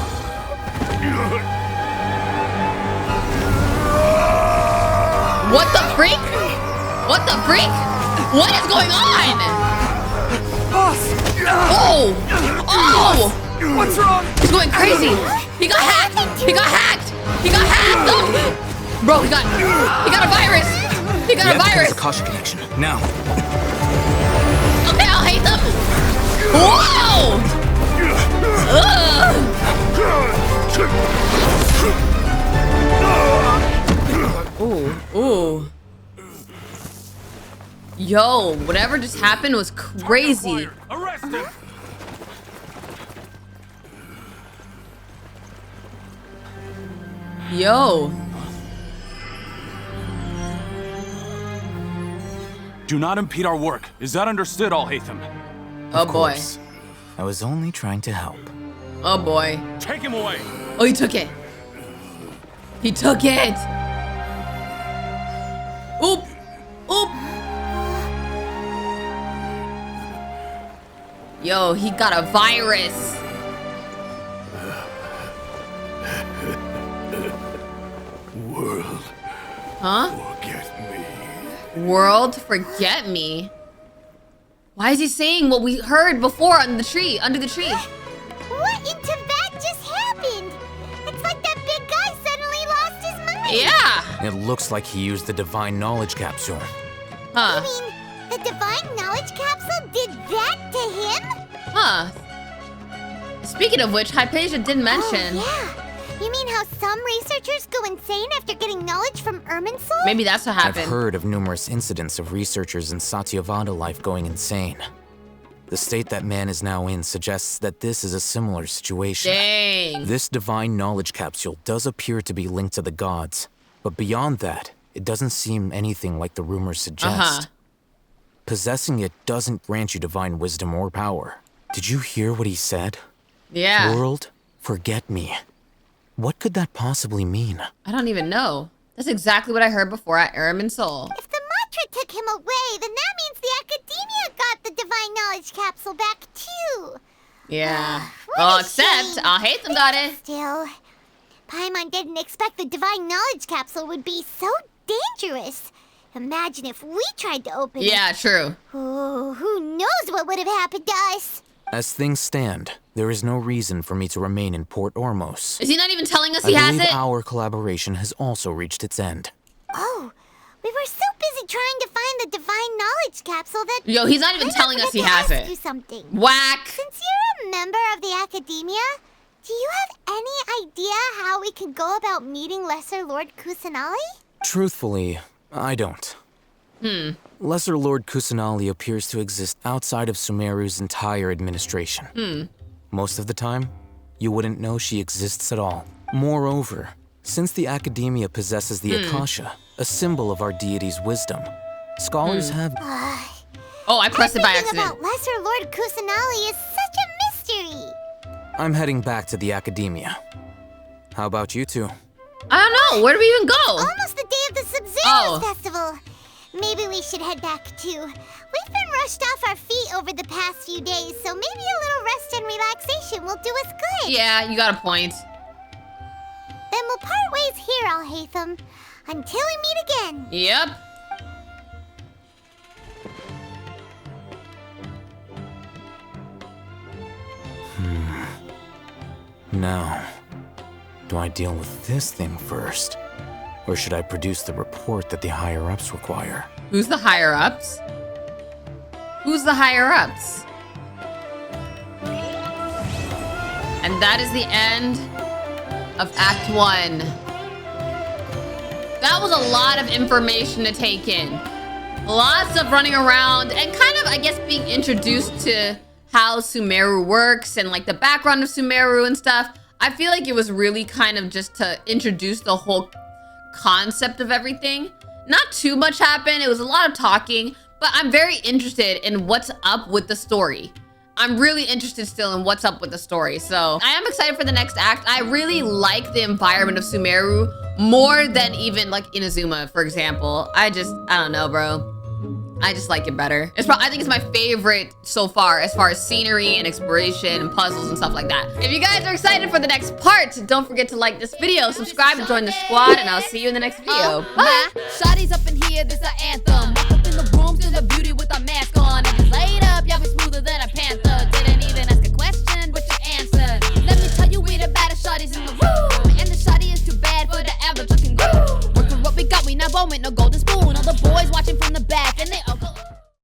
What the freak? What the freak? What is going on? Boss! Oh! Oh! What's wrong? He's going crazy. He got hacked. He got hacked. He got hacked. Oh. Bro, he got a virus. He got a virus. Akasha connection now. Okay, Alheitham. Whoa! Ooh. Yo, whatever just happened was crazy. Arrest him. Yo. Do not impede our work. Is that understood, Alheitham? Oh boy. I was only trying to help. Oh boy. Take him away. Oh, he took it. He took it. Oop. Oop. Yo, he got a virus. World. Huh? Forget me. World, forget me. Why is he saying what we heard before under the tree? What in Tibet just happened? It's like that big guy suddenly lost his mind. Yeah. It looks like he used the divine knowledge capsule. Huh. You mean the divine knowledge capsule did that to him? Huh. Speaking of which, Haypasia did mention. Oh, yeah. You mean how some researchers go insane after getting knowledge from Irminsul? Maybe that's what happened. I've heard of numerous incidents of researchers in Satyavada life going insane. The state that man is now in suggests that this is a similar situation. Dang. This divine knowledge capsule does appear to be linked to the gods, but beyond that, it doesn't seem anything like the rumors suggest. Possessing it doesn't grant you divine wisdom or power. Did you hear what he said? Yeah. World, forget me. What could that possibly mean? I don't even know. That's exactly what I heard before at Irminsul. If the mantra took him away, then that means the Academia got the divine knowledge capsule back too. Yeah. Well, except Alheitham got it. Still, Paimon didn't expect the divine knowledge capsule would be so dangerous. Imagine if we tried to open it. Yeah, true. Oh, who knows what would have happened to us? As things stand, there is no reason for me to remain in Port Ormos. Is he not even telling us he has I believe it? our collaboration has also reached its end. Oh, we were so busy trying to find the divine knowledge capsule that... Yo, he's not even telling us he has it. You something. Whack. Since you're a member of the Academia, do you have any idea how we can go about meeting Lesser Lord Kusanali? Truthfully, I don't. Lesser Lord Kusanali appears to exist outside of Sumeru's entire administration. Most of the time, you wouldn't know she exists at all. Moreover, since the Academia possesses the Akasha, a symbol of our deity's wisdom, scholars have... Oh, I pressed it by accident. About Lesser Lord Kusanali is such a mystery. I'm heading back to the Academia. How about you two? I don't know. Where do we even go? Almost the day of the Subzeru Festival. Maybe we should head back too. We've been rushed off our feet over the past few days, so maybe a little rest and relaxation will do us good. Yeah, you got a point. Then we'll part ways here, Alheitham, until we meet again. Yep. Now, do I deal with this thing first? Or should I produce the report that the higher-ups require? Who's the higher-ups? Who's the higher-ups? And that is the end of Act 1. That was a lot of information to take in. Lots of running around and kind of, I guess, being introduced to how Sumeru works and like the background of Sumeru and stuff. I feel like it was really kind of just to introduce the whole concept of everything. Not too much happened. It was a lot of talking, but I'm very interested in what's up with the story. I'm really interested still in what's up with the story. So I am excited for the next act. I really like the environment of Sumeru more than even like Inazuma, for example. I don't know, bro. I just like it better. I think it's my favorite so far as scenery and exploration and puzzles and stuff like that. If you guys are excited for the next part, don't forget to like this video, subscribe to join the squad, and I'll see you in the next video. Bye! Shawty's up in here, this a anthem. Walk up in the room, still a beauty with a mask on. And just laid up, y'all be smoother than a panther. Didn't even ask a question, but you answered. Let me tell you, we the baddest shawty's in the room. And the shawty is too bad for the average looking group. spoon. All the boys watching from the back, and they